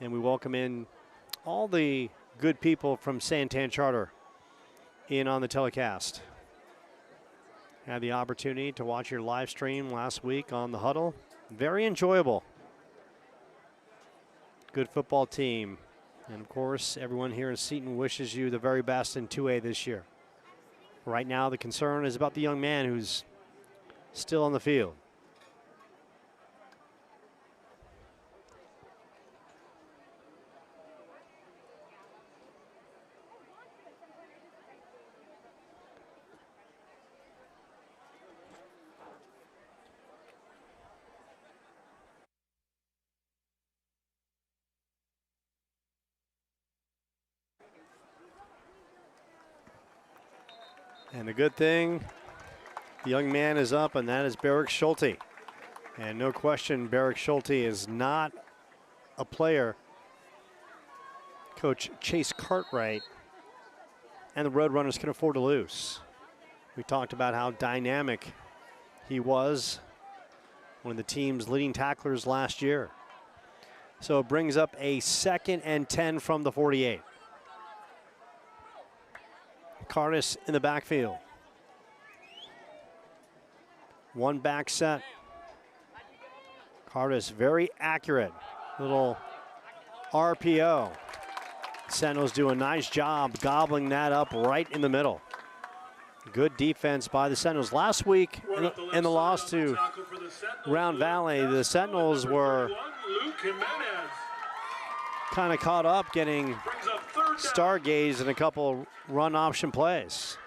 And we welcome in all the good people from Santan Charter in on the telecast. Had the opportunity to watch your live stream last week on the Huddle. Very enjoyable. Good football team. And of course, everyone here in Seton wishes you the very best in 2A this year. Right now, the concern is about the young man who's still on the field. And the good thing, the young man is up, and that is Barrick Schulte. And no question, Barrick Schulte is not a player Coach Chase Cartwright and the Roadrunners can afford to lose. We talked about how dynamic he was, one of the team's leading tacklers last year. So it brings up a 2nd and 10 from the 48. Cardis in the backfield. One back set. Cardis very accurate. Little RPO. Sentinels do a nice job gobbling that up right in the middle. Good defense by the Sentinels. Last week in the loss to Round Valley, the Sentinels were kind of caught up getting stargazed in a couple run option plays.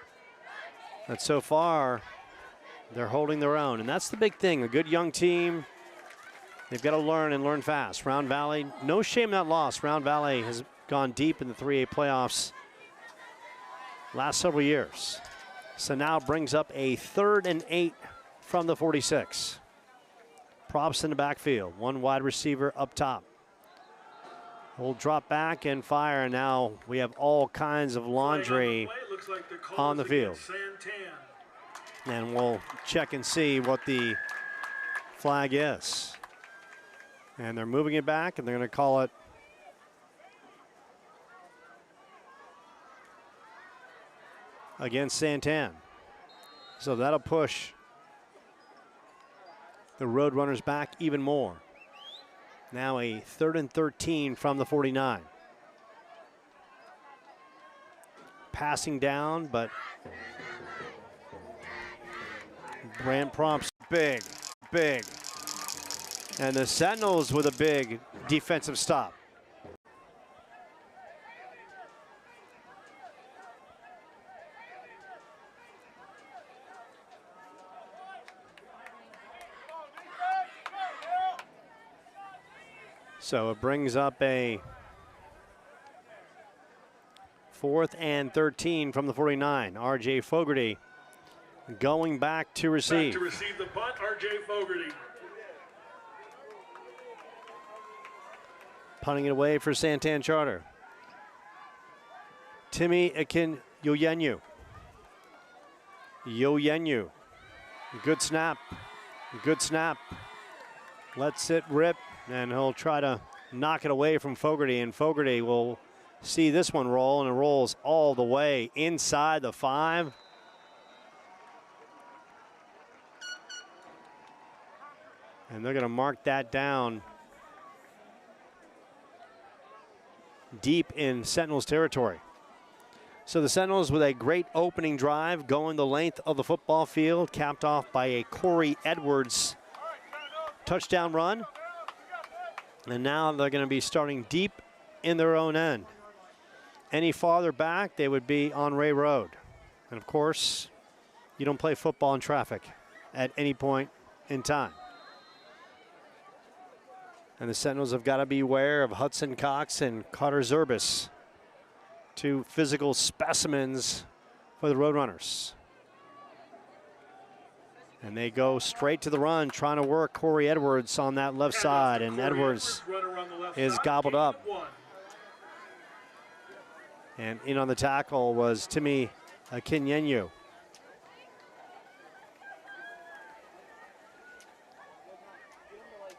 But so far, they're holding their own. And that's the big thing, a good young team. They've got to learn and learn fast. Round Valley, no shame in that loss. Round Valley has gone deep in the 3A playoffs last several years. So now brings up a 3rd and 8 from the 46. Props in the backfield, one wide receiver up top. We'll drop back and fire. Now we have all kinds of laundry on the field. And we'll check and see what the flag is. And they're moving it back, and they're going to call it against Santan. So that'll push the Roadrunners back even more. Now a 3rd and 13 from the 49. Passing down, but Brand prompts big. And the Sentinels with a big defensive stop. So it brings up a 4th and 13 from the 49. R.J. Fogarty going back to receive. Back to receive the punt, R.J. Fogarty. Punting it away for Santan Charter. Timmy Akin Yoyenyu. Good snap. Lets it rip. And he'll try to knock it away from Fogarty, and Fogarty will see this one roll, and it rolls all the way inside the 5. And they're going to mark that down deep in Sentinels territory. So the Sentinels with a great opening drive going the length of the football field, capped off by a Corey Edwards touchdown run. And now they're going to be starting deep in their own end. Any farther back, they would be on Ray Road. And of course, you don't play football in traffic at any point in time. And the Sentinels have got to be aware of Hudson Cox and Carter Zerbis, 2 physical specimens for the Roadrunners. And they go straight to the run, trying to work Corey Edwards on that left side, and Edwards is gobbled up. And in on the tackle was Timmy Akinyenyu.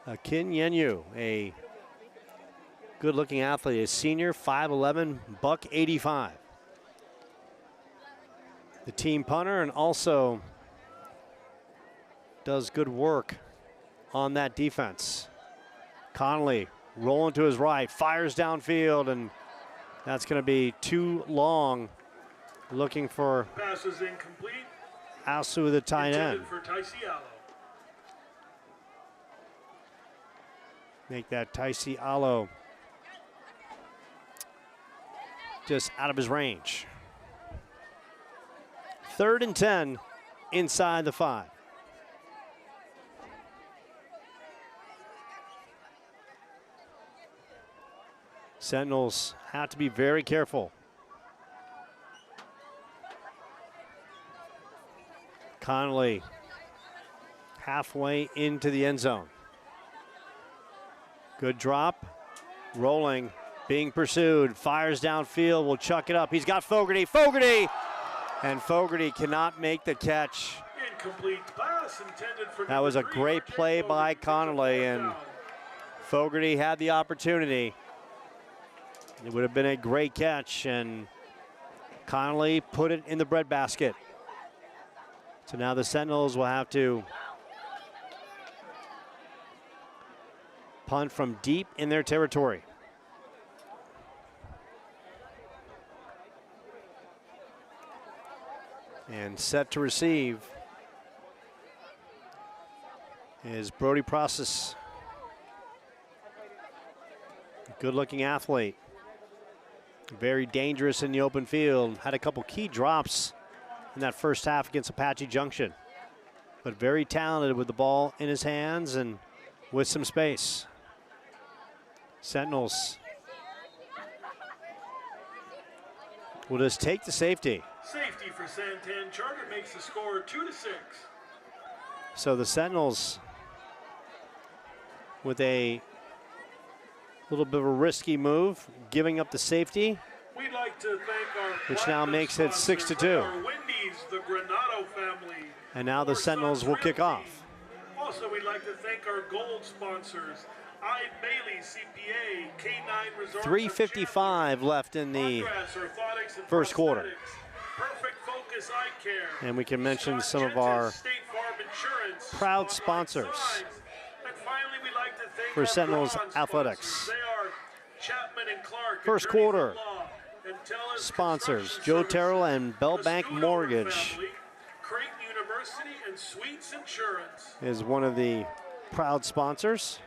A Good-looking athlete, a senior, 5'11", buck 85. The team punter, and also does good work on that defense. Connolly rolling to his right, fires downfield, and that's going to be too long. Looking for Passes incomplete. Asu, the tight end. For Tycialo. Make that Tycialo just out of his range. 3rd and 10 inside the 5. Sentinels have to be very careful. Connolly halfway into the end zone. Good drop, rolling, being pursued, fires downfield, will chuck it up. He's got Fogarty, and Fogarty cannot make the catch. Incomplete pass intended for that was a great play by Connolly, and Fogarty had the opportunity. It would have been a great catch, and Connolly put it in the breadbasket. So now the Sentinels will have to punt from deep in their territory. And set to receive is Brody Process. Good-looking athlete. Very dangerous in the open field. Had a couple key drops in that first half against Apache Junction. But very talented with the ball in his hands and with some space. Sentinels will just take the safety. Safety for Santan. Charter makes the score 2-6. So the Sentinels with a little bit of a risky move, giving up the safety, We'd like to thank our which now makes it 6-2. Wendy's, the Granado family. And now the Sentinels will kick off. Also, we'd like to thank our gold sponsors, I. Bailey CPA, K9 Resort. 3:55 left in the first quarter. Perfect Focus Eye Care. And we can mention some of our proud sponsors for Sentinels Athletics. First quarter sponsors, Joe Terrell and Bellbank Mortgage is one of the proud sponsors.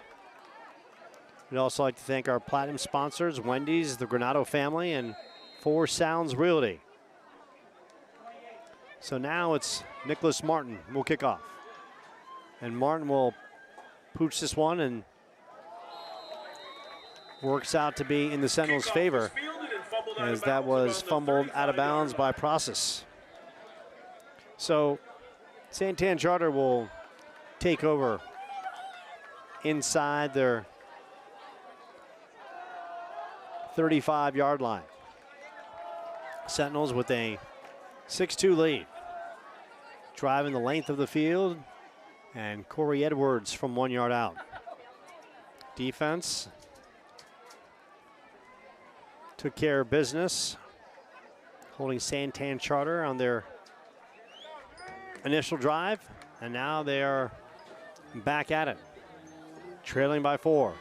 We'd also like to thank our platinum sponsors, Wendy's, the Granado family, and Four Sounds Realty. So now it's Nicholas Martin will kick off. And Martin will pooch this one and works out to be in the Sentinels' favor, as that was fumbled out of bounds by Process. So Santan Charter will take over inside their 35-yard line. Sentinels with a 6-2 lead. Driving the length of the field, and Corey Edwards from 1 yard out. Defense took care of business, holding Santan Charter on their initial drive, and now they are back at it, trailing by 4.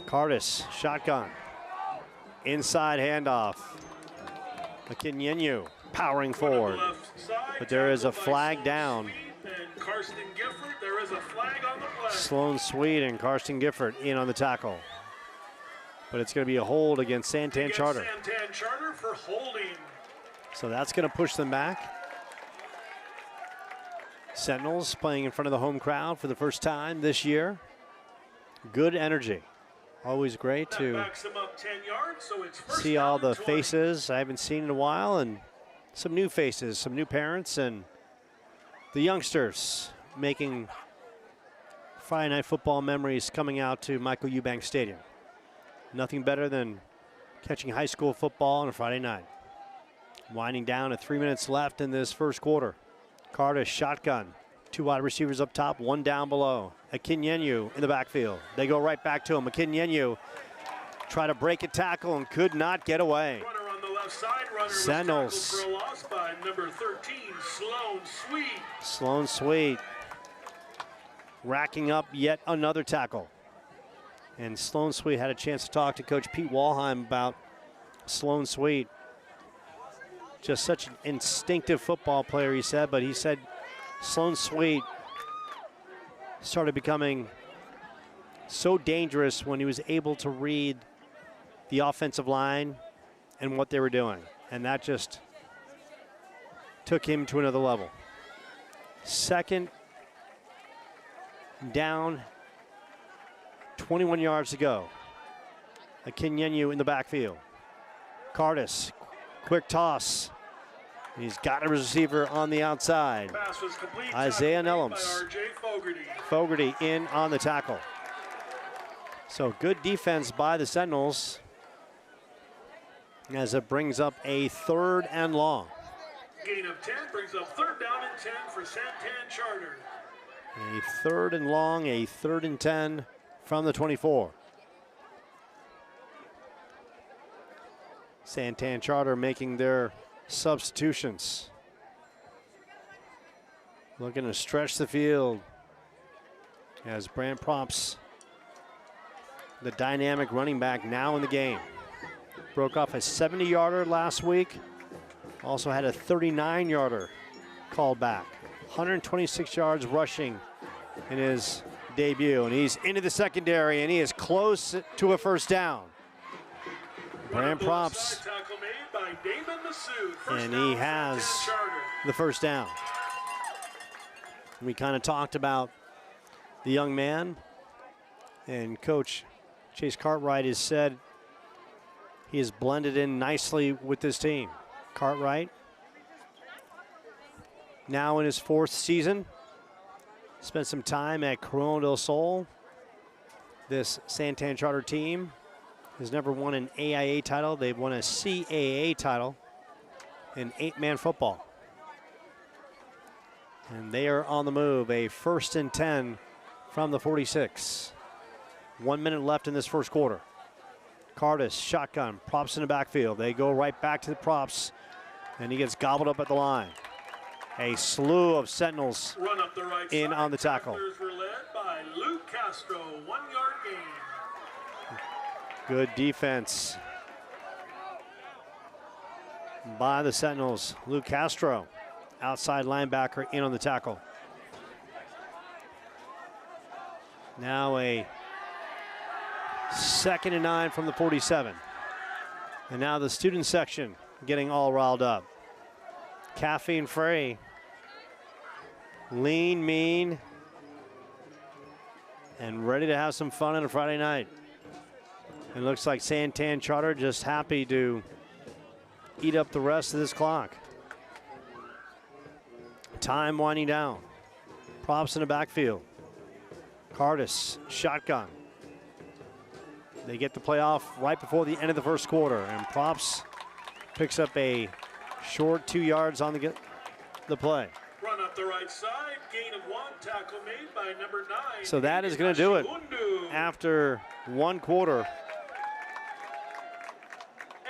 Cardis, shotgun, inside handoff. Akinyenyu powering forward, but there is a flag down. Sloan Sweet and Karsten Gifford in on the tackle. But it's going to be a hold against Santan Charter. Santan Charter for holding. So that's going to push them back. Sentinels playing in front of the home crowd for the first time this year. Good energy. Always great to see all the faces I haven't seen in a while, and some new faces, some new parents, and the youngsters making Friday Night Football memories coming out to Michael Eubank Stadium. Nothing better than catching high school football on a Friday night. Winding down at 3 minutes left in this first quarter. Cardis shotgun. Two wide receivers up top, one down below. Akinyenyu in the backfield. They go right back to him. Akinyenyu try to break a tackle and could not get away. Runner on the left side, runner Sentinels. was tackled for a loss by number 13, Sloan Sweet. Sloan Sweet racking up yet another tackle. And Sloan Sweet had a chance to talk to Coach Pete Walheim about Sloan Sweet. Just such an instinctive football player, he said, but he said Sloan Sweet started becoming so dangerous when he was able to read the offensive line and what they were doing. And that just took him to another level. Second down, 21 yards to go. Akinyenyu in the backfield. Cardis, quick toss. He's got a receiver on the outside. Pass was complete. Isaiah Tackled by Nellums. R.J. Fogarty. Fogarty in on the tackle. So good defense by the Sentinels as it brings up a 3rd and long. Gain of 10 brings up 3rd down and 10 for Santan Charter. A 3rd and long, a 3rd and 10 from the 24. Santan Charter making their substitutions. Looking to stretch the field as Brant Props, the dynamic running back now in the game. Broke off a 70-yarder last week. Also had a 39-yarder called back. 126 yards rushing in his debut. And he's into the secondary and he is close to a 1st down. Brant Props. And he has the 1st down. We kind of talked about the young man, and Coach Chase Cartwright has said he has blended in nicely with this team. Cartwright, now in his 4th season, spent some time at Corona del Sol. This Santan Charter team has never won an AIA title. They've won a CAA title in 8-man football. And they are on the move, a 1st and 10 from the 46. 1 minute left in this 1st quarter. Cardis, shotgun, Props in the backfield. They go right back to the Props, and he gets gobbled up at the line. A slew of Sentinels Run up the right in side. on the tackle. Tacklers were led by Luke Castro, 1-yard gain. Good defense by the Sentinels. Luke Castro, outside linebacker, in on the tackle. Now a 2nd and 9 from the 47. And now the student section getting all riled up. Caffeine free, lean, mean, and ready to have some fun on a Friday night. It looks like Santan Charter just happy to eat up the rest of this clock. Time winding down. Props in the backfield. Cardis, shotgun. They get the playoff right before the end of the 1st quarter, and Props picks up a short 2 yards on the play. Run up the right side, gain of 1, tackle made by number 9. So that is going to do it after 1 quarter.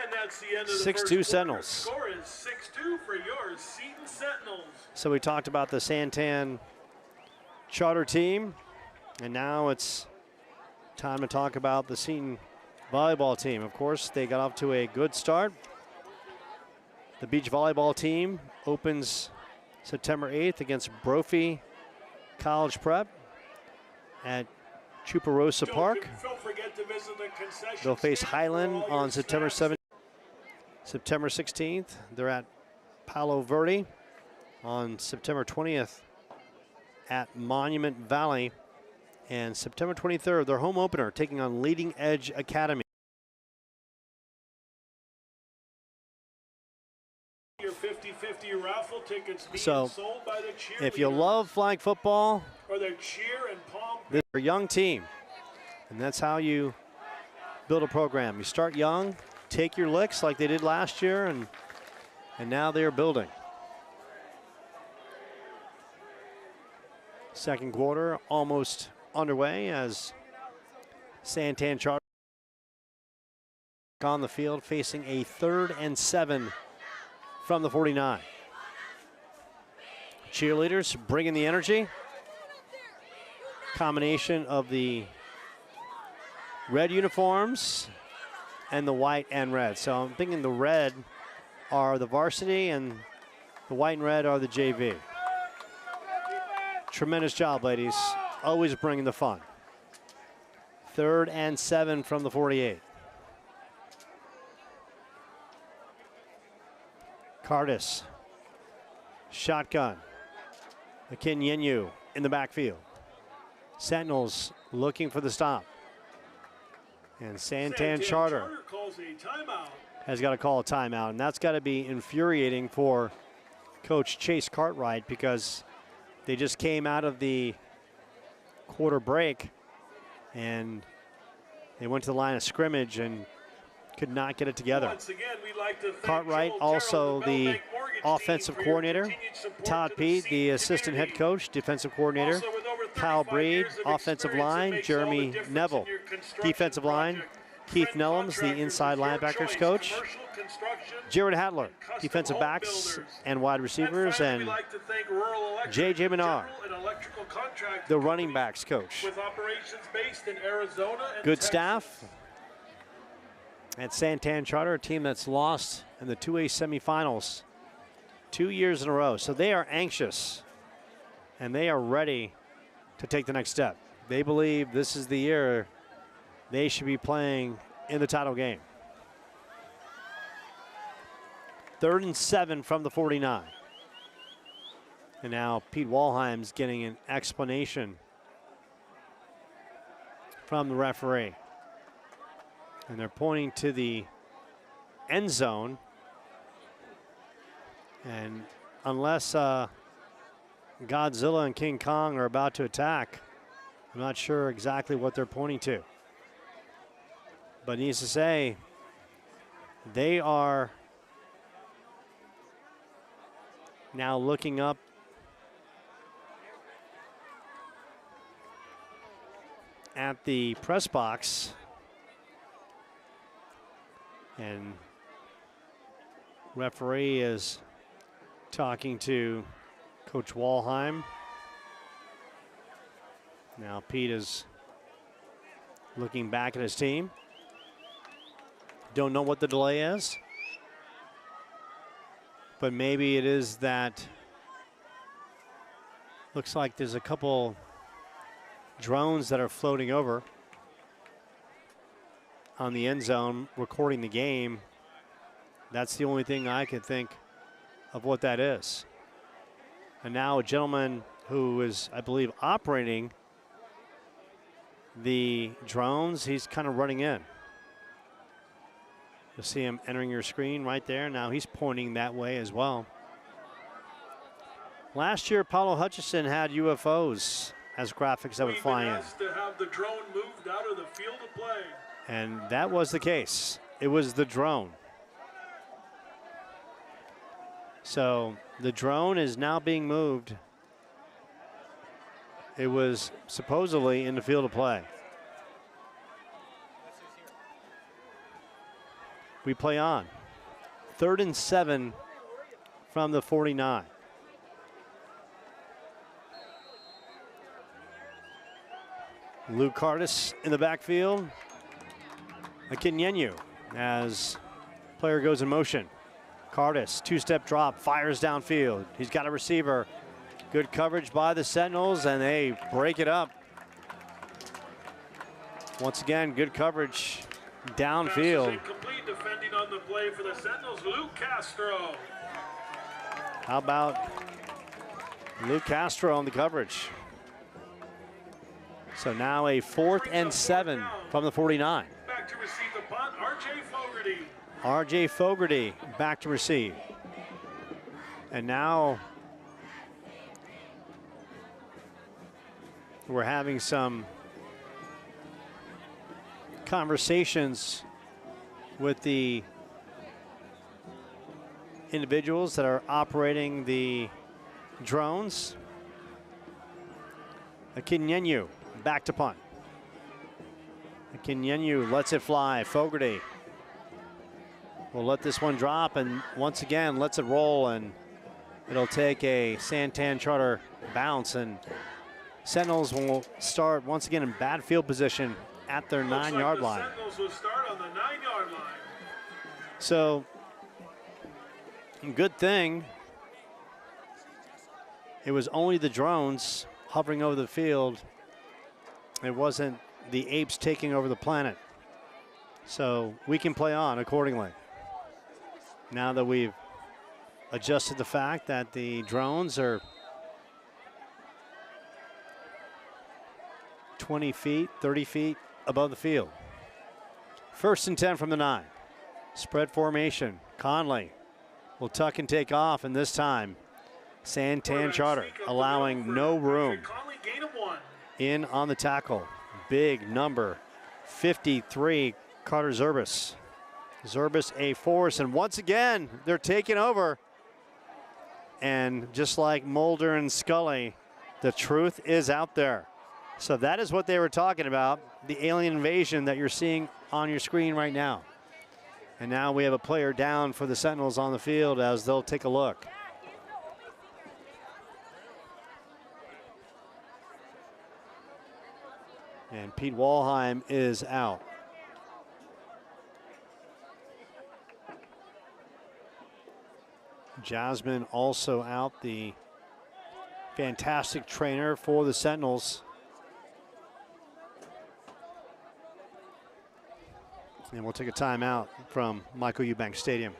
And that's the end of the 6-2 Sentinels. Score is 6-2 for your Seton Sentinels. So we talked about the Santan Charter team, and now it's time to talk about the Seton volleyball team. Of course, they got off to a good start. The beach volleyball team opens September 8th against Brophy College Prep at Chuparosa Park. Don't forget to visit the concession They'll face stand Highland for all on your September snacks. 7th. September 16th, they're at Palo Verde. On September 20th at Monument Valley. And September 23rd, their home opener, taking on Leading Edge Academy. Your 50-50 raffle tickets being So, sold by the if you cheerleaders love flag football, or the cheer and palm. this is a young team. And that's how you build a program. You start young, take your licks like they did last year, and now they are building. Second quarter almost underway as Santan Charter on the field facing a 3rd and 7 from the 49. Cheerleaders bringing the energy. Combination of the red uniforms and the white and red. So I'm thinking the red are the varsity and the white and red are the JV. Tremendous job, ladies. Always bringing the fun. 3rd and 7 from the 48. Cardis, shotgun. Akinyenyu in the backfield. Sentinels looking for the stop. And Santan Charter calls a timeout. has got to call a timeout, and that's got to be infuriating for Coach Chase Cartwright because they just came out of the quarter break and they went to the line of scrimmage and could not get it together. Once again, we'd like to thank Cartwright, Joel also Terrell, the Bell Bank Mortgage offensive team, for your coordinator. continued support Todd to Pete, the senior assistant head community. coach, defensive coordinator. Also with over 35 Kyle Breed, years of offensive experience, it line. makes all the Jeremy difference in Neville, your construction defensive line. project. Keith Friend Nellums, the Contractors inside is your linebackers choice. coach. Commercial construction Jared Hadler, and custom defensive home backs builders. and wide receivers, finally, and we'd like to thank Rural Electric J.J. Menard, General and Electrical Contracting the running Company, backs coach. with operations based in Arizona and Good Texas. staff at Santan Charter, a team that's lost in the 2A semifinals 2 years in a row. So they are anxious and they are ready to take the next step. They believe this is the year they should be playing in the title game. 3rd and 7 from the 49. And now Pete Walheim's getting an explanation from the referee. And they're pointing to the end zone. And unless Godzilla and King Kong are about to attack, I'm not sure exactly what they're pointing to. But needless to say, they are now looking up at the press box, and referee is talking to Coach Walheim. Now Pete is looking back at his team. Don't know what the delay is, but maybe it is that looks like there's a couple drones that are floating over on the end zone recording the game. That's the only thing I could think of what that is. And now a gentleman who is, I believe, operating the drones, he's kind of running in. You'll see him entering your screen right there. Now he's pointing that way as well. Last year, Paulo Hutchison had UFOs as graphics that would fly in. Asked to have the drone moved out of the field of play. And that was the case. It was the drone. So the drone is now being moved. It was supposedly in the field of play. We play on. 3rd and 7 from the 49. Luke Cardis in the backfield. Akinyenyu as player goes in motion. Cardis, two-step drop, fires downfield. He's got a receiver. Good coverage by the Sentinels, and they break it up. Once again, good coverage downfield. Complete defending on the play for the Sentinels, Luke Castro. How about Luke Castro on the coverage? So now a 4th and 7 from the 49. Back to receive the punt, R.J. Fogarty. R.J. Fogarty back to receive. And now we're having some conversations with the individuals that are operating the drones. Akinyenyu back to punt. Akinyenyu lets it fly. Fogarty will let this one drop, and once again lets it roll, and it'll take a Santan charter bounce, and Sentinels will start once again in bad field position at their 9-yard line. Sentinels will start on the 9-yard line. So, good thing it was only the drones hovering over the field. It wasn't the apes taking over the planet. So we can play on accordingly. Now that we've adjusted the fact that the drones are 20 feet, 30 feet above the field. 1st and 10 from the 9. Spread formation. Conley will tuck and take off, and this time Santan charter allowing no room in on the tackle. Big number 53, Carter Zerbis. Zerbis a force, and once again they're taking over. And just like Mulder and Scully, the truth is out there. So that is what they were talking about, the alien invasion that you're seeing on your screen right now. And now we have a player down for the Sentinels on the field as they'll take a look. And Pete Walheim is out. Jasmine also out, the fantastic trainer for the Sentinels. And we'll take a timeout from Michael Eubanks Stadium.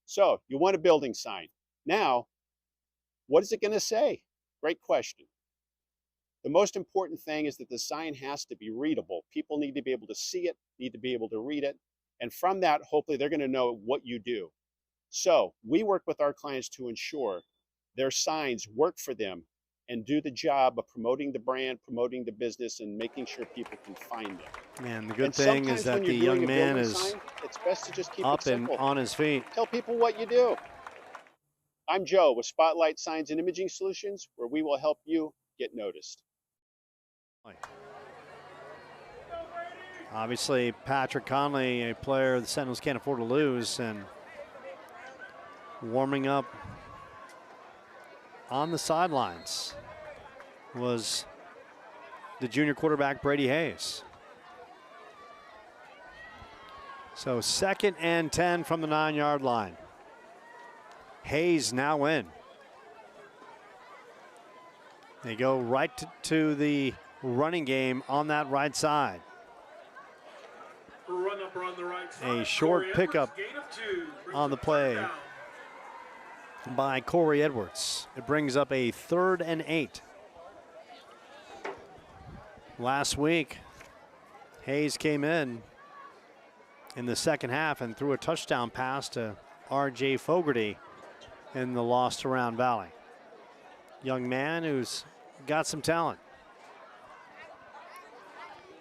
So you want a building sign. Now, what is it going to say? Great question. The most important thing is that the sign has to be readable. People need to be able to see it, need to be able to read it. And from that, hopefully they're going to know what you do. So we work with our clients to ensure their signs work for them and do the job of promoting the brand, promoting the business, and making sure people can find them. Man, the good thing is that the young man is sign, it's best to just keep up it simple. and on his feet. Tell people what you do. I'm Joe with Spotlight Signs and Imaging Solutions, where we will help you get noticed. Obviously, Patrick Conley, a player the Sentinels can't afford to lose, and warming up on the sidelines was the junior quarterback Brady Hayes. So 2nd and 10 from the 9-yard line. Hayes now in. They go right to the running game on that right side. Run up on the right side. A short pickup on the play by Corey Edwards. It brings up a 3rd and 8. Last week, Hayes came in the 2nd half and threw a touchdown pass to R.J. Fogarty in the loss to Round Valley. Young man who's got some talent.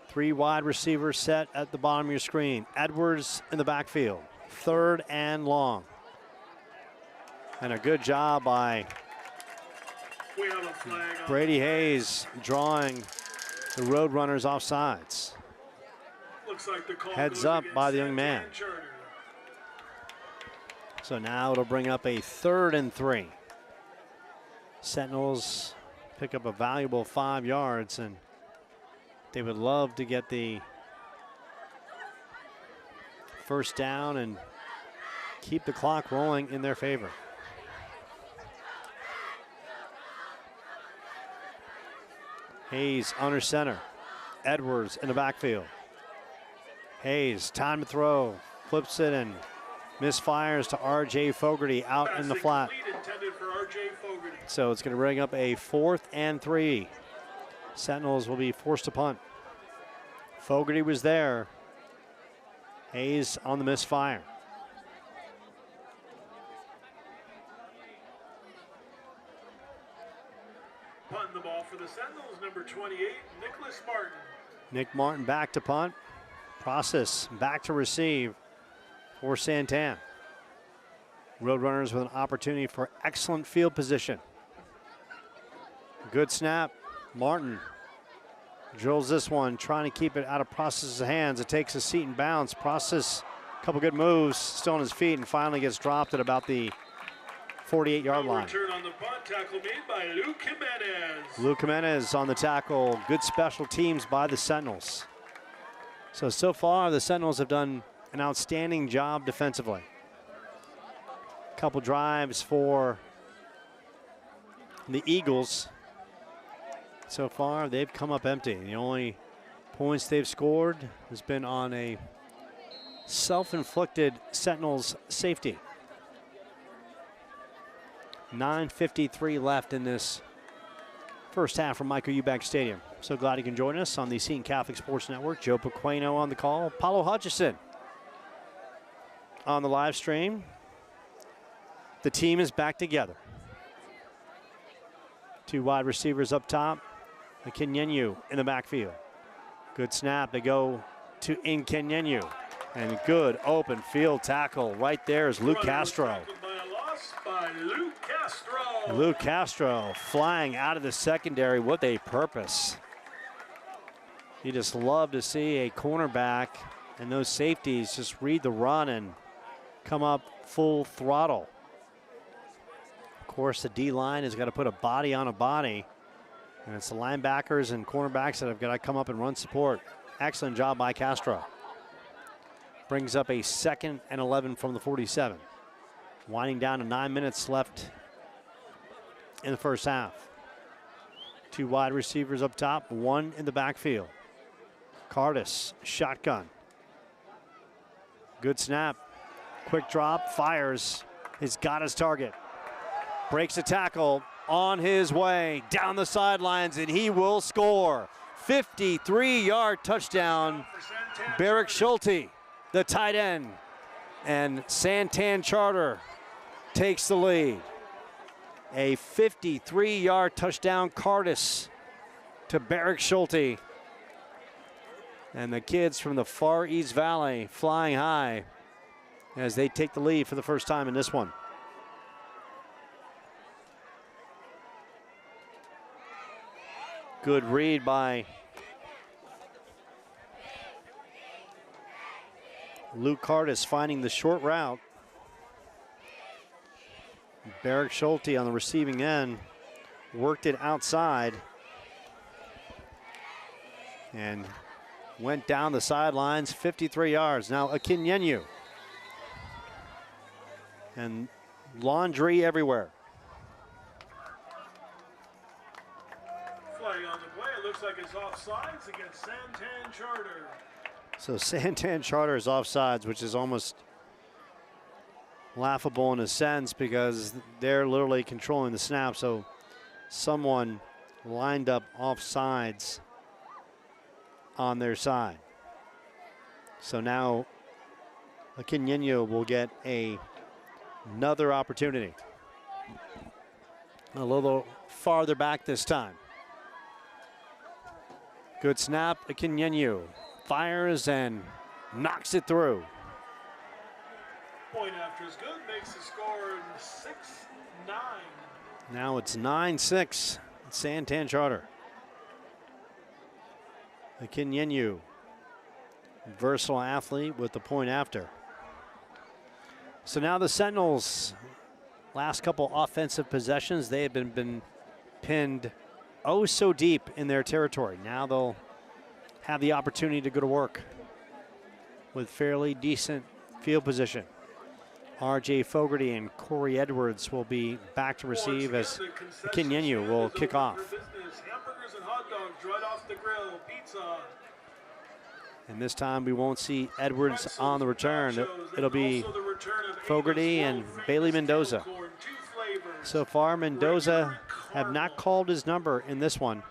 3 wide receivers set at the bottom of your screen. Edwards in the backfield. 3rd and long. And a good job by Brady Hayes drawing the Roadrunners off sides. Heads up by the young man. So now it'll bring up a 3rd and 3. Sentinels pick up a valuable 5 yards, and they would love to get the first down and keep the clock rolling in their favor. Hayes under center. Edwards in the backfield. Hayes, time to throw. Flips it and misfires to R.J. Fogarty out in the flat. So it's going to bring up a 4th and 3. Sentinels will be forced to punt. Fogarty was there. Hayes on the misfire. Punting the ball for the Sentinels, number 28, Nicholas Martin. Nick Martin back to punt. Process back to receive. for Santan. Roadrunners with an opportunity for excellent field position. Good snap. Martin drills this one, trying to keep it out of Process's hands. It takes a Seton bounce. Process, a couple good moves, still on his feet, and finally gets dropped at about the 48-yard line. Return on the punt, tackle made by Luke Jimenez. Luke Jimenez on the tackle. Good special teams by the Sentinels. So far, the Sentinels have done an outstanding job defensively. Couple drives for the Eagles. So far, they've come up empty. The only points they've scored has been on a self-inflicted Sentinels safety. 9:53 left in this first half from Michael Eubank Stadium. So glad you can join us on the Seton Catholic Sports Network. Joe Pequeno on the call. Paulo Hutchison on the live stream. The team is back together. Two wide receivers up top. Akinyenyu in the backfield. Good snap. They go to Inkenyenyu. And good open field tackle. Right there is Luke Castro. Luke Castro flying out of the secondary. What a purpose. You just love to see a cornerback and those safeties just read the run and come up full throttle. Of course, the D-line has got to put a body on a body. And it's the linebackers and cornerbacks that have got to come up and run support. Excellent job by Castro. Brings up a 2nd and 11 from the 47. Winding down to 9 minutes left in the first half. Two wide receivers up top, one in the backfield. Cardis, shotgun. Good snap. Quick drop, fires. He's got his target. Breaks a tackle, on his way down the sidelines, and he will score. 53-yard touchdown. Barrick Schulte, the tight end. And Santan Charter takes the lead. A 53-yard touchdown, Cardis to Barrick Schulte. And the kids from the Far East Valley flying high as they take the lead for the first time in this one. Good read by Luke Cardis, finding the short route. Barrick Schulte on the receiving end worked it outside and went down the sidelines, 53 yards. Now Akinyenyu. And laundry everywhere. Flag on the play. It looks like it's offsides against Santan Charter. So Santan Charter is offsides, which is almost laughable in a sense because they're literally controlling the snap. So someone lined up offsides on their side. So now Akinyenyu will get another opportunity. A little farther back this time. Good snap, Akinyenyu fires and knocks it through. Point after is good, makes the score 6-9. Now it's 9-6, Santan Charter. Akinyenyu, versatile athlete with the point after. So now the Sentinels, last couple offensive possessions, they have been pinned oh so deep in their territory. Now they'll have the opportunity to go to work with fairly decent field position. R.J. Fogarty and Corey Edwards will be back to receive as Akinyenyu will kick off. Hamburgers and hot dogs right off the grill, pizza. And this time we won't see Edwards on the return. It'll be Fogarty and Bailey Mendoza. So far, Mendoza have not called his number in this one.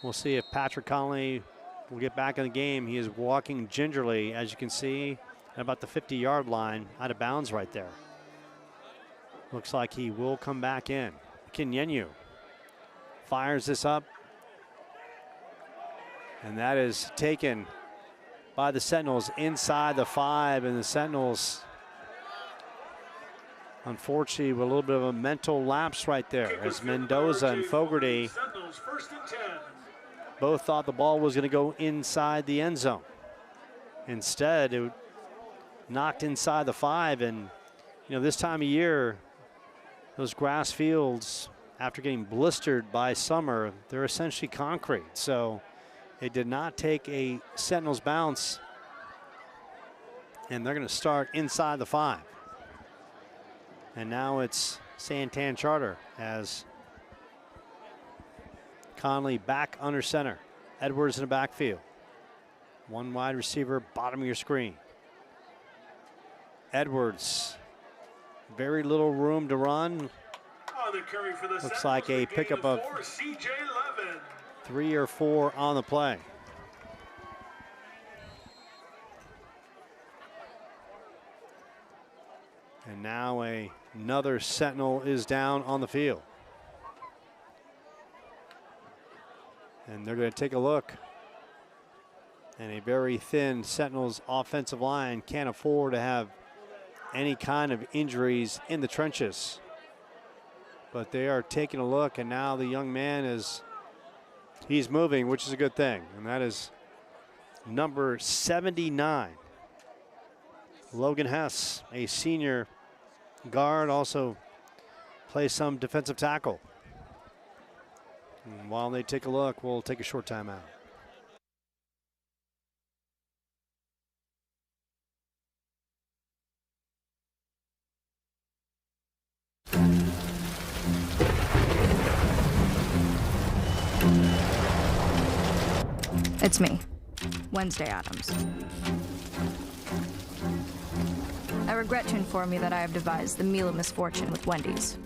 We'll see if Patrick Conley will get back in the game. He is walking gingerly, as you can see, at about the 50-yard line, out of bounds right there. Looks like he will come back in. Akinyenyu fires this up. And that is taken by the Sentinels inside the 5, and the Sentinels, unfortunately, with a little bit of a mental lapse right there, as Mendoza and Fogarty both thought the ball was going to go inside the end zone. Instead, it knocked inside the 5, and this time of year, those grass fields, after getting blistered by summer, they're essentially concrete. So it did not take a Sentinels bounce, and they're going to start inside the 5. And now it's Santan Charter as Conley back under center. Edwards in the backfield. One wide receiver, bottom of your screen. Edwards, very little room to run. Looks like a pickup of 3 or 4 on the play. And now another Sentinel is down on the field. And they're going to take a look. And a very thin Sentinels offensive line can't afford to have any kind of injuries in the trenches. But they are taking a look, and now the young man he's moving, which is a good thing. And that is number 79. Logan Hess, a senior guard, also plays some defensive tackle. And while they take a look, we'll take a short timeout. It's me, Wednesday Addams. I regret to inform you that I have devised the meal of misfortune with Wendy's.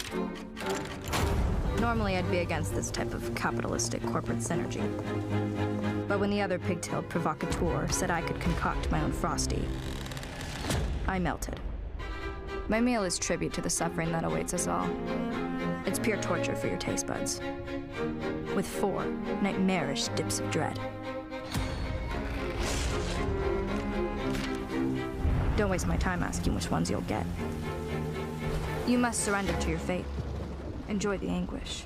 Normally, I'd be against this type of capitalistic corporate synergy. But when the other pigtailed provocateur said I could concoct my own Frosty, I melted. My meal is tribute to the suffering that awaits us all. It's pure torture for your taste buds, with 4 nightmarish dips of dread. Don't waste my time asking which ones you'll get. You must surrender to your fate. Enjoy the anguish.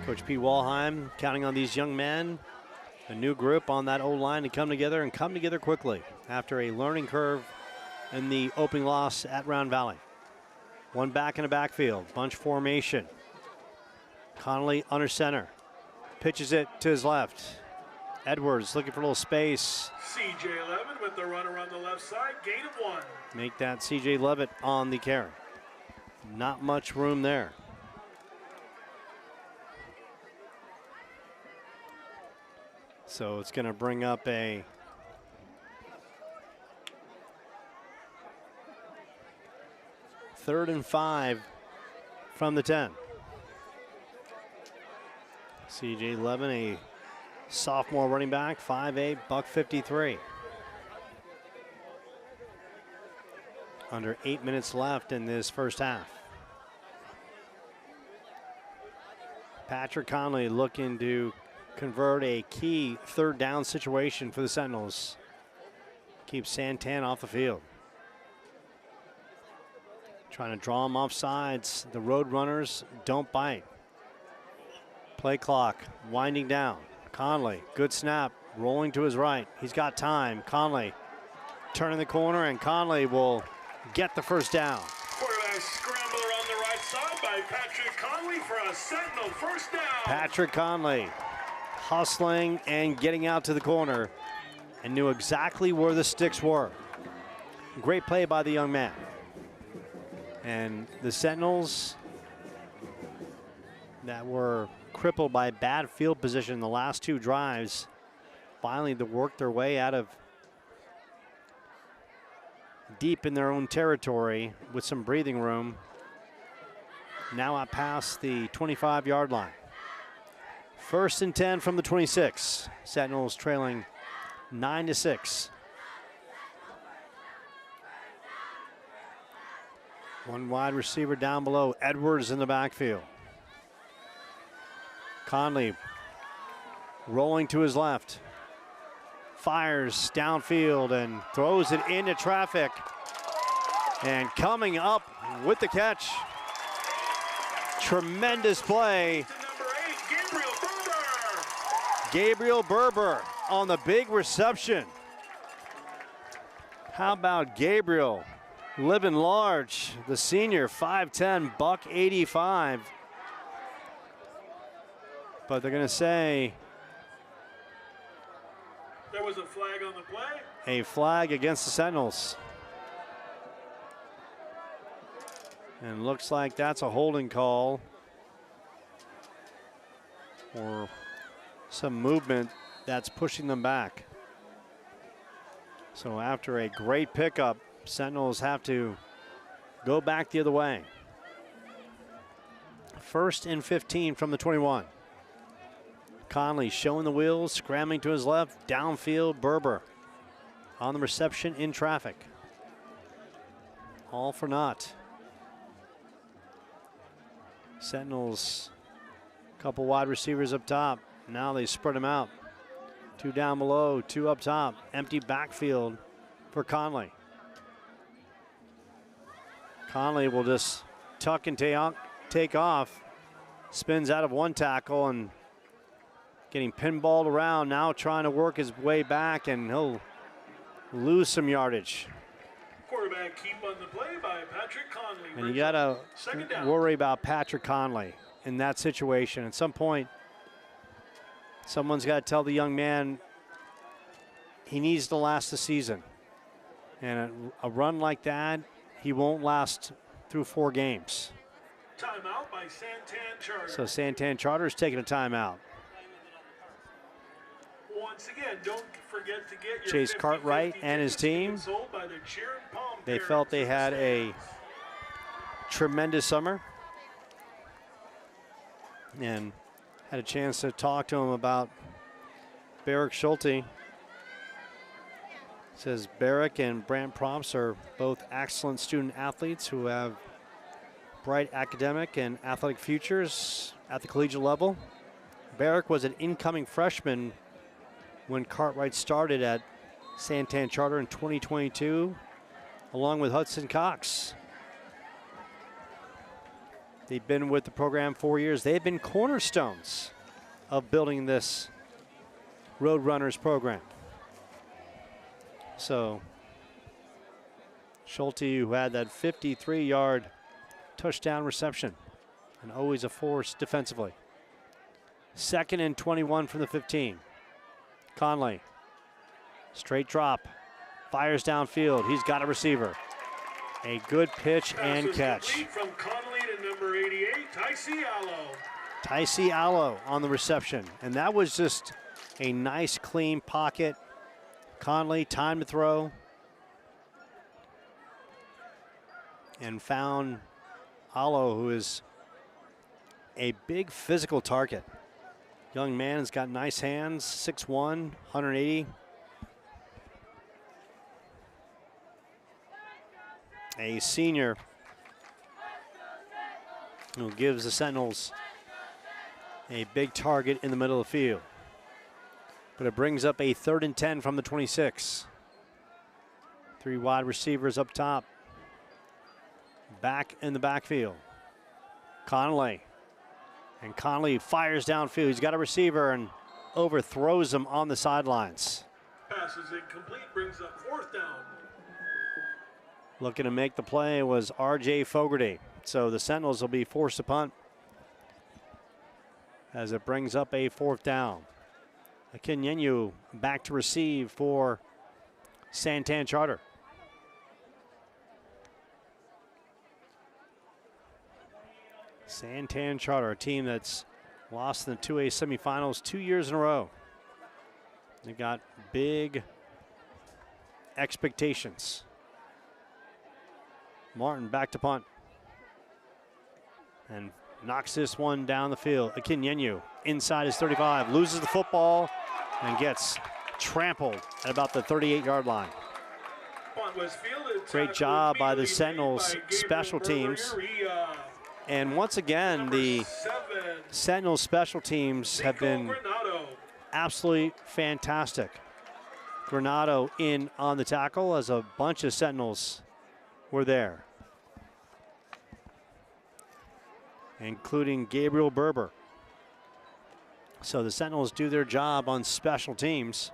Coach P. Walheim counting on these young men, a new group on that O-line to come together and come together quickly after a learning curve in the opening loss at Round Valley. One back in the backfield, bunch formation. Connolly under center, pitches it to his left. Edwards looking for a little space. C.J. Levitt with the runner on the left side, gain of 1. Make that C.J. Levitt on the carry. Not much room there. So it's going to bring up a third and 5 from the 10. C.J. Levin, a sophomore running back, 5'8", $153. Under 8 minutes left in this first half. Patrick Conley looking to convert a key third down situation for the Sentinels. Keep Santan off the field. Trying to draw him off sides. The road runners don't bite. Play clock winding down. Conley, good snap, rolling to his right. He's got time. Conley turning the corner, and Conley will get the first down. Quarterback scramble around the right side by Patrick Conley for a Sentinel first down. Patrick Conley hustling and getting out to the corner and knew exactly where the sticks were. Great play by the young man. And the Sentinels that were crippled by bad field position in the last 2 drives finally to work their way out of deep in their own territory with some breathing room. Now out past the 25-yard line. First and 10 from the 26. Sentinels trailing 9-6. One wide receiver down below. Edwards in the backfield. Conley rolling to his left. Fires downfield and throws it into traffic. And coming up with the catch. Tremendous play. Gabriel Berber on the big reception. How about Gabriel living large? The senior, 5'10", $185. But they're going to say there was a flag on the play. A flag against the Sentinels. And looks like that's a holding call or some movement that's pushing them back. So after a great pickup, Sentinels have to go back the other way. 1st and 15 from the 21. Conley showing the wheels, scrambling to his left, downfield, Berber on the reception in traffic. All for naught. Sentinels, couple wide receivers up top. Now they spread them out. 2 down below, 2 up top. Empty backfield for Conley. Conley will just tuck and take off. Spins out of one tackle and getting pinballed around. Now trying to work his way back, and he'll lose some yardage. Quarterback keep on the play by Patrick Conley. And you got to worry about Patrick Conley in that situation. At some point, someone's got to tell the young man he needs to last the season. And a run like that, he won't last through 4 games. Timeout by Santan Charter. So Santan Charter's taking a timeout. Once again, don't forget to get your Chase 50/50 Cartwright and his team, sold by their Cheer and Palm they parents felt they in the had a stands. tremendous summer and had a chance to talk to him about Barrick Schulte. Says Barrick and Brant Props are both excellent student athletes who have bright academic and athletic futures at the collegiate level. Barrick was an incoming freshman when Cartwright started at Santan Charter in 2022, along with Hudson Cox. They've been with the program 4 years. They've been cornerstones of building this Roadrunners program. So Schulte, who had that 53-yard touchdown reception and always a force defensively. 2nd and 21 from the 15. Conley, straight drop, fires downfield. He's got a receiver. A good pitch and catch. From Conley to number 88, Tycee Allo. Tycee Allo on the reception. And that was just a nice, clean pocket. Conley, time to throw. And found Allo, who is a big physical target. Young man has got nice hands, 6'1", 180. A senior who gives the Sentinels a big target in the middle of the field. But it brings up a 3rd and 10 from the 26. 3 wide receivers up top. Back in the backfield. Conley. And Conley fires downfield. He's got a receiver and overthrows him on the sidelines. Passes incomplete, brings up 4th down. Looking to make the play was R.J. Fogarty. So the Sentinels will be forced to punt as it brings up a 4th down. Akinyenyu back to receive for Santan Charter. Santan Charter, a team that's lost in the 2A semifinals 2 years in a row. They got big expectations. Martin back to punt. And knocks this one down the field. Akinyenyu inside his 35, loses the football and gets trampled at about the 38-yard line. Great job by the Sentinels special teams. And once again, the Sentinels special teams have been absolutely fantastic. Granado in on the tackle as a bunch of Sentinels were there, including Gabriel Berber. So the Sentinels do their job on special teams.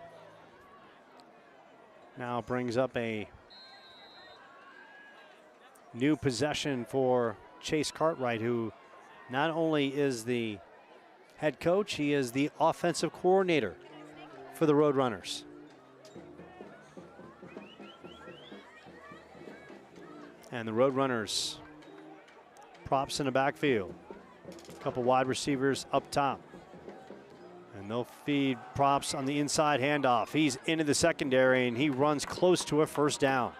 Now brings up a new possession for Chase Cartwright, who not only is the head coach, he is the offensive coordinator for the Roadrunners. And the Roadrunners, props in the backfield. A couple wide receivers up top. And they'll feed props on the inside handoff. He's into the secondary and he runs close to a first down.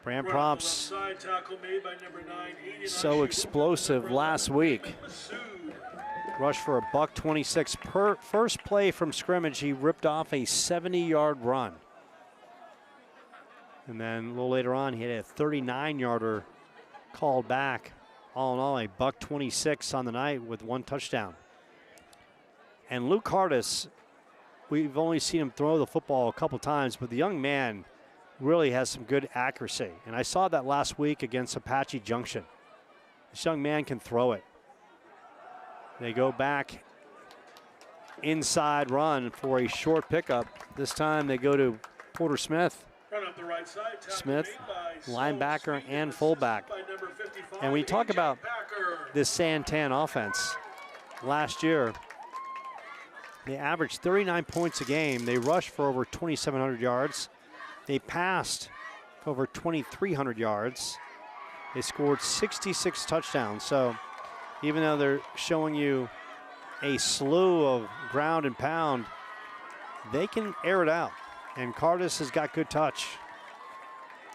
Brand props so explosive last week. Rushed for a $126 per first play from scrimmage. He ripped off a 70-yard run. And then a little later on, he had a 39-yarder called back. All in all, a $126 on the night with 1 touchdown. And Luke Hardis, we've only seen him throw the football a couple times, but the young man really has some good accuracy. And I saw that last week against Apache Junction. This young man can throw it. They go back inside run for a short pickup. This time they go to Porter Smith. Smith, linebacker and fullback. And we talk about this Santan offense. Last year, they averaged 39 points a game. They rushed for over 2,700 yards. They passed for over 2,300 yards. They scored 66 touchdowns. So even though they're showing you a slew of ground and pound, they can air it out. And Cardis has got good touch.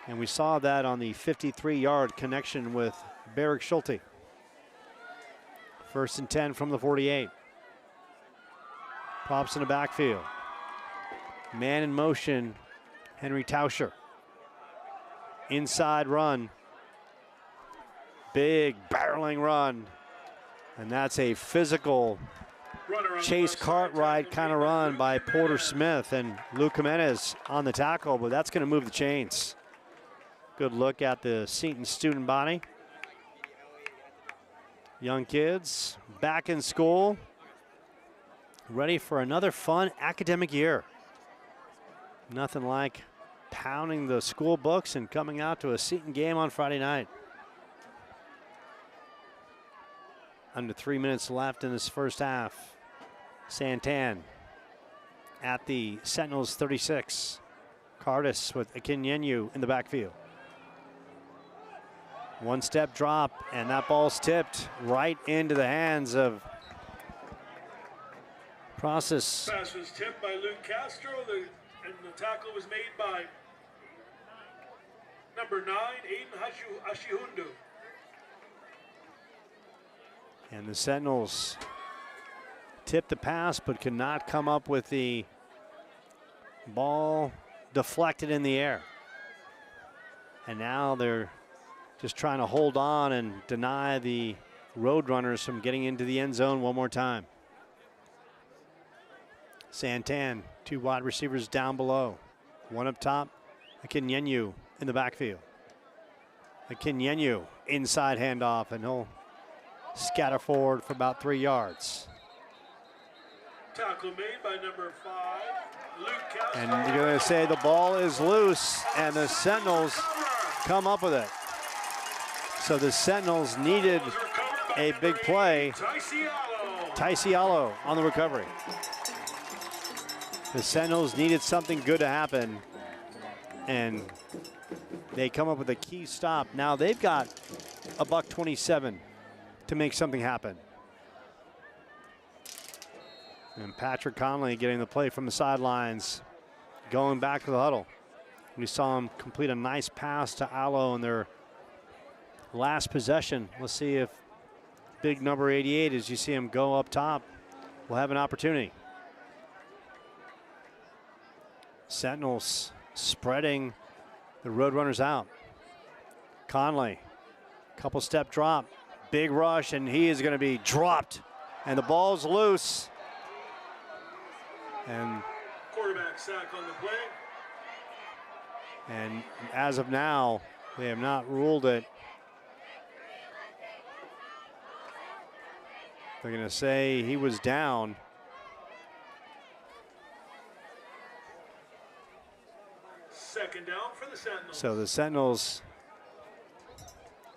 And we saw that on the 53-yard connection with Barrick Schulte. 1st and 10 from the 48. Props in the backfield. Man in motion, Henry Tauscher. Inside run. Big barreling run. And that's a physical Chase Cartwright kind of run by Porter Smith, and Luke Jimenez on the tackle, but that's going to move the chains. Good look at the Seton student body. Young kids back in school, ready for another fun academic year. Nothing like pounding the school books and coming out to a Seton game on Friday night. Under 3 minutes left in this first half. Santan at the Sentinels 36. Cardis with Akinyenyu in the backfield. 1-step drop, and that ball's tipped right into the hands of Process. Pass was tipped by Luke Castro, and the tackle was made by number 9, Aiden Ashihundu. And the Sentinels tipped the pass, but could not come up with the ball deflected in the air. And now they're just trying to hold on and deny the Roadrunners from getting into the end zone one more time. Santan, 2 wide receivers down below. 1 up top, Akinyenyu in the backfield. Akinyenyu inside handoff, and he'll scatter forward for about 3 yards. Tackle made by number 5, Luke Castro. And you're going to say the ball is loose, and the Sentinels come up with it. So the Sentinels needed a big play. Taisialo on the recovery. The Sentinels needed something good to happen, and they come up with a key stop. Now they've got a $127 to make something happen. And Patrick Conley getting the play from the sidelines, going back to the huddle. We saw him complete a nice pass to Allo in their last possession. Let's see if big number 88, as you see him go up top, will have an opportunity. Sentinels spreading the Roadrunners out. Conley, couple step drop, big rush, and he is going to be dropped. And the ball's loose. And Quarterback sack on the play. And as of now, they have not ruled it. They're going to say he was down. Second down for the Sentinels. So the Sentinels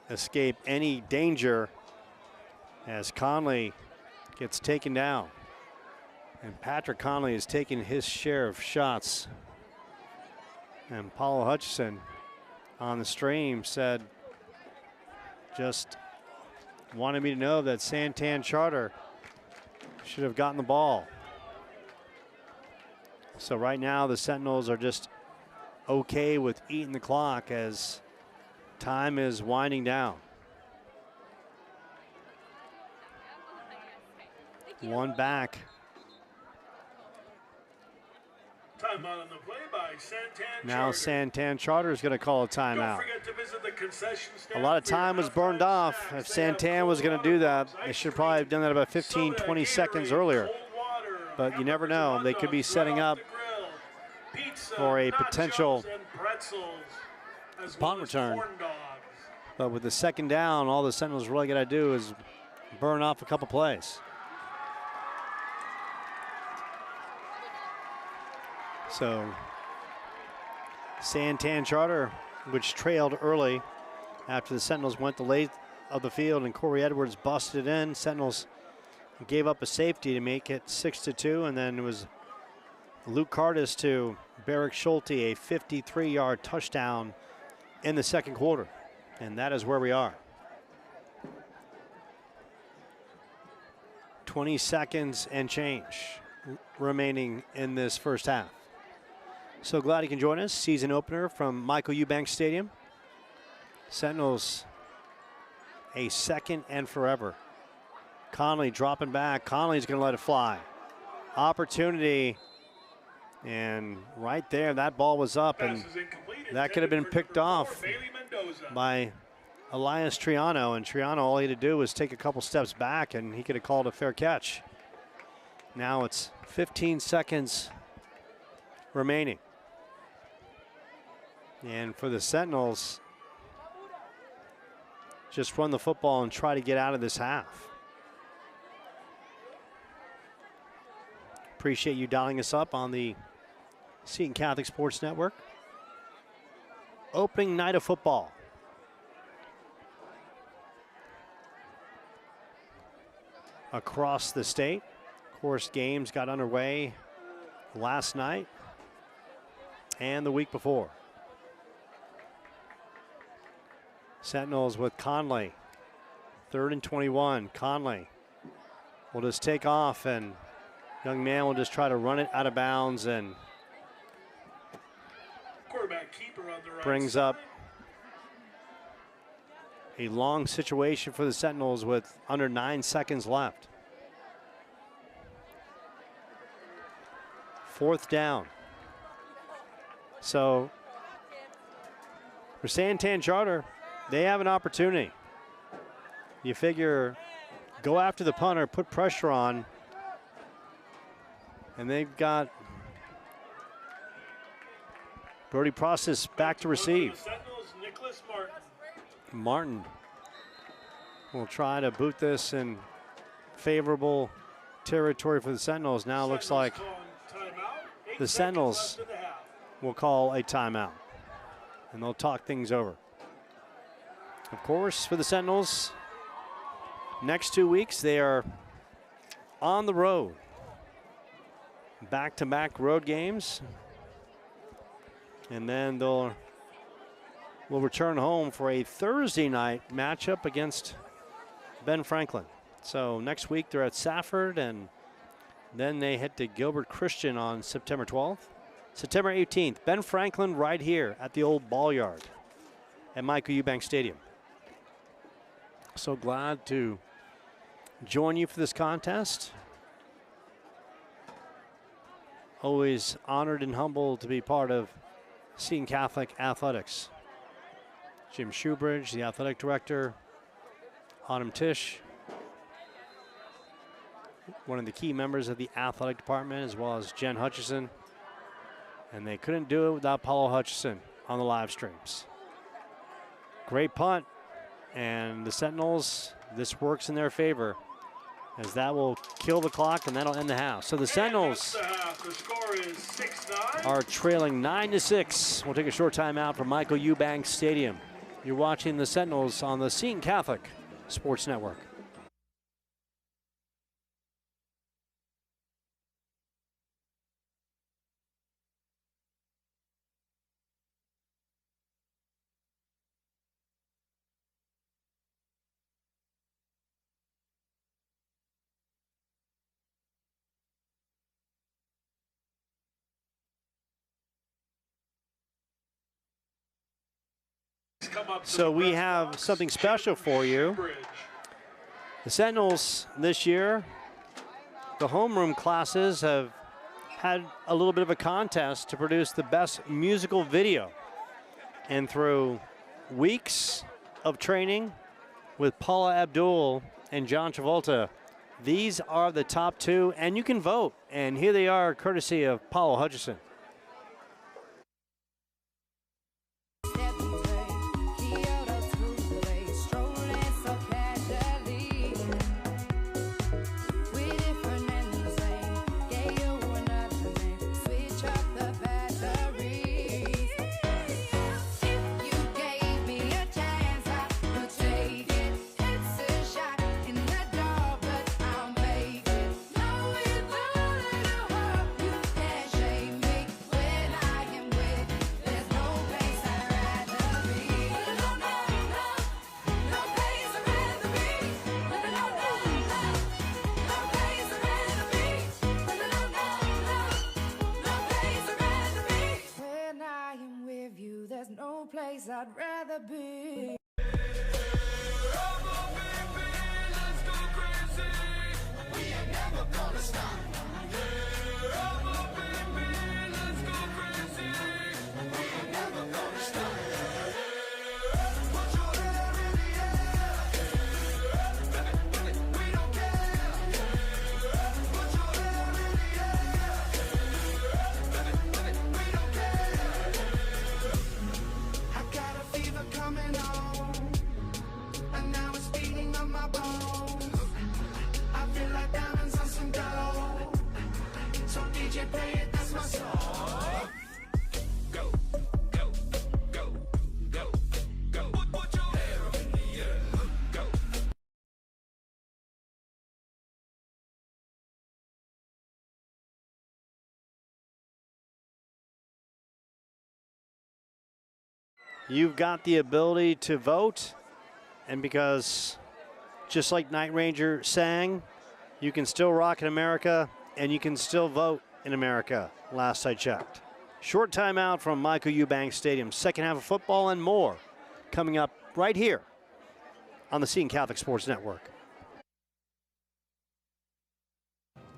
escape any danger as Conley gets taken down. And Patrick Conley is taking his share of shots. And Paulo Hutchison on the stream said, just wanted me to know that Santan Charter should have gotten the ball. So right now the Sentinels are just okay with eating the clock as time is winding down. One back. Timeout on the play by Santan Now Charter. Santan Charter is going to call a Don't timeout. forget to visit the concession stand A lot of for your time was burned halftime off. snacks. If They have Santan cold was going to do water, that, ice they should cream, probably have done that about 15, soda, 20 seconds Gatorade, earlier. cold water, But you never hamburgers and know. hot They could be dogs setting right off up the grill, pizza, for a nachos, potential and pretzels, as punt well as return. corn dogs. But with the second down, all the Sentinels really got to do is burn off a couple plays. So Santan Charter, which trailed early after the Sentinels went the late of the field and Corey Edwards busted in. Sentinels gave up a safety to make it 6-2, and then it was Luke Cardis to Barrick Schulte, a 53-yard touchdown in the second quarter. And that is where we are. 20 seconds and change remaining in this first half. So glad you can join us. Season opener from Michael Eubanks Stadium. Sentinels a second and forever. Conley dropping back. Conley's going to let it fly. Opportunity. And right there, that ball was up. And Pass is incomplete, that could have been intended for picked number off 4, Bailey Mendoza. by Elias Triano. And Triano, all he had to do was take a couple steps back and he could have called a fair catch. Now it's 15 seconds remaining. And for the Sentinels, just run the football and try to get out of this half. Appreciate you dialing us up on the Seton Catholic Sports Network. Opening night of football. Across the state. Of course, games got underway last night and the week before. Sentinels with Conley. 3rd and 21. Conley will just take off, and young man will just try to run it out of bounds and Quarterback keeper on the right brings side. up a long situation for the Sentinels with under 9 seconds left. 4th down. So for Santan Charter, they have an opportunity. You figure go after the punter, put pressure on, and they've got Brody Process back to receive. Sentinels, Nicholas Martin. Martin will try to boot this in favorable territory for the Sentinels. Now it looks like Sentinels calling timeout. 8 the seconds Sentinels left in the half. will call a timeout, and they'll talk things over. Of course, for the Sentinels, next 2 weeks they are on the road. Back-to-back road games. And then will return home for a Thursday night matchup against Ben Franklin. So next week they're at Safford, and then they head to Gilbert Christian on September 12th. September 18th, Ben Franklin right here at the old ball yard at Michael Eubanks Stadium. So glad to join you for this contest. Always honored and humbled to be part of Seton Catholic Athletics. Jim Shoebridge, the athletic director. Autumn Tisch, one of the key members of the athletic department, as well as Jen Hutchison. And they couldn't do it without Paulo Hutchison on the live streams. Great punt. And the Sentinels, this works in their favor, as that will kill the clock and that'll end the half. So the Sentinels The score is 6-9. are trailing 9-6. We'll take a short timeout from Michael Eubanks Stadium. You're watching the Sentinels on the Seton Catholic Sports Network. So we have something special for you. The Sentinels this year, the homeroom classes have had a little bit of a contest to produce the best musical video. And through weeks of training with Paula Abdul and John Travolta, these are the top two, and you can vote. And here they are, courtesy of Paulo Hutchison. I'd rather be. You've got the ability to vote, and because just like Night Ranger sang, you can still rock in America and you can still vote in America, last I checked. Short timeout from Michael Eubanks Stadium. Second half of football and more coming up right here on the Seton Catholic Sports Network.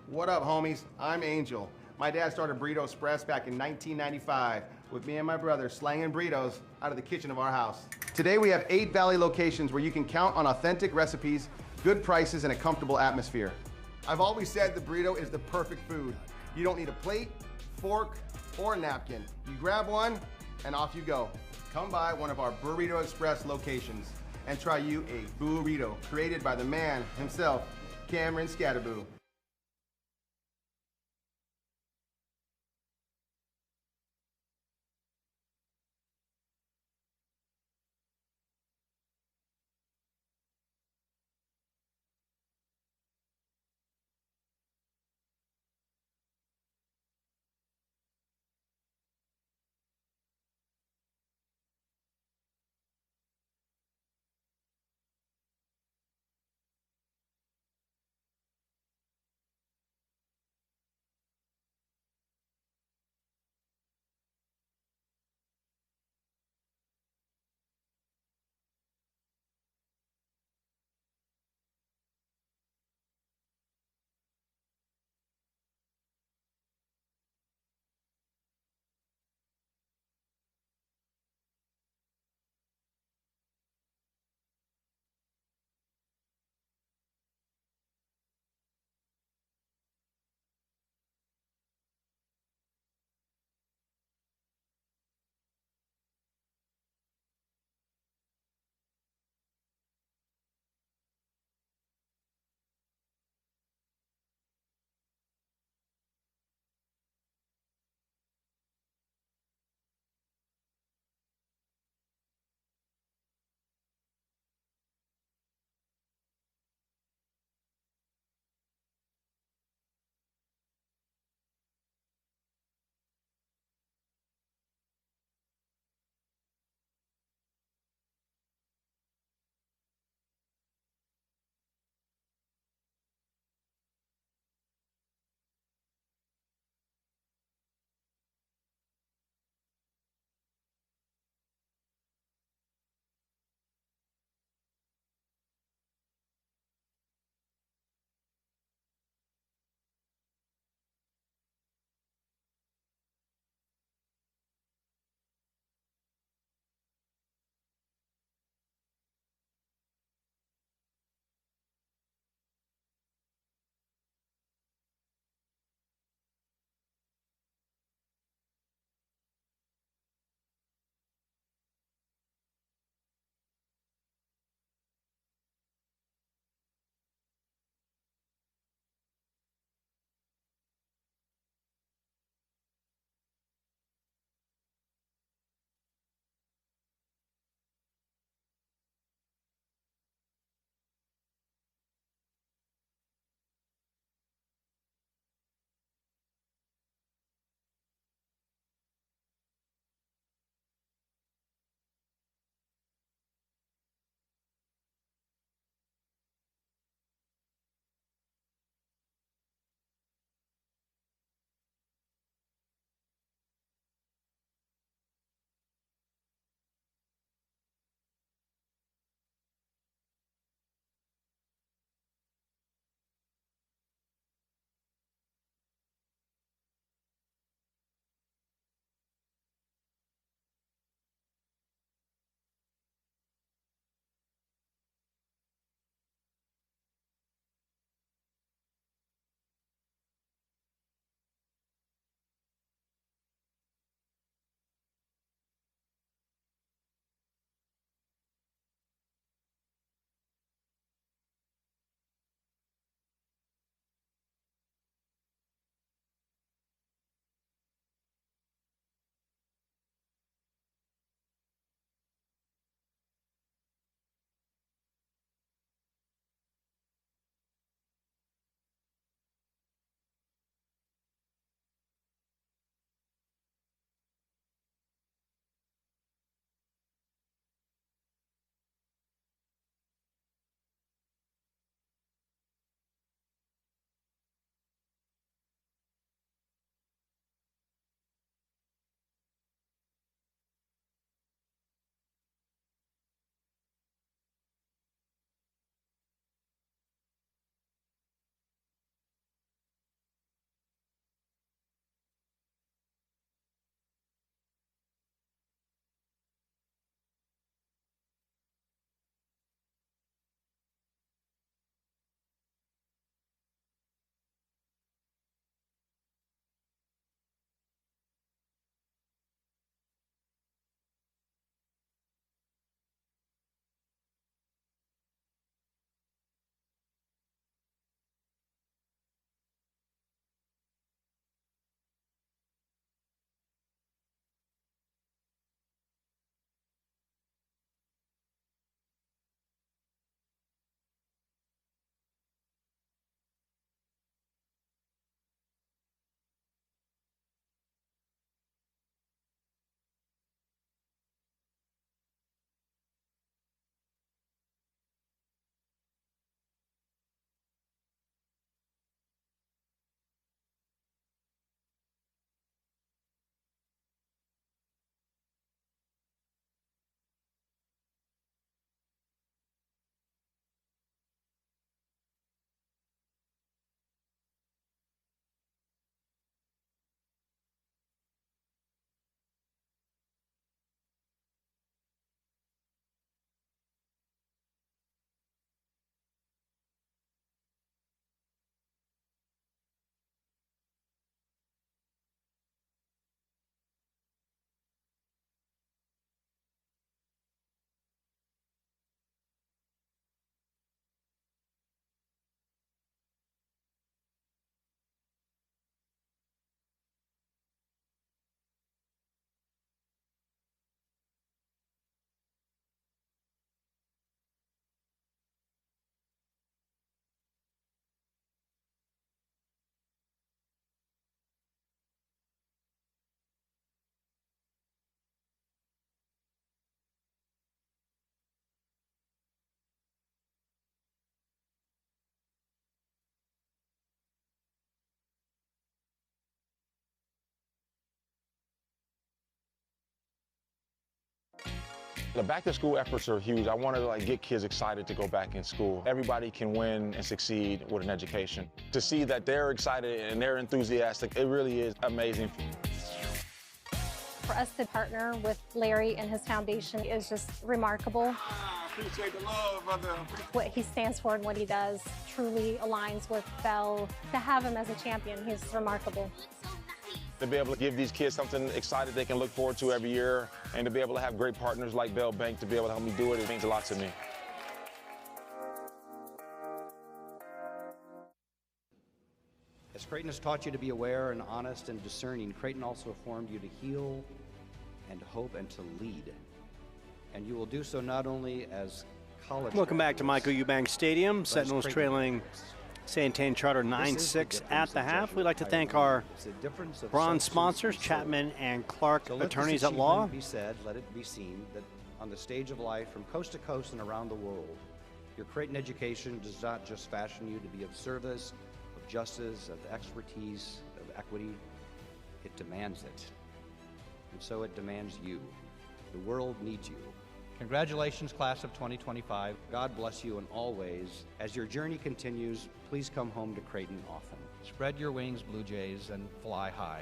What up, homies? I'm Angel. My dad started Burrito Express back in 1995 with me and my brother slanging burritos out of the kitchen of our house. Today we have 8 Valley locations where you can count on authentic recipes, good prices, and a comfortable atmosphere. I've always said the burrito is the perfect food. You don't need a plate, fork, or a napkin. You grab one and off you go. Come by one of our Burrito Express locations and try you a burrito created by the man himself, Cameron Scatterboo. The back-to-school efforts are huge. I wanted to get kids excited to go back in school. Everybody can win and succeed with an education. To see that they're excited and they're enthusiastic, it really is amazing. For us to partner with Larry and his foundation is just remarkable. Appreciate the love, brother. What he stands for and what he does truly aligns with Bell. To have him as a champion, he's remarkable. To be able to give these kids something exciting they can look forward to every year, and to be able to have great partners like Bell Bank to be able to help me do it, it means a lot to me. As Creighton has taught you to be aware and honest and discerning, Creighton also formed you to heal and hope and to lead. And you will do so not only as college. Welcome back to Michael Eubanks Stadium. Sentinels trailing Santan Charter 9-6 at the half. We'd like to thank our bronze sponsors, Chapman and Clark Attorneys at Law. Be said, let it be seen that on the stage of life from coast to coast and around the world, your Creighton education does not just fashion you to be of service, of justice, of expertise, of equity. It demands it. And so it demands you. The world needs you. Congratulations, class of 2025. God bless you in all ways. As your journey continues, please come home to Creighton often. Spread your wings, Blue Jays, and fly high.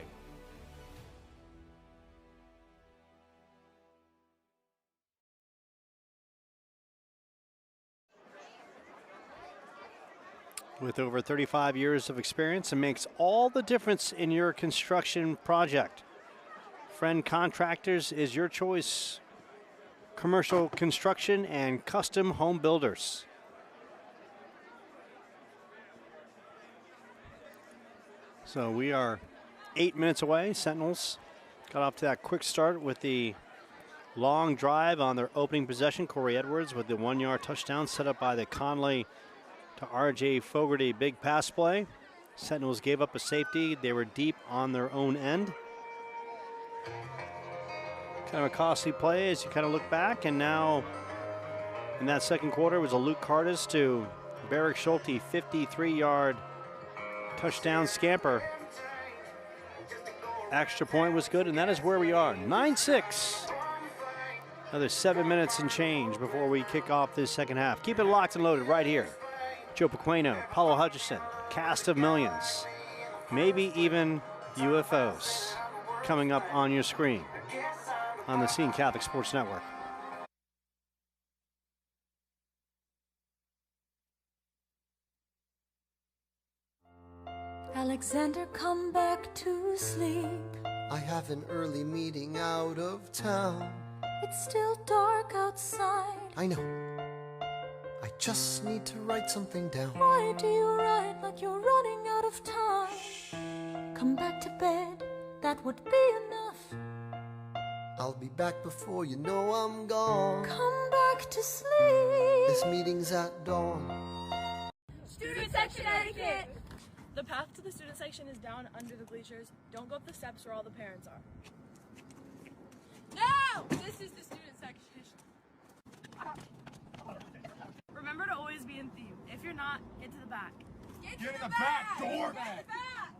With over 35 years of experience, it makes all the difference in your construction project. Friend Contractors is your choice. Commercial construction and custom home builders. So we are 8 minutes away. Sentinels got off to that quick start with the long drive on their opening possession. Corey Edwards with the 1-yard touchdown set up by the Conley to R.J. Fogarty big pass play. Sentinels gave up a safety. They were deep on their own end. Kind of a costly play as you kind of look back, and now in that second quarter was a Luke Cardis to Barrick Schulte 53-yard touchdown scamper. Extra point was good, and that is where we are. 9-6. Another 7 minutes and change before we kick off this second half. Keep it locked and loaded right here. Joe Pequeno, Paulo Hutchison, cast of millions, maybe even UFOs coming up on your screen on the Scene Catholic Sports Network. Alexander, come back to sleep. I have an early meeting out of town. It's still dark outside. I know. I just need to write something down. Why do you write like you're running out of time? Come back to bed, that would be enough. I'll be back before you know I'm gone. Come back to sleep. This meeting's at dawn. Student section etiquette. The path to the student section is down under the bleachers. Don't go up the steps where all the parents are. No! This is the student section. Remember to always be in theme. If you're not, get to the back. Get in the back, dork! Get in the back!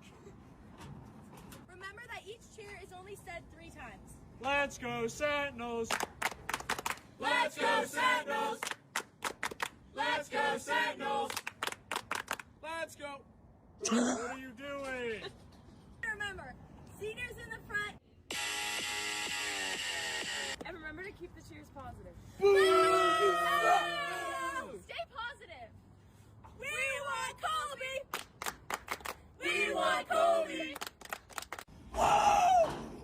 Remember that each cheer is only said 3 times. Let's go Sentinels! Let's go Sentinels! Let's go Sentinels! Let's go! What are you doing? Remember, seniors in the front. And remember to keep the cheers positive. Boo! Stay positive. We want Colby! We want Colby! Woo!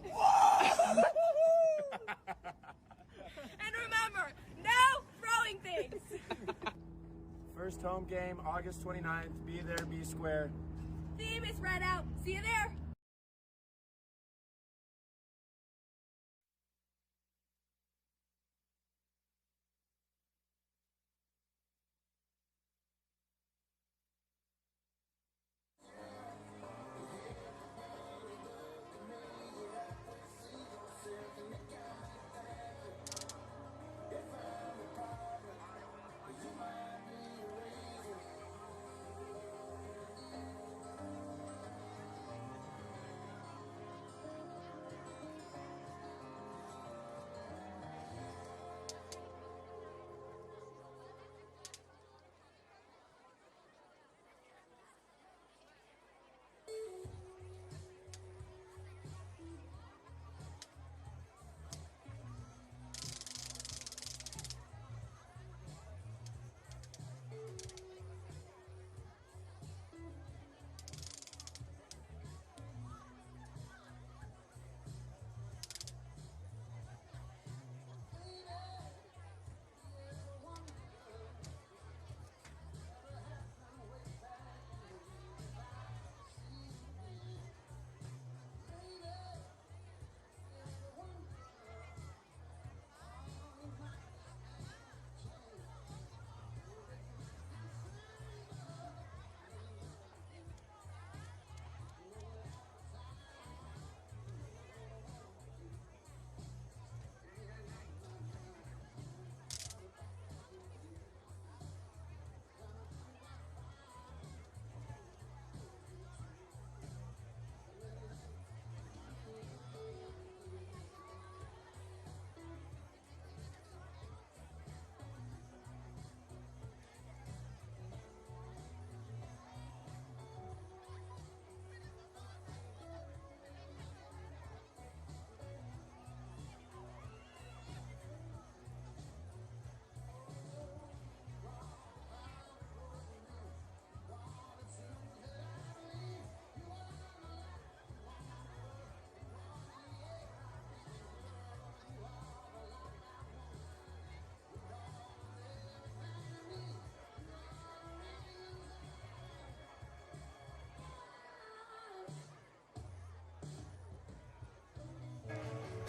Woo! And remember, no throwing things. First home game, August 29th. Be there, be square. Theme is read out. See you there.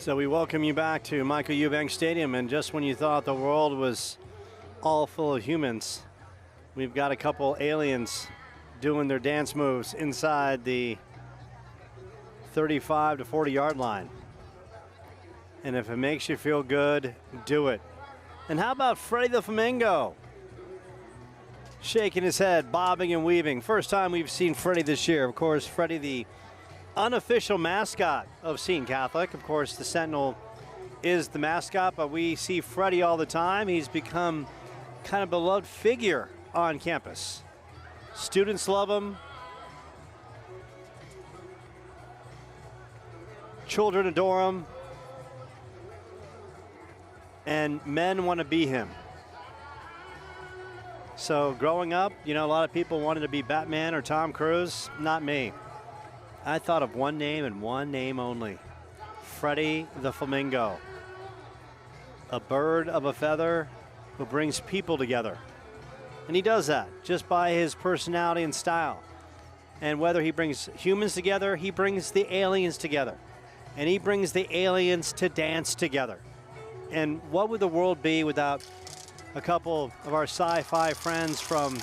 So we welcome you back to Michael Eubank Stadium, and just when you thought the world was all full of humans, we've got a couple aliens doing their dance moves inside the 35 to 40 yard line. And if it makes you feel good, do it. And how about Freddie the Flamingo? Shaking his head, bobbing and weaving. First time we've seen Freddie this year. Of course, Freddie, the unofficial mascot of Seton Catholic. Of course, the Sentinel is the mascot, but we see Freddie all the time. He's become kind of a beloved figure on campus. Students love him. Children adore him. And men want to be him. So growing up, you know, a lot of people wanted to be Batman or Tom Cruise. Not me. I thought of one name and one name only. Freddie the Flamingo. A bird of a feather who brings people together. And he does that just by his personality and style. And whether he brings humans together, he brings the aliens together. And he brings the aliens to dance together. And what would the world be without a couple of our sci-fi friends from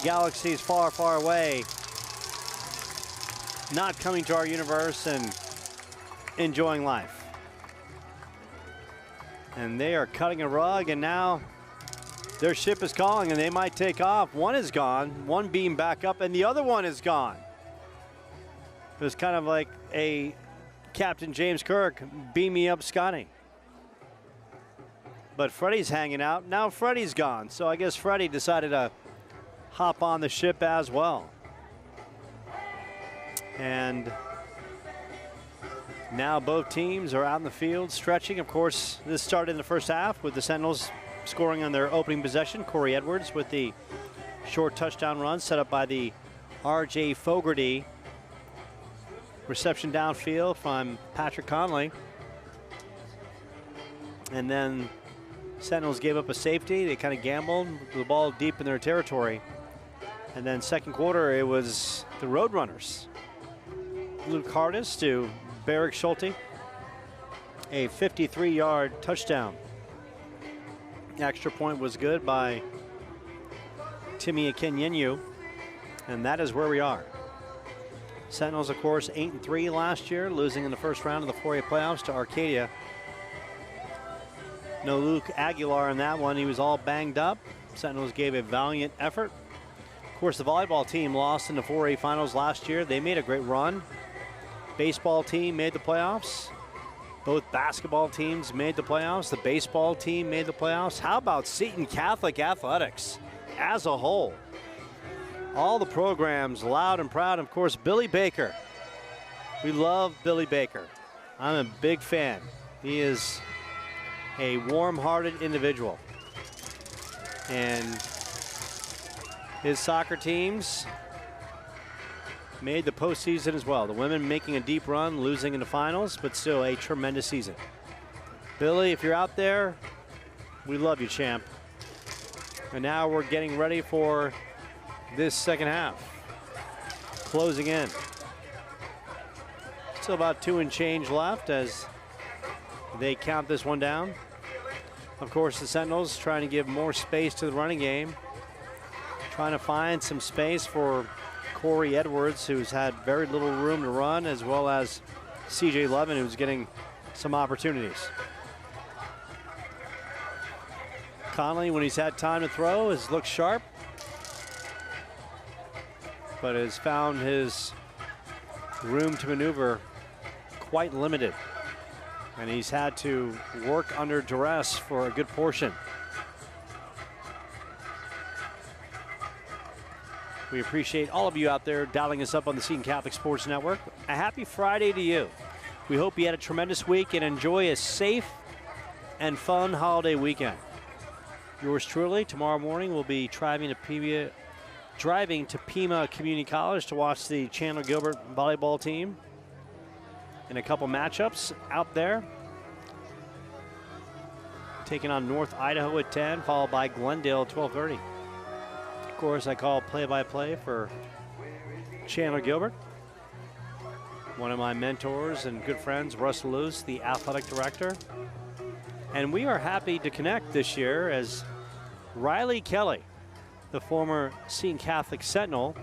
galaxies far, far away not coming to our universe and enjoying life? And they are cutting a rug, and now their ship is calling, and they might take off. One is gone, one beam back up, and the other one is gone. It was kind of like a Captain James Kirk, beam me up, Scotty. But Freddie's hanging out. Now Freddie's gone, so I guess Freddie decided to hop on the ship as well. And now both teams are out in the field stretching. Of course, this started in the first half with the Sentinels scoring on their opening possession. Corey Edwards with the short touchdown run set up by the R.J. Fogarty. Reception downfield from Patrick Conley. And then Sentinels gave up a safety. They kind of gambled with the ball deep in their territory. And then second quarter, it was the Roadrunners. Luke Hardis to Barrick Schulte. A 53-yard touchdown. Extra point was good by Timmy Akinyenyu. And that is where we are. Sentinels, of course, 8-3 last year, losing in the first round of the 4A playoffs to Arcadia. No Luke Aguilar in that one. He was all banged up. Sentinels gave a valiant effort. Of course, the volleyball team lost in the 4A finals last year. They made a great run. Baseball team made the playoffs. Both basketball teams made the playoffs. The baseball team made the playoffs. How about Seton Catholic athletics as a whole? All the programs loud and proud. Of course, Billy Baker. We love Billy Baker. I'm a big fan. He is a warm-hearted individual. And his soccer teams made the postseason as well. The women making a deep run, losing in the finals, but still a tremendous season. Billy, if you're out there, we love you, champ. And now we're getting ready for this second half. Closing in. Still about 2 and change left as they count this one down. Of course, the Sentinels trying to give more space to the running game. Trying to find some space for Corey Edwards, who's had very little room to run, as well as CJ Levin, who's getting some opportunities. Conley, when he's had time to throw, has looked sharp, but has found his room to maneuver quite limited. And he's had to work under duress for a good portion. We appreciate all of you out there dialing us up on the Seton Catholic Sports Network. A happy Friday to you. We hope you had a tremendous week and enjoy a safe and fun holiday weekend. Yours truly, tomorrow morning we'll be driving to Pima Community College to watch the Chandler Gilbert volleyball team in a couple matchups out there. Taking on North Idaho at 10, followed by Glendale at 12:30. Of course, I call play-by-play for Chandler Gilbert. one of my mentors and good friends, Russ Luce, the athletic director. And we are happy to connect this year as Riley Kelly, the former Seton Catholic Sentinel,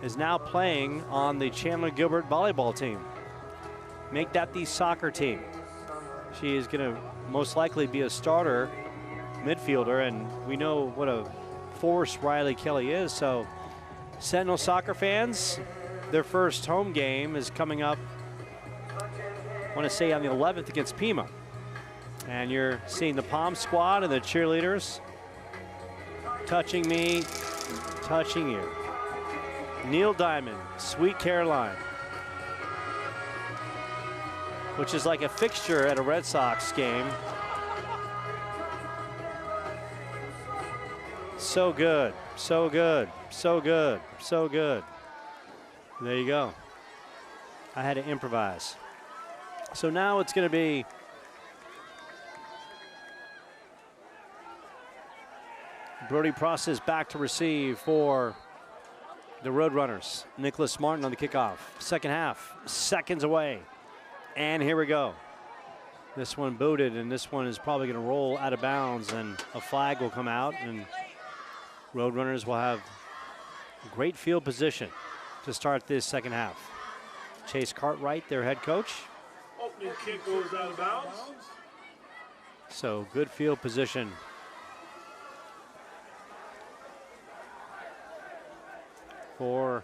is now playing on the Chandler Gilbert volleyball team. Make that the soccer team. She is going to most likely be a starter midfielder, and we know what a force Riley Kelly is. So Sentinel soccer fans, their first home game is coming up, I want to say on the 11th against Pima. And you're seeing the Palm squad and the cheerleaders touching me, touching you. Neil Diamond, Sweet Caroline, which is like a fixture at a Red Sox game. So good, so good, so good, so good. There you go. I had to improvise. So now it's going to be Brody Process back to receive for the Roadrunners. Nicholas Martin on the kickoff. Second half, seconds away. And here we go. This one booted, and this one is probably going to roll out of bounds, and a flag will come out, and Roadrunners will have great field position to start this second half. Chase Cartwright, their head coach. Opening kick goes out of bounds. So good field position. For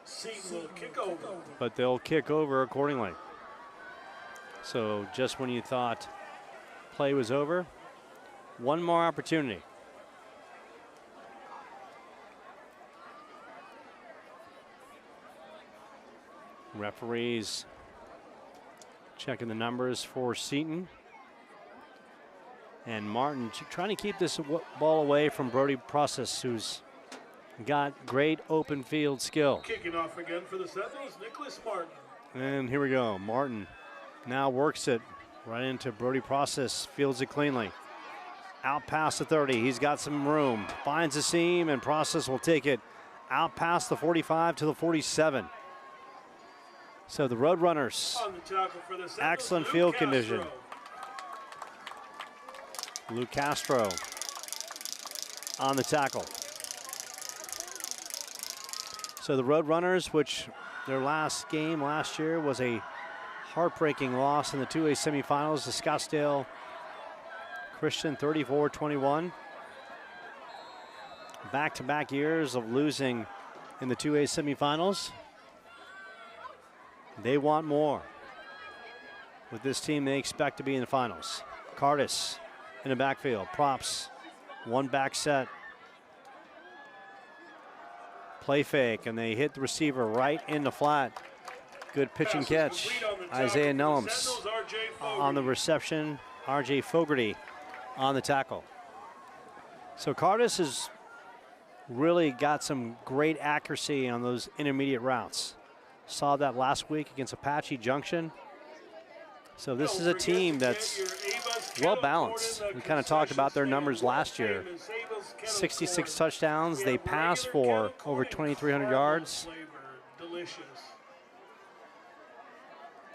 Seton will kick over. But they'll kick over accordingly. So just when you thought play was over, one more opportunity. Referees checking the numbers for Seton. And Martin trying to keep this ball away from Brody Process, who's got great open field skill. Kicking off again for the Sentinels, Nicholas Martin. And here we go. Martin now works it right into Brody Process, fields it cleanly. Out past the 30, he's got some room. Finds a seam, and Process will take it out past the 45 to the 47. So the Roadrunners, On the tackle for the Sentinels, excellent Luke field Castro. condition. Luke Castro on the tackle. So the Roadrunners, which their last game last year was a heartbreaking loss in the 2A semifinals to Scottsdale Christian, 34-21. Back-to-back years of losing in the 2A semifinals. They want more. With this team, they expect to be in the finals. Cardis in the backfield, props, one back set. Play fake, and they hit the receiver right in the flat. Good pitch and catch. Isaiah Nellums on the reception. R.J. Fogarty on the tackle. So Cardis has really got some great accuracy on those intermediate routes. Saw that last week against Apache Junction. So this is a team that's well balanced. We kind of talked about their numbers last year. 66 touchdowns. They pass for over 2,300 yards.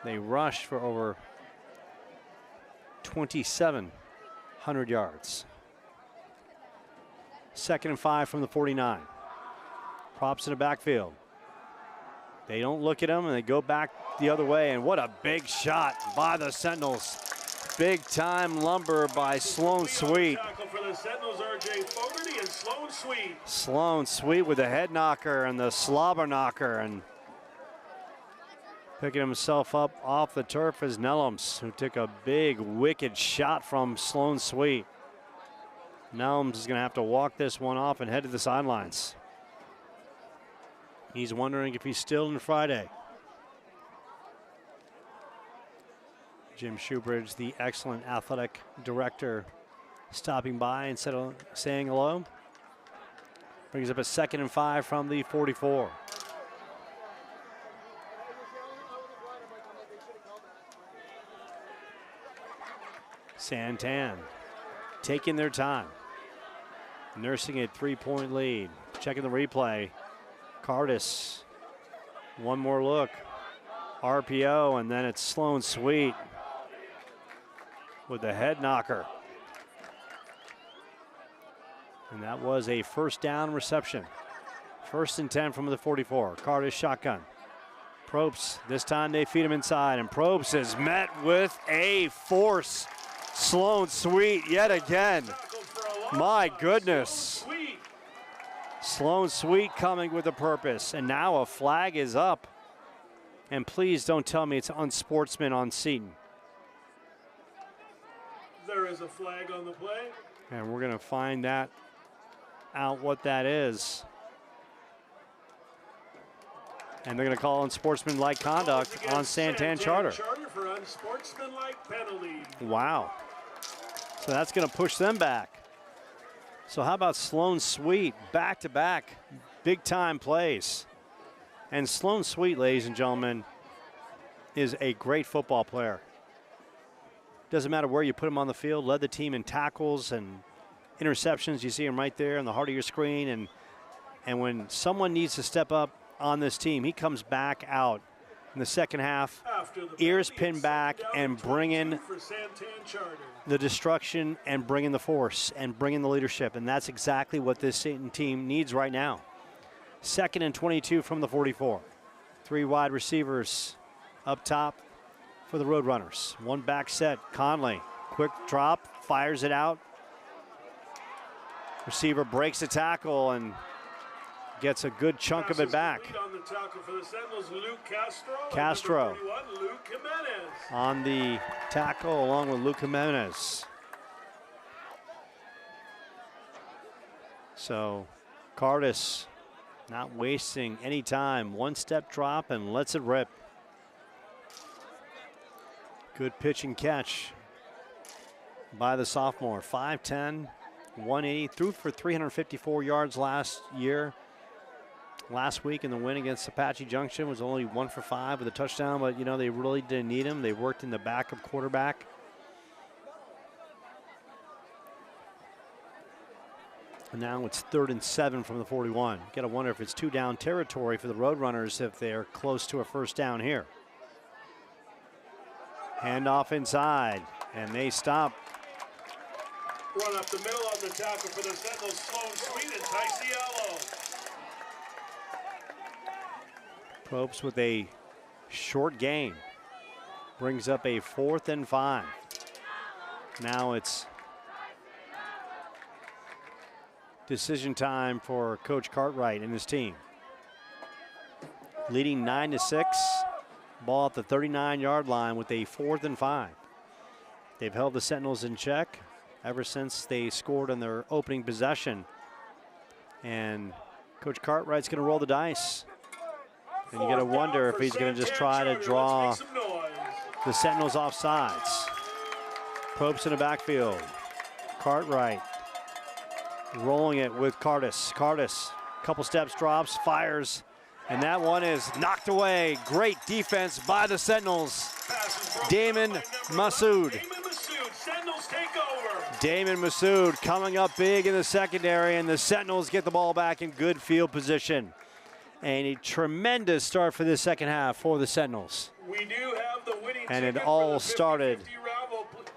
They rush for over 2,700 yards. 2nd and 5 from the 49. Props in the backfield. They don't look at him, and they go back the other way. And what a big shot by the Sentinels. Big time lumber by Sloan Sweet. Sloan Sweet with the head knocker and the slobber knocker, and picking himself up off the turf is Nellums, who took a big wicked shot from Sloan Sweet. Nellums is going to have to walk this one off and head to the sidelines. He's wondering if he's still in Friday. Jim Shoebridge, the excellent athletic director, stopping by and saying hello. Brings up a 2nd and 5 from the 44. Santan taking their time, nursing a 3-point lead. Checking the replay. Cardis, one more look. RPO, and then it's Sloan Sweet with the head knocker. And that was a first down reception. 1st and 10 from the 44. Cardis shotgun. Probst, this time they feed him inside, and Probst is met with a force. Sloan Sweet yet again. My goodness. Sloan Sweet coming with a purpose, and now a flag is up. And please don't tell me it's unsportsman on Seton. There is a flag on the play. And we're going to find that out what that is. And they're going to call unsportsmanlike conduct on Santan Charter. For unsportsmanlike penalties. Wow. So that's going to push them back. So how about Sloan Sweet, back-to-back big-time plays. And Sloan Sweet, ladies and gentlemen, is a great football player. Doesn't matter where you put him on the field, led the team in tackles and interceptions. You see him right there in the heart of your screen. And when someone needs to step up on this team, he comes back out in the second half, ears pinned back, and bringing the destruction and bringing the force and bringing the leadership. And that's exactly what this Seton team needs right now. 2nd and 22 from the 44. 3 wide receivers up top for the Roadrunners. 1 back set. Conley, quick drop, fires it out. Receiver breaks the tackle and gets a good chunk of it back. On the tackle for the Sentinels, Luke Castro 31, Luke Jimenez. on the tackle along with Luke Jimenez. So Cardis not wasting any time. 1-step drop and lets it rip. Good pitch and catch by the sophomore. 5'10", 180, threw for 354 yards last week in the win against Apache Junction. Was only 1 for 5 with a touchdown, but you know, they really didn't need him. They worked in the backup quarterback. And now it's 3rd and 7 from the 41. Got to wonder if it's 2 down territory for the Roadrunners if they're close to a first down here. Handoff inside, and they stop. Run up the middle on the tackle for the Sentinels, Sloan Sweet and Tyce Yellow. Probst with a short gain. Brings up a 4th and 5. Now it's decision time for Coach Cartwright and his team. Leading 9-6. Ball at the 39-yard line with a 4th and 5. They've held the Sentinels in check ever since they scored on their opening possession. And Coach Cartwright's going to roll the dice. And you got to wonder if he's going to just try to draw the Sentinels off sides. Probst in the backfield. Cartwright rolling it with Cardis. Cardis, couple steps, drops, fires. And that one is knocked away. Great defense by the Sentinels. Damon Massoud. Damon Massoud coming up big in the secondary, and the Sentinels get the ball back in good field position. And a tremendous start for this second half for the Sentinels. We do have the winning and it all started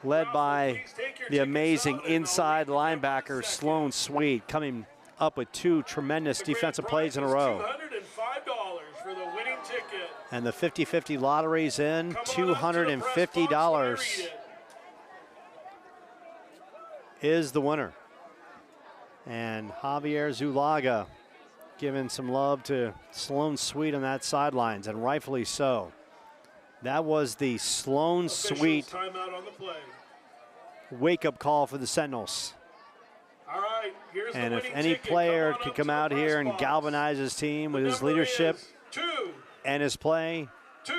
led by the amazing inside linebacker Sloan Sweet, coming up with 2 tremendous defensive plays in a row. For the winning ticket. And the 50-50 lottery's in, $250 is the winner. And Javier Zulaga giving some love to Sloan Sweet on that sidelines, and rightfully so. That was the Sloan Sweet timeout on the play. Wake-up call for the Sentinels. All right, here's and the if winning any ticket. player can come out here and galvanize his team with his leadership and his play,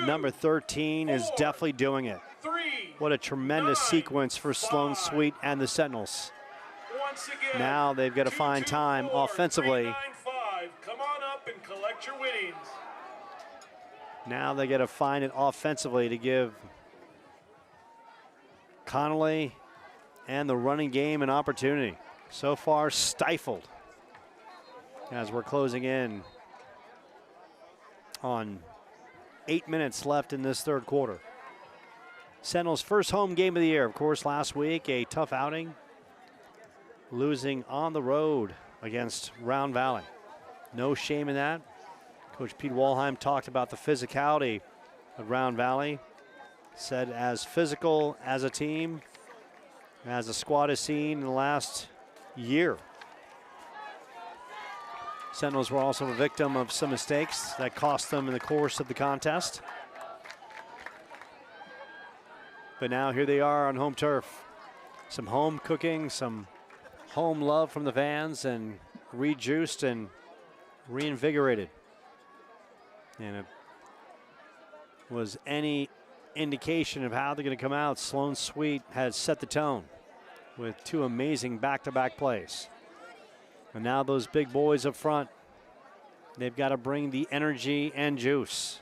number 13 is definitely doing it. What a tremendous sequence for Sloan Sweet and the Sentinels. Once again, now they've got to find time offensively. Come on up and collect your winnings. Now they got to find it offensively to give Connolly and the running game an opportunity. So far stifled as we're closing in on 8 minutes left in this third quarter. Sentinels' first home game of the year, of course, last week, a tough outing, losing on the road against Round Valley. No shame in that. Coach Pete Walheim talked about the physicality of Round Valley, said as physical as a team, as a squad has seen in the last year. Sentinels were also a victim of some mistakes that cost them in the course of the contest. But now here they are on home turf. Some home cooking, some home love from the fans, and rejuiced and reinvigorated. And it was any indication of how they're going to come out, Sloan Sweet has set the tone with two amazing back-to-back plays. And now those big boys up front, they've got to bring the energy and juice.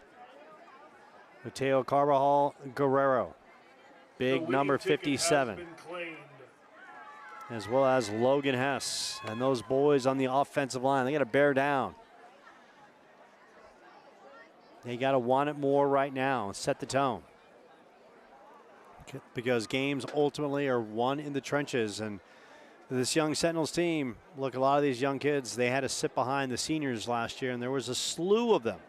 Mateo Carvajal Guerrero, big number 57, as well as Logan Hess. And those boys on the offensive line, they got to bear down. They got to want it more right now and set the tone. Because games ultimately are won in the trenches. And this young Sentinels team, look, a lot of these young kids, they had to sit behind the seniors last year, and there was a slew of them.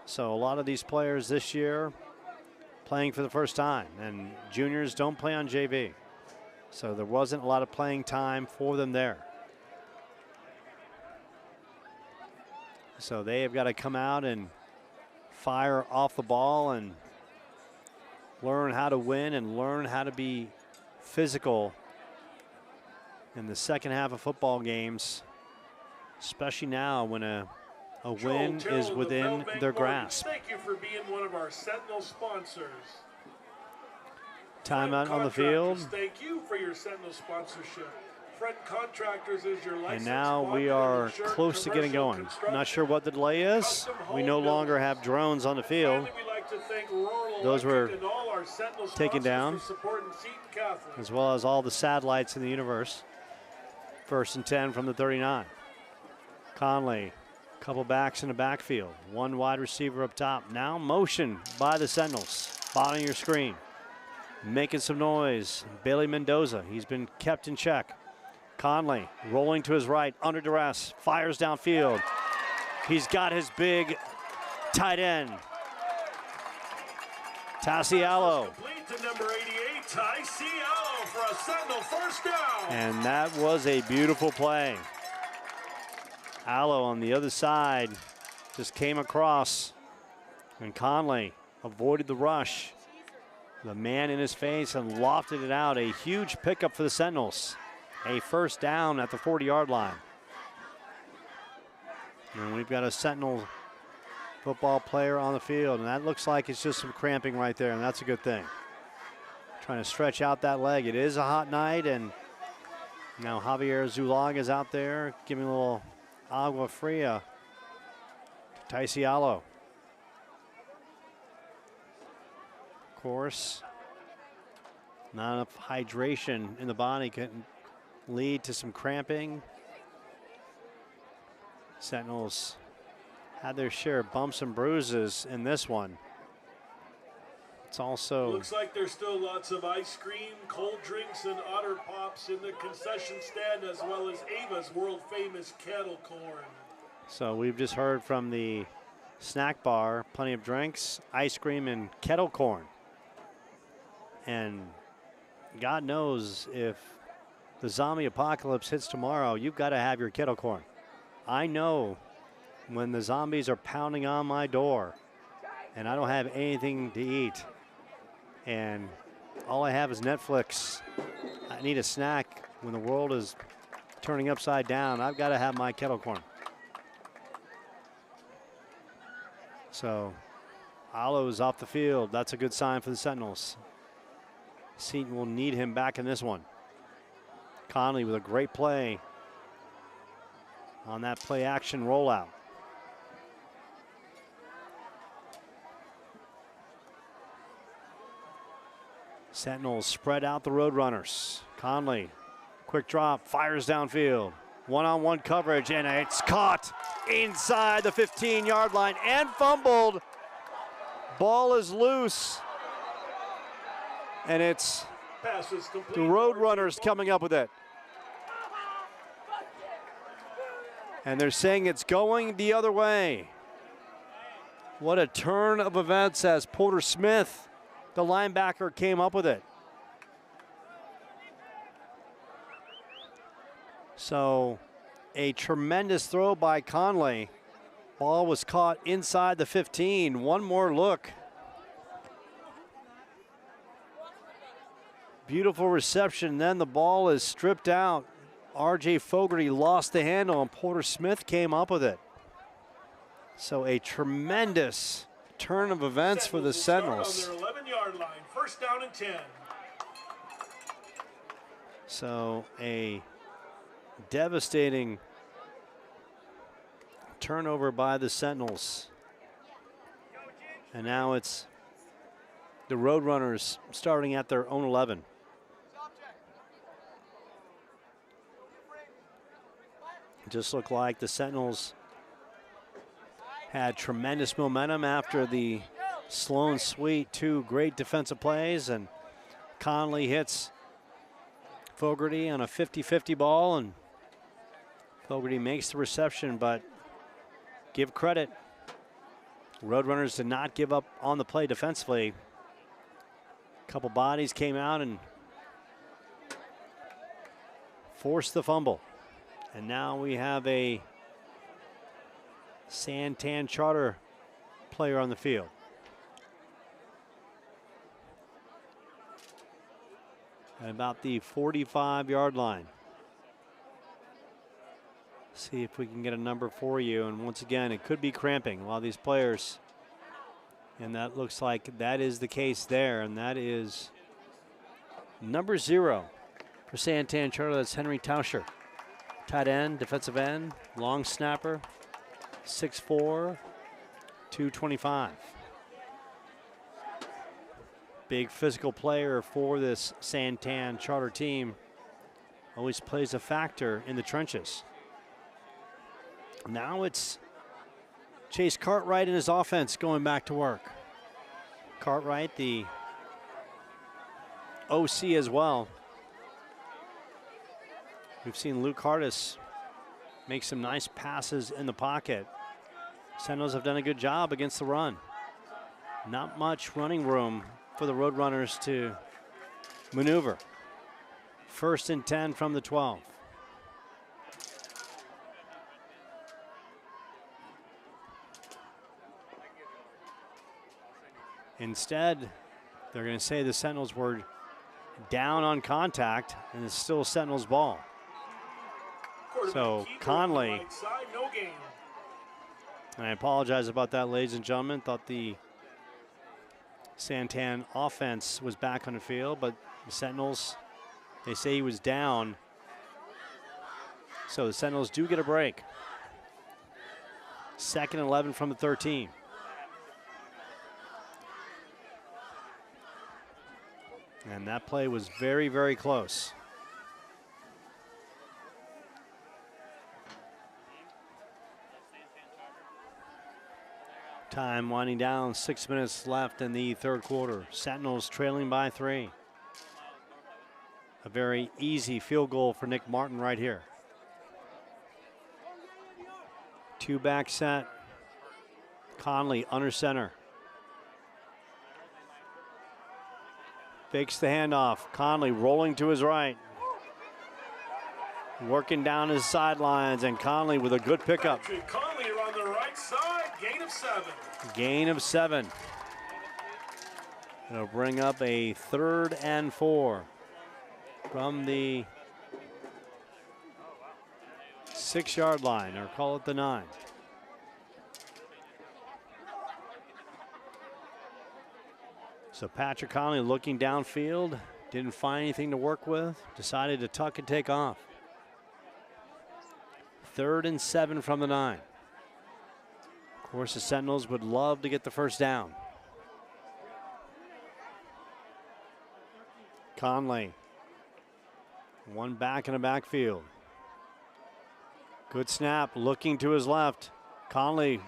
So a lot of these players this year playing for the first time, and juniors don't play on JV. So there wasn't a lot of playing time for them there. So they have got to come out and fire off the ball and learn how to win and learn how to be physical in the second half of football games, especially now when a win is within their grasp. Thank you for being one of our Sentinel sponsors. Timeout on the field. Thank you for your Sentinel sponsorship. Front Contractors is your license. And now we are close to getting going. Not sure what the delay is. We no longer have drones on the field. Those were taken down, as well as all the satellites in the universe. 1st and 10 from the 39. Conley, couple backs in the backfield. One wide receiver up top. Now motion by the Sentinels. Bottom of your screen. Making some noise. Bailey Mendoza, he's been kept in check. Conley rolling to his right, under duress, fires downfield. He's got his big tight end. Tassialo. To number 88, Tassialo for a Sentinel first down. And that was a beautiful play. Allo on the other side just came across, and Conley avoided the rush. The man in his face and lofted it out. A huge pickup for the Sentinels. A first down at the 40-yard line. And we've got a Sentinel football player on the field, and that looks like it's just some cramping right there, and that's a good thing. Trying to stretch out that leg. It is a hot night, and now Javier Zulag is out there giving a little agua fria to Taisialo. Of course, not enough hydration in the body can lead to some cramping. Sentinels had their share of bumps and bruises in this one. It's also looks like there's still lots of ice cream, cold drinks, and Otter Pops in the concession stand, as well as Ava's world famous kettle corn. So we've just heard from the snack bar, plenty of drinks, ice cream, and kettle corn. And God knows if the zombie apocalypse hits tomorrow, you've got to have your kettle corn. I know when the zombies are pounding on my door and I don't have anything to eat and all I have is Netflix, I need a snack when the world is turning upside down. I've got to have my kettle corn. So Alo's off the field. That's a good sign for the Sentinels. Seton will need him back in this one. Conley with a great play on that play action rollout. Sentinels spread out the road runners. Conley, quick drop, fires downfield. One-on-one coverage, and it's caught inside the 15-yard line and fumbled. Ball is loose. And it's the Roadrunners coming up with it. And they're saying it's going the other way. What a turn of events as Porter Smith, the linebacker, came up with it. So a tremendous throw by Conley. Ball was caught inside the 15. One more look. Beautiful reception. Then the ball is stripped out. R.J. Fogarty lost the handle and Porter Smith came up with it. So a tremendous turn of events for the Sentinels. On their 11-yard line, first down and 10. So a devastating turnover by the Sentinels. And now it's the Roadrunners starting at their own 11. Just looked like the Sentinels had tremendous momentum after the Sloan Sweet, 2 great defensive plays, and Conley hits Fogarty on a 50-50 ball, and Fogarty makes the reception, but give credit. Roadrunners did not give up on the play defensively. A couple bodies came out and forced the fumble. And now we have a Santan Charter player on the field. At about the 45-yard line. See if we can get a number for you. And once again, it could be cramping. A lot of these players. And that looks like that is the case there. And that is number 0 for Santan Charter. That's Henry Tauscher. Tight end, defensive end, long snapper, 6'4", 225. Big physical player for this Santan Charter team. Always plays a factor in the trenches. Now it's Chase Cartwright and his offense going back to work. Cartwright, the OC as well. We've seen Luke Hardis make some nice passes in the pocket. Sentinels have done a good job against the run. Not much running room for the Roadrunners to maneuver. 1st and 10 from the 12. Instead, they're going to say the Sentinels were down on contact, and it's still Sentinels ball. So Conley, and I apologize about that, ladies and gentlemen. Thought the Santan offense was back on the field, but the Sentinels, they say he was down. So the Sentinels do get a break. 2nd and 11 from the 13. And that play was very, very close. Time winding down, 6 minutes left in the 3rd quarter. Sentinels trailing by 3. A very easy field goal for Nick Martin right here. 2-back set. Conley under center. Fakes the handoff. Conley rolling to his right. Working down his sidelines, and Conley with a good pickup. Conley on the right side, gain of 7. Gain of 7. It'll bring up a 3rd and 4 from the 6-yard line, or call it the 9. So Patrick Conley looking downfield, didn't find anything to work with, decided to tuck and take off. 3rd and 7 from the 9. Of course, the Sentinels would love to get the first down. Conley, one back in the backfield. Good snap, looking to his left. Conley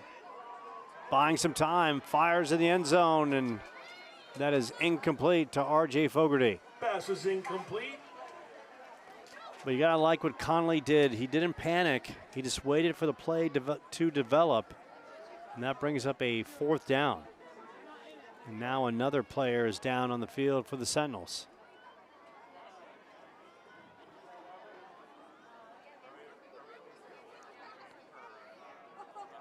buying some time, fires in the end zone, and that is incomplete to R.J. Fogarty. Pass is incomplete. But you gotta like what Conley did. He didn't panic. He just waited for the play to develop, and that brings up a 4th down. And now another player is down on the field for the Sentinels.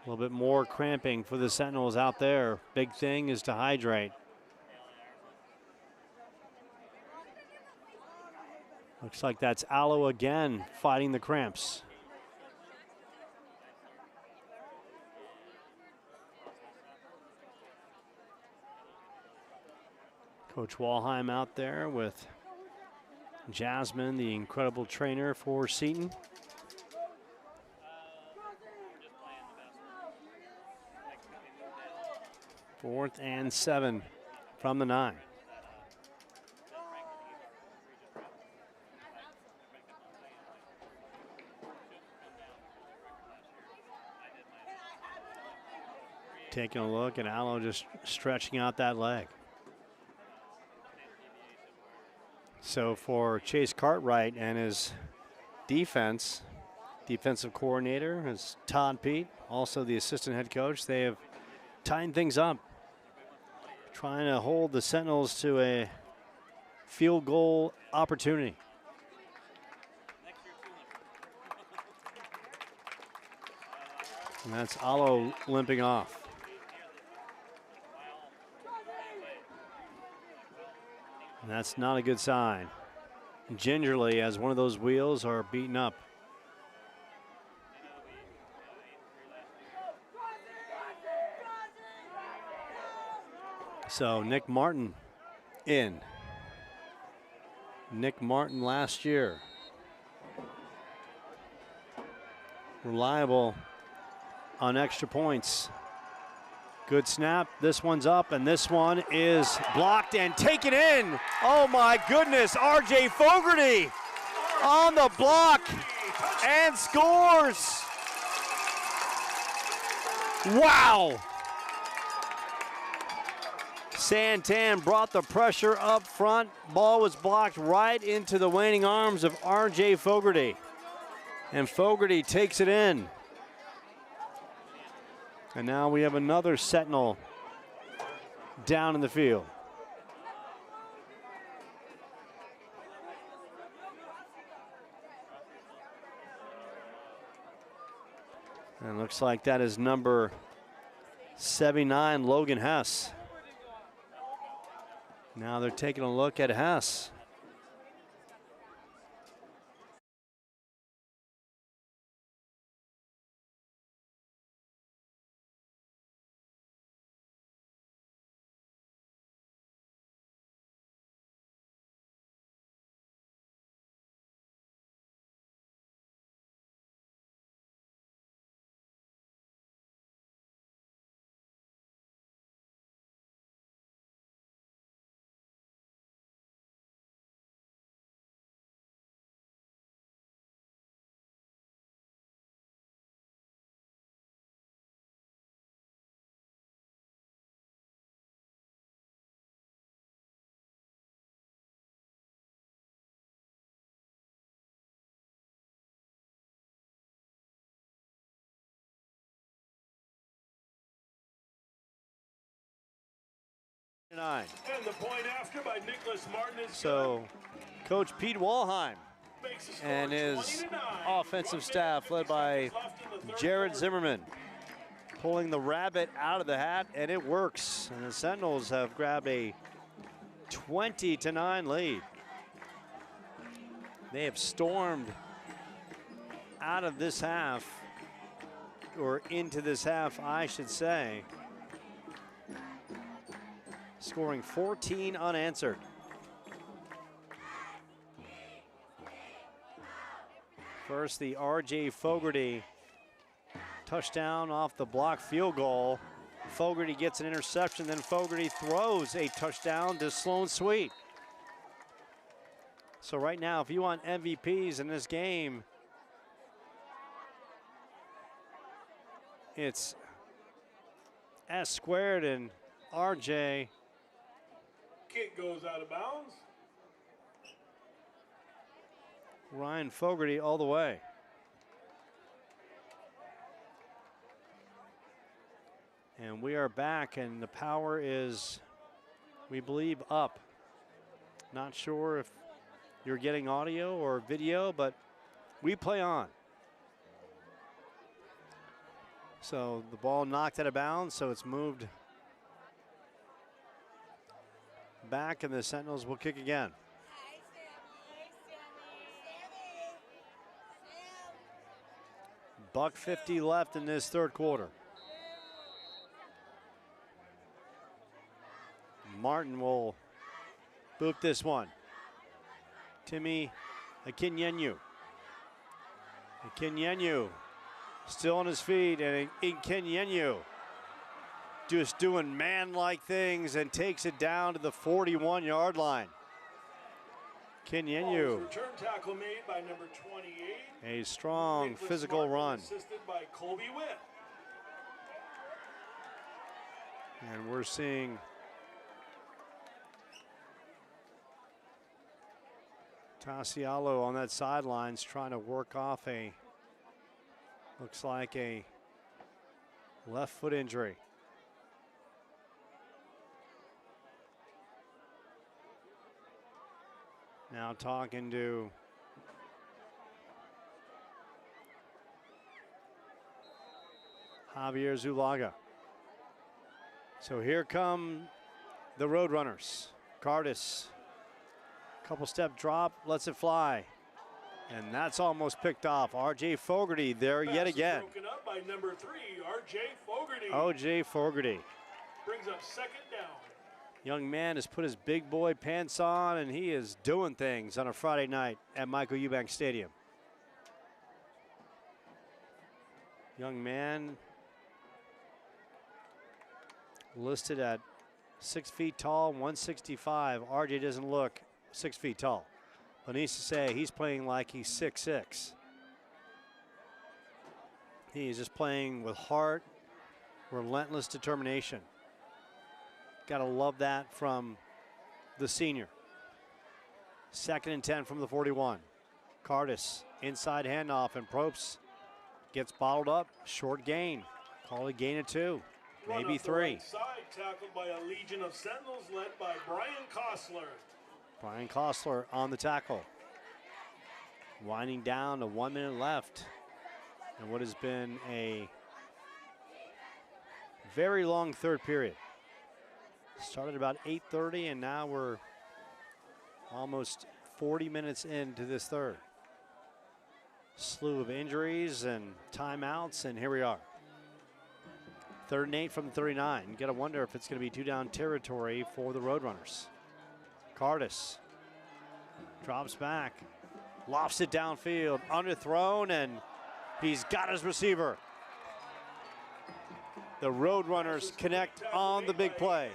A little bit more cramping for the Sentinels out there. Big thing is to hydrate. Looks like that's Allo again fighting the cramps. Coach Walheim out there with Jasmine, the incredible trainer for Seton. Fourth and 7 from the 9. Taking a look at Allo just stretching out that leg. So for Chase Cartwright and his defensive coordinator is Todd Pete, also the assistant head coach, they have tightened things up, trying to hold the Sentinels to a field goal opportunity. And that's Allo limping off. And that's not a good sign. Gingerly, as one of those wheels are beaten up. So Nick Martin in. Nick Martin last year. Reliable on extra points. Good snap. This one's up, and this one is blocked and taken in. Oh my goodness, R.J. Fogarty on the block and scores. Wow. Santan brought the pressure up front. Ball was blocked right into the waning arms of R.J. Fogarty. And Fogarty takes it in. And now we have another Sentinel down in the field. And looks like that is number 79, Logan Hess. Now they're taking a look at Hess. And the point after by Nicholas Martin is so Coach Pete Walheim and his offensive staff led by Jared Zimmerman pulling the rabbit out of the hat, and it works. And the Sentinels have grabbed a 20-9 lead. They have stormed out of this half, or into this half, I should say, scoring 14 unanswered. First, the R.J. Fogarty touchdown off the block field goal. Fogarty gets an interception, then Fogarty throws a touchdown to Sloan Sweet. So right now, if you want MVPs in this game, It's S squared and RJ. Kick goes out of bounds. Ryan Fogarty all the way. And we are back, and the power is, we believe, up. Not sure if you're getting audio or video, but we play on. So the ball knocked out of bounds, so it's moved back, and the Sentinels will kick again. $1:50 left in this third quarter. Martin will boot this one. Timmy Akinyenyu. Akinyenyu still on his feet, and Akinyenyu just doing man-like things and takes it down to the 41-yard line. Akinyenyu. Return tackle made by number 28. A strong physical run. Assisted by Colby Witt. And we're seeing Tasialo on that sidelines trying to work off a, looks like a left foot injury. Now talking to Javier Zulaga. So here come the Roadrunners. Cardis, couple step drop, lets it fly. And that's almost picked off. RJ Fogarty there yet again. Broken up by number 3, RJ Fogarty. OJ Fogarty. Brings up second down. Young man has put his big boy pants on, and he is doing things on a Friday night at Michael Eubank Stadium. Young man listed at 6 feet tall, 165. RJ doesn't look 6 feet tall, but needs to say he's playing like he's 6'6". He is just playing with heart, relentless determination. Gotta love that from the senior. 2nd and 10 from the 41. Cardis, inside handoff, and Probst gets bottled up. Short gain. Call it gain of 2, maybe 3. Right side, tackled by a legion of Sentinels led by Brian Kostler. Brian Kostler on the tackle. Winding down to 1 minute left. And what has been a very long third period. Started about 8:30, and now we're almost 40 minutes into this third. Slew of injuries and timeouts, and here we are. 3rd and 8 from the 39. You gotta wonder if it's gonna be 2-down territory for the Roadrunners. Cardis drops back, lofts it downfield, underthrown, and he's got his receiver. The Roadrunners connect on the big play.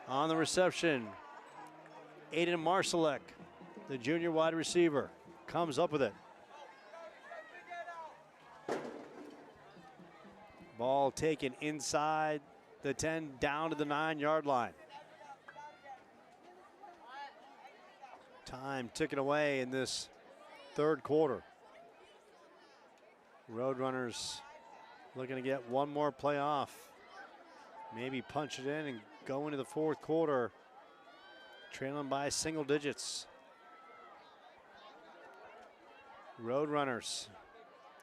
On the reception, Aiden Marsalek, the junior wide receiver, comes up with it. Ball taken inside the 10, down to the 9-yard line. Time ticking away in this third quarter. Roadrunners looking to get one more play off. Maybe punch it in and go into the fourth quarter, trailing by single digits. Roadrunners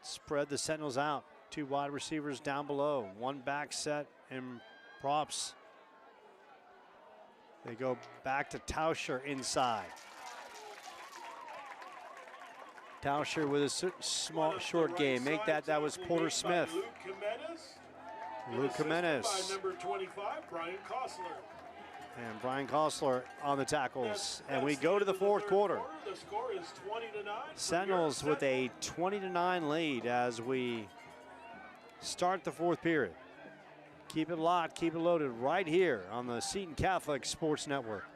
spread the Sentinels out. 2 wide receivers down below. 1 back set and props. They go back to Tauscher inside. Tauscher with a small, short game. Make that was Porter Smith. Luke Jimenez. By number 25, Brian Kostler. And Brian Kostler on the tackles. And we go to the fourth quarter. The score is 20-9. Sentinels with a 20-9 lead as we start the fourth period. Keep it locked, keep it loaded right here on the Seton Catholic Sports Network.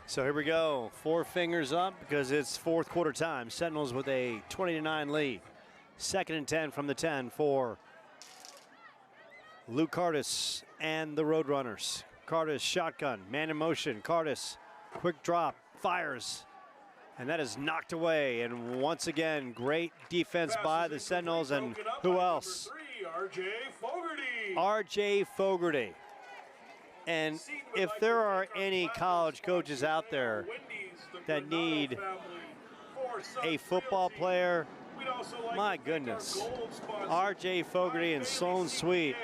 So here we go. 4 fingers up because it's fourth quarter time. Sentinels with a 20-9 lead. 2nd and 10 from the 10 for Luke Cardis and the Roadrunners. Cardis shotgun, man in motion. Cardis, quick drop, fires, and that is knocked away. And once again, great defense by the Sentinels. And who else? R.J. Fogarty. R.J. Fogarty. And if there are any college coaches out there that need a football player, my goodness, R.J. Fogarty and Sloan Sweet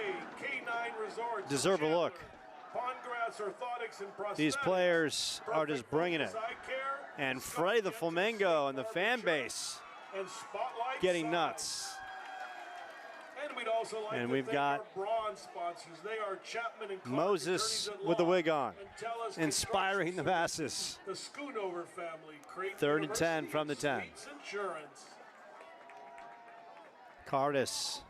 deserve a look. These players are just bringing it. And Freddie the Flamingo and the fan base getting nuts. And we've got Moses with the wig on, inspiring the masses. 3rd and 10 from the 10. Cardis.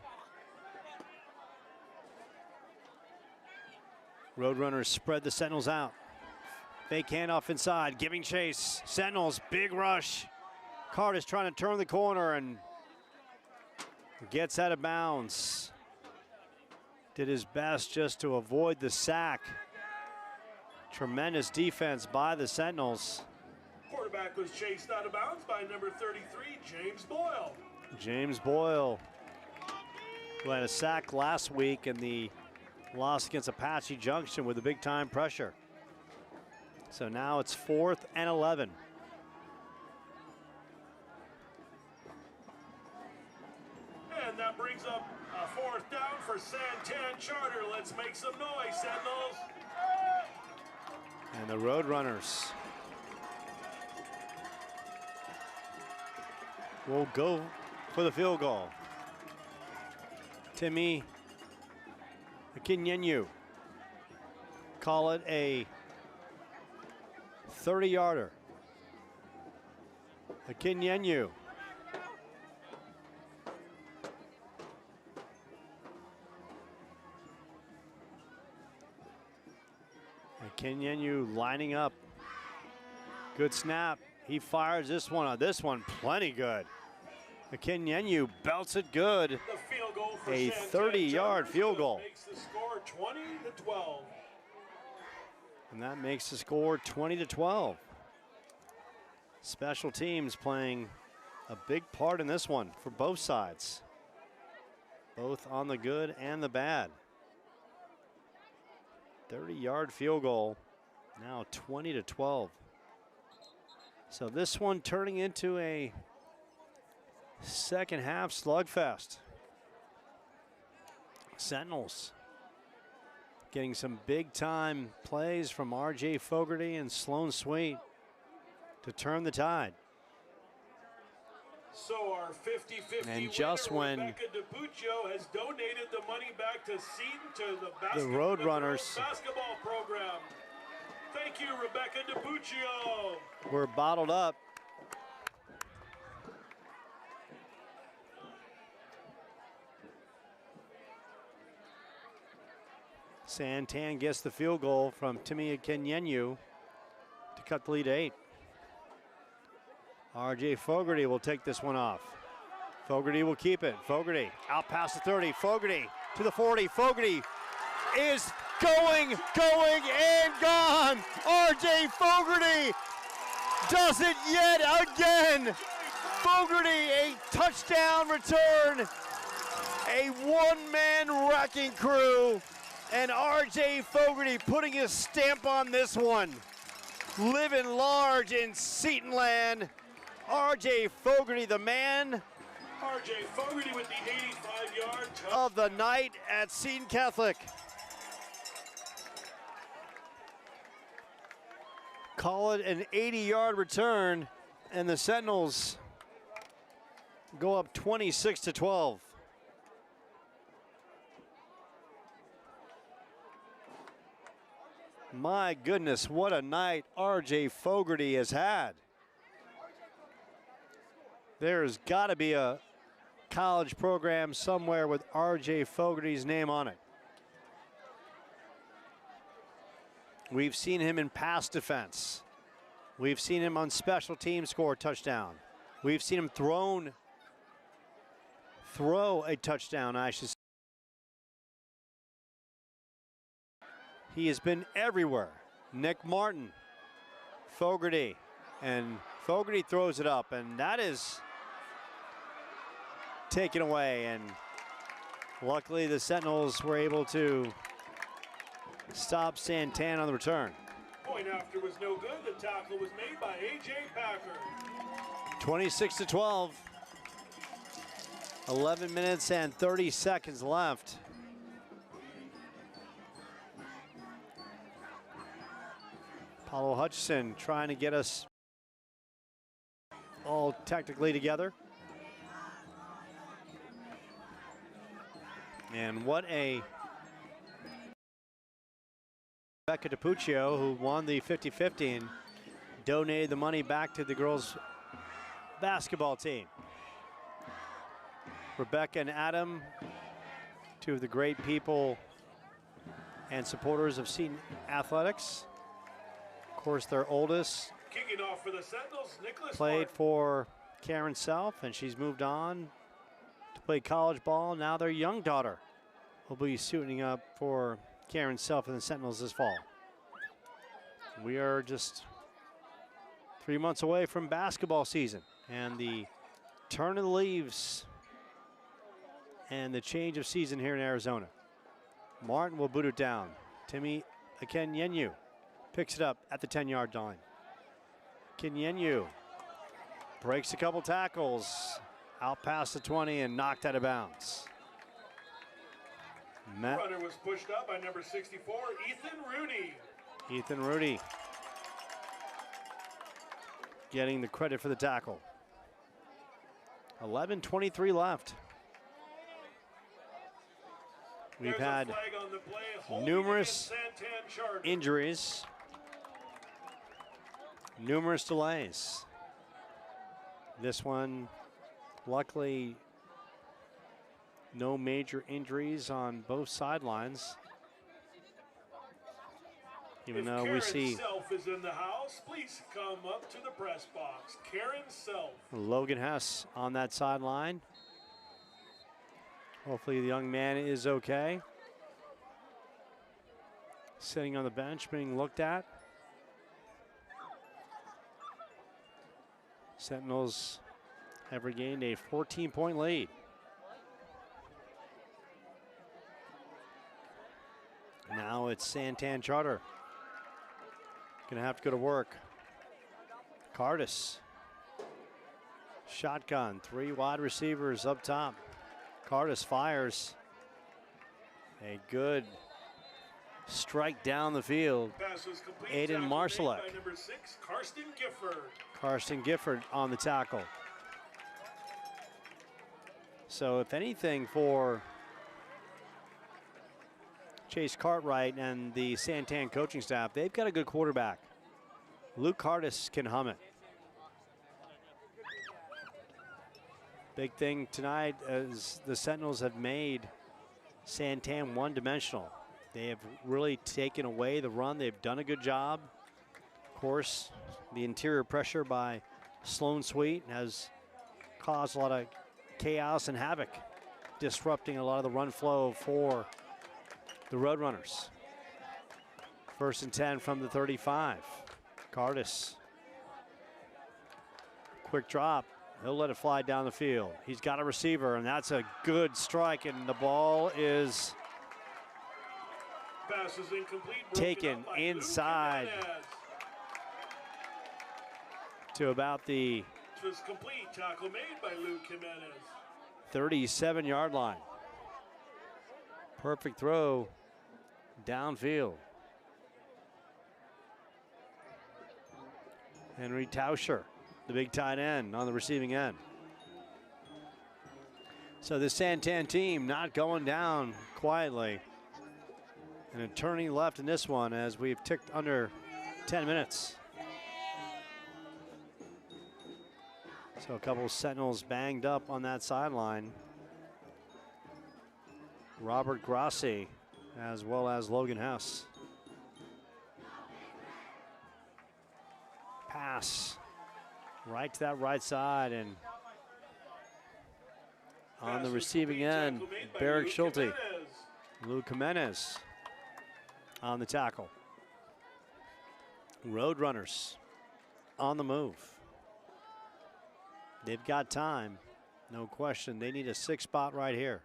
Roadrunners spread the Sentinels out. Fake handoff inside, giving chase. Sentinels, big rush. Cardis trying to turn the corner and gets out of bounds. Did his best just to avoid the sack. Tremendous defense by the Sentinels. Quarterback was chased out of bounds by number 33, James Boyle. James Boyle, who had a sack last week in the loss against Apache Junction with a big time pressure. So now it's 4th and 11. And that brings up a 4th down for Santan Charter. Let's make some noise, Sentinels. And the Roadrunners will go for the field goal. Timmy Akinyenyu. Call it a 30-yarder. Akinyenyu. Akinyenyu lining up. Good snap. He fires this one on. This one plenty good. Akinyenyu belts it good. A 30-yard field goal. Makes the score 20-12. And that makes the score 20-12. Special teams playing a big part in this one for both sides. Both on the good and the bad. 30-yard field goal, now 20-12. So this one turning into a second half slugfest. Sentinels getting some big time plays from R.J. Fogarty and Sloan Sweet to turn the tide. So our 50-50 and just when Rebecca DiPuccio has donated the money back to Seton to the Roadrunners basketball program. Thank you, Rebecca DiPuccio. We're bottled up. Santan gets the field goal from Timmy Akinyenyu to cut the lead to 8. R.J. Fogarty will take this one off. Fogarty will keep it. Fogarty out past the 30. Fogarty to the 40. Fogarty is going, and gone. R.J. Fogarty does it yet again. Fogarty, a touchdown return. A one-man wrecking crew. And R.J. Fogarty putting his stamp on this one. Living large in Seton land. R.J. Fogarty, the man R.J. Fogarty with the 85-yard of the night at Seton Catholic. Call it an 80-yard return, and the Sentinels go up 26-12. My goodness, what a night R.J. Fogarty has had. There's got to be a college program somewhere with R.J. Fogarty's name on it. We've seen him in pass defense. We've seen him on special teams score a touchdown. We've seen him throw a touchdown, I should say. He has been everywhere. Nick Martin, Fogarty, and Fogarty throws it up, and that is taken away. And luckily the Sentinels were able to stop Santan on the return. Point after was no good. The tackle was made by A.J. Packer. 26-12. 11 minutes and 30 seconds left. Paulo Hutchison trying to get us all technically together. And what a Becca DiPuccio, who won the 50-50 and donated the money back to the girls basketball team. Rebecca and Adam, two of the great people and supporters of Seton Athletics. Of course, their oldest Kicking off for the Sentinels, Nicholas played Martin. for Karen Self, and she's moved on to play college ball. Now their young daughter will be suiting up for Karen Self and the Sentinels this fall. We are just 3 months away from basketball season and the turn of the leaves and the change of season here in Arizona. Martin will boot it down. Timmy Akenyenyu picks it up at the 10-yard line. Akenyenyu breaks a couple tackles, out past the 20 and knocked out of bounds. Runner was pushed up by number 64, Ethan Rudy. Ethan Rudy getting the credit for the tackle. 11:23 left. We've had numerous injuries, numerous delays. This one, luckily, no major injuries on both sidelines. Even though we see Self is in the house, please come up to the press box. Karen Self. Logan Hess on that sideline. Hopefully the young man is okay. Sitting on the bench being looked at. Sentinels have regained a 14-point lead. Now it's Santan Charter. Gonna have to go to work. Cardis. Shotgun, 3 wide receivers up top. Cardis fires. A good strike down the field. Aiden Marsalek. By number 6, Karsten Gifford. Karsten Gifford on the tackle. So if anything for Chase Cartwright and the Santan coaching staff, they've got a good quarterback. Luke Cardis can hum it. Big thing tonight is the Sentinels have made Santan one-dimensional. They have really taken away the run. They've done a good job. Of course, the interior pressure by Sloan Sweet has caused a lot of chaos and havoc, disrupting a lot of the run flow for the Roadrunners. 1st and 10 from the 35. Cardis. Quick drop. He'll let it fly down the field. He's got a receiver, and that's a good strike, and the ball is Pass is incomplete, taken inside to about the This was complete. Tackle made by Luke Jimenez. 37-yard line. Perfect throw downfield. Henry Tauscher, the big tight end, on the receiving end. So the Santan team not going down quietly. And a turning left in this one as we've ticked under 10 minutes. So a couple of Sentinels banged up on that sideline. Robert Grassi as well as Logan Hess. pass right to that right side, and on the receiving end, Barrick Schulte. Luke Jimenez on the tackle. Roadrunners on the move. They've got time, no question. They need a 6 spot right here.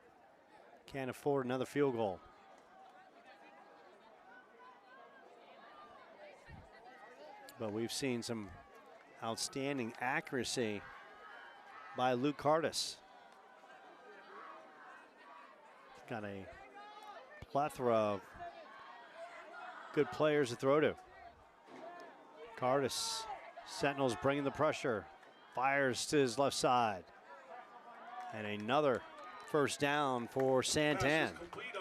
Can't afford another field goal. But we've seen some outstanding accuracy by Luke Cardis. Got a plethora of good players to throw to. Cardis, Sentinels bringing the pressure, fires to his left side. And another first down for Santan.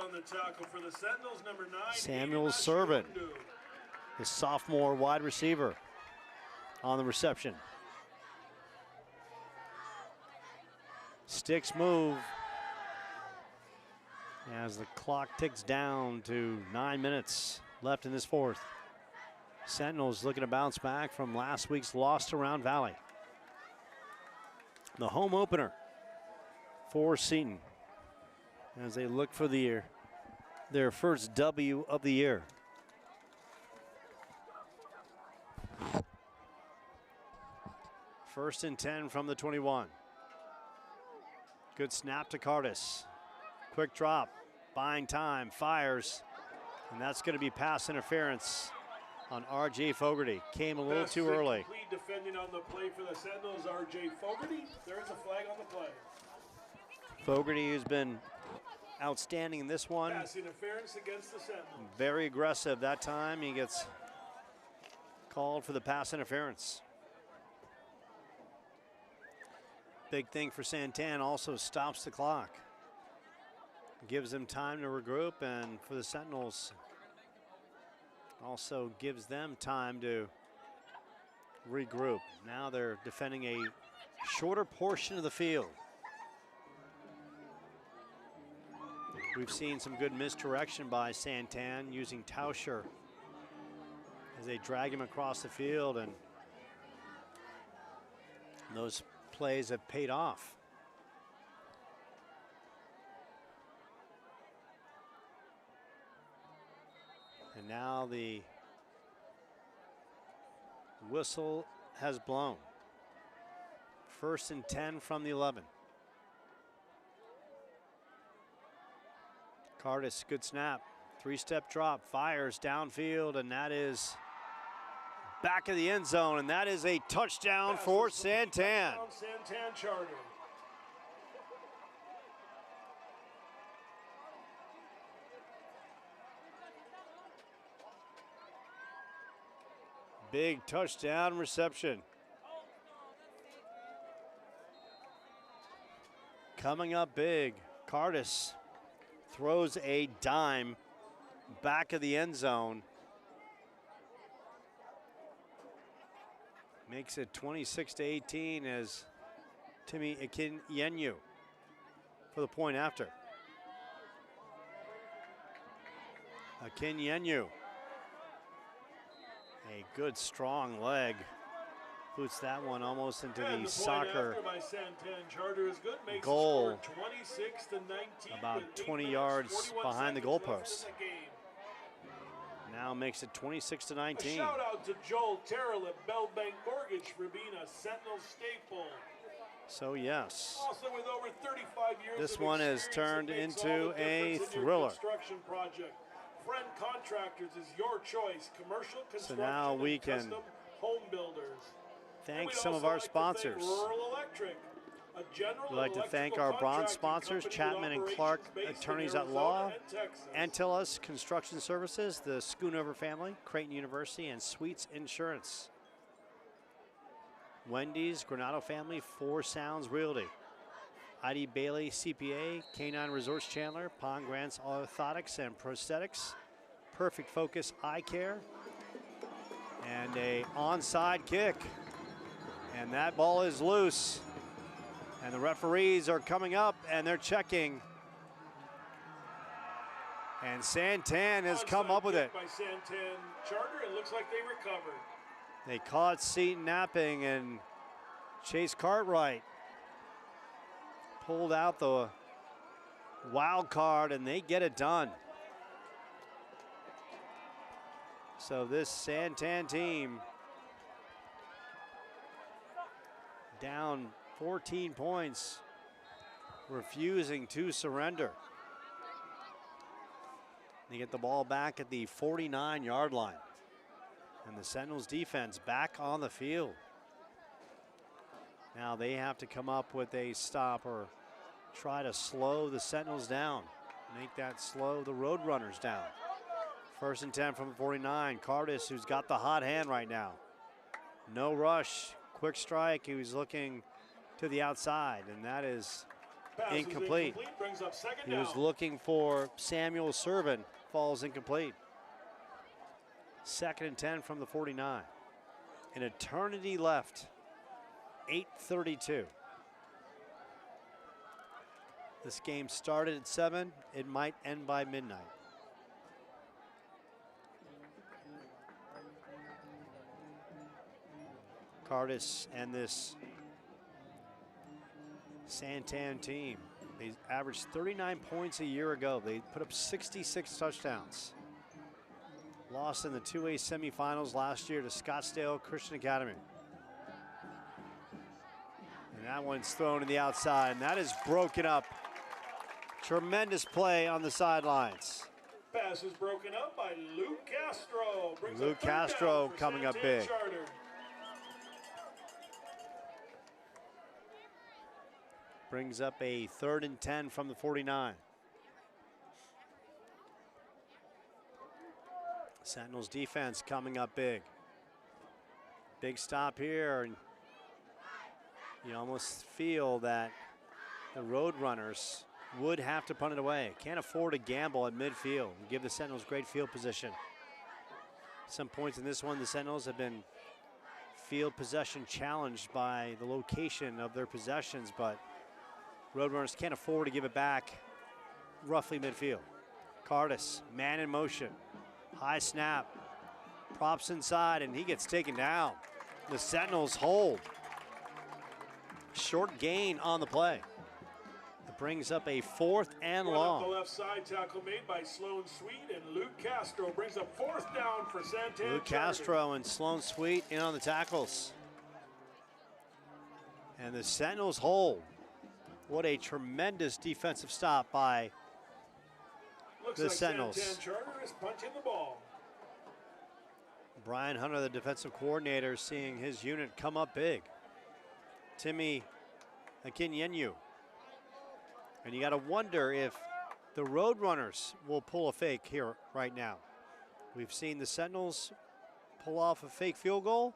On the tackle for the Sentinels, number 9, Samuel Servant, the sophomore wide receiver, on the reception. Sticks move as the clock ticks down to 9 minutes left in this fourth. Sentinels looking to bounce back from last week's loss to Round Valley. The home opener for Seton as they look for their first W of the year. First and 10 from the 21. Good snap to Cardis. Quick drop, buying time, fires, and that's going to be pass interference on R.J. Fogarty. Came a little too early. Defending on the play for the Sentinels, R.J. Fogarty. There is a flag on the play. Fogarty, who's been outstanding in this one. Pass interference against the Sentinels. Very aggressive that time. He gets called for the pass interference. Big thing for Santan, also stops the clock. Gives them time to regroup, and for the Sentinels, also gives them time to regroup. Now they're defending a shorter portion of the field. We've seen some good misdirection by Santan using Tauscher as they drag him across the field, and those plays have paid off. And now the whistle has blown. First and 10 from the 11. Cardis, good snap. 3-step drop, fires downfield, and that is back of the end zone, and that is a touchdown for Santan. Santan Charter. Big touchdown reception. Coming up big, Cardis throws a dime back of the end zone. Makes it 26-18 as Timmy Akinyenyu for the point after. Akinyenyu. A good strong leg. Boots that one almost into the soccer goal. 26-19, about 20 yards behind the goalpost. Now makes it 26-19. A shout out to Joel Terrell at Bell Bank Mortgage for being a Sentinel staple. So yes, Also with over 35 years this of one has experience, turned it makes into all the a difference in your thriller. construction project. Friend Contractors is your choice. Commercial construction So now we and can custom home builders. thank some of our sponsors. Rural Electric, a general We'd like to thank electrical our bronze contracting sponsors, company Chapman with and Clark operations based in Attorneys at Arizona Law, and Texas. Antilles Construction Services, the Schoonover family, Creighton University, and Sweets Insurance. Wendy's, Granado family, Four Sounds Realty. ID Bailey CPA, Canine Resorts Chandler, Pond Grants Orthotics and Prosthetics, Perfect Focus Eye Care, and a onside kick. And that ball is loose. And the referees are coming up and they're checking. And Santan has come up with it. By Santan Charter, it looks like they recovered. They caught Seton napping, and Chase Cartwright pulled out the wild card, and they get it done. So this Santan team down 14 points, refusing to surrender. They get the ball back at the 49-yard line. And the Sentinels defense back on the field. Now they have to come up with a stop or try to slow the Sentinels down. Make that slow the Roadrunners down. 1st and 10 from the 49. Cardis, who's got the hot hand right now. No rush, quick strike. He was looking to the outside, and that is incomplete. Brings up second He was down. looking for Samuel Servin, falls incomplete. 2nd and 10 from the 49. An eternity left. 8:32. This game started at 7. It might end by midnight. Cardis and this Santan team, they averaged 39 points a year ago. They put up 66 touchdowns. Lost in the 2A semifinals last year to Scottsdale Christian Academy. And that one's thrown to the outside, and that is broken up. Tremendous play on the sidelines. Pass is broken up by Luke Castro. Brings Luke up third down Castro for coming up Santan big. Charter. Brings up a 3rd and 10 from the 49. Sentinels defense coming up big. Big stop here, and you almost feel that the Roadrunners would have to punt it away. Can't afford to gamble at midfield and give the Sentinels great field position. Some points in this one, the Sentinels have been field possession challenged by the location of their possessions, but Roadrunners can't afford to give it back roughly midfield. Cardis, man in motion. High snap, props inside, and he gets taken down. The Sentinels hold. Short gain on the play. It brings up a 4th and Run long. up the left side, tackle made by Sloan Sweet, and Luke Castro brings up 4th down for Santan. Luke Castro and Sloan Sweet in on the tackles. And the Sentinels hold. What a tremendous defensive stop by Looks the like Sentinels. Santan Charter is punting the ball. Brian Hunter, the defensive coordinator, seeing his unit come up big. Timmy Akinyenyu. And you got to wonder if the Roadrunners will pull a fake here right now. We've seen the Sentinels pull off a fake field goal.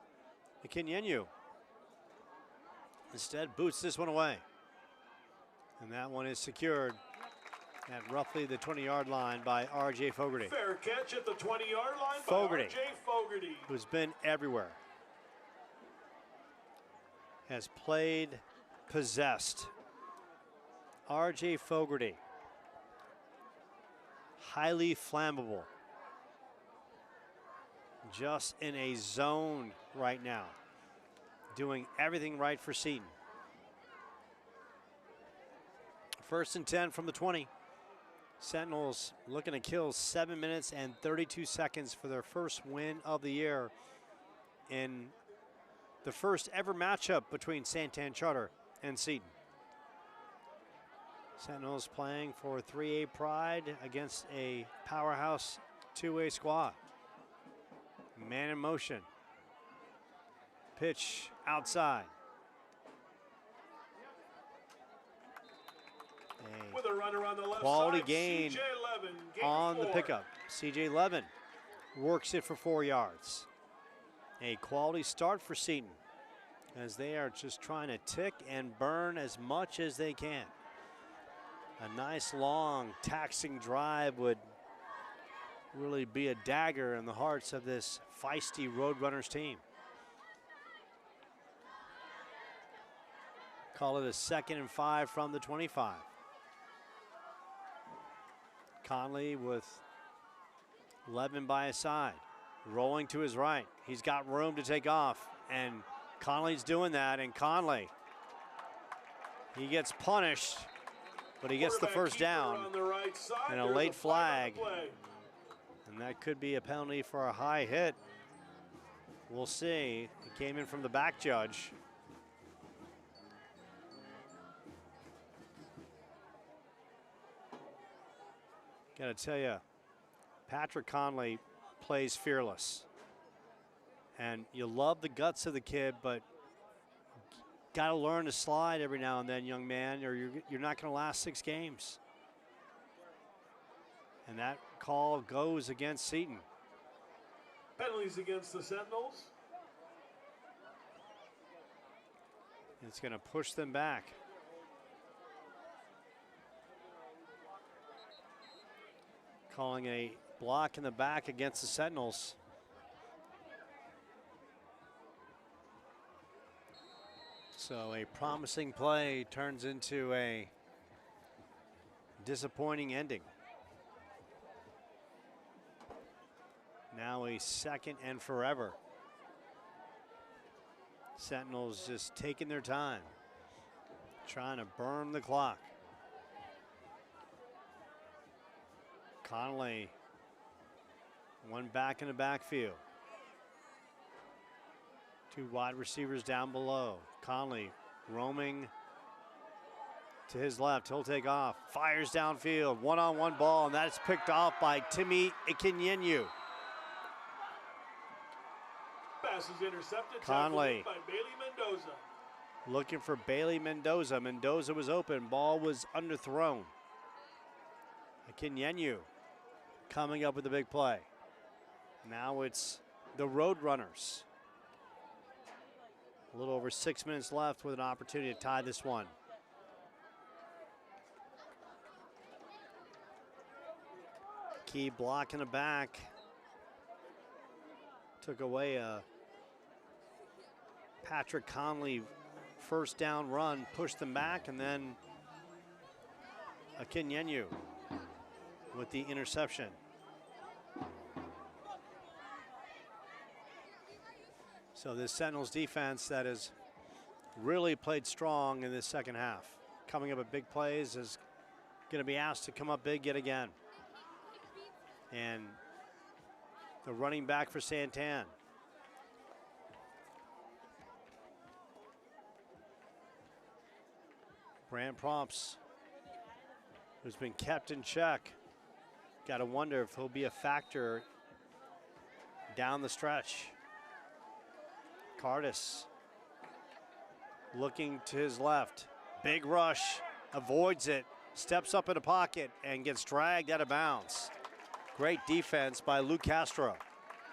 Akinyenyu instead boots this one away. And that one is secured at roughly the 20-yard line by R.J. Fogarty. Fair catch at the 20-yard line Fogarty, by R.J. Fogarty. who's been everywhere. Has played possessed. R.J. Fogarty, highly flammable. Just in a zone right now. Doing everything right for Seton. 1st and 10 from the 20. Sentinels looking to kill 7 minutes and 32 seconds for their first win of the year in the first ever matchup between Santan Charter and Seton. Sentinels playing for 3A pride against a powerhouse 2A squad. Man in motion. Pitch outside. With a runner on the left Quality side, gain CJ Levin, gain on 4. the pickup. CJ Levin works it for 4 yards. A quality start for Seton as they are just trying to tick and burn as much as they can. A nice long taxing drive would really be a dagger in the hearts of this feisty Roadrunners team. Call it a 2nd and 5 from the 25. Conley with Levin by his side. Rolling to his right. He's got room to take off, and Conley's doing that, and Conley, he gets punished, but he gets the first down on the right side. and a There's late flag. play. And that could be a penalty for a high hit. We'll see. It came in from the back judge. Gotta tell you, Patrick Conley plays fearless. And you love the guts of the kid, but gotta learn to slide every now and then, young man, or you're not gonna last 6 games. And that call goes against Seton. Penalties against the Sentinels. It's gonna push them back. Calling a block in the back against the Sentinels. So a promising play turns into a disappointing ending. Now a second and forever. Sentinels just taking their time, trying to burn the clock. Conley, one back in the backfield. 2 wide receivers down below. Conley roaming to his left. He'll take off. Fires downfield. One-on-one ball, and that's picked off by Timmy Ikinyenyu. Pass is intercepted. Conley by Bailey Mendoza. looking for Bailey Mendoza. Mendoza was open. Ball was underthrown. Ikinyenyu coming up with a big play. Now it's the Roadrunners. A little over 6 minutes left with an opportunity to tie this one. Key block in the back. Took away a Patrick Conley first down run, pushed them back, and then Ikinyenyu with the interception. So this Sentinels defense that has really played strong in this second half, coming up with big plays, is going to be asked to come up big yet again. And the running back for Santan. Brand Prompts, who's been kept in check. Got to wonder if he'll be a factor down the stretch. Cardis looking to his left. Big rush, avoids it, steps up in the pocket, and gets dragged out of bounds. Great defense by Luke Castro.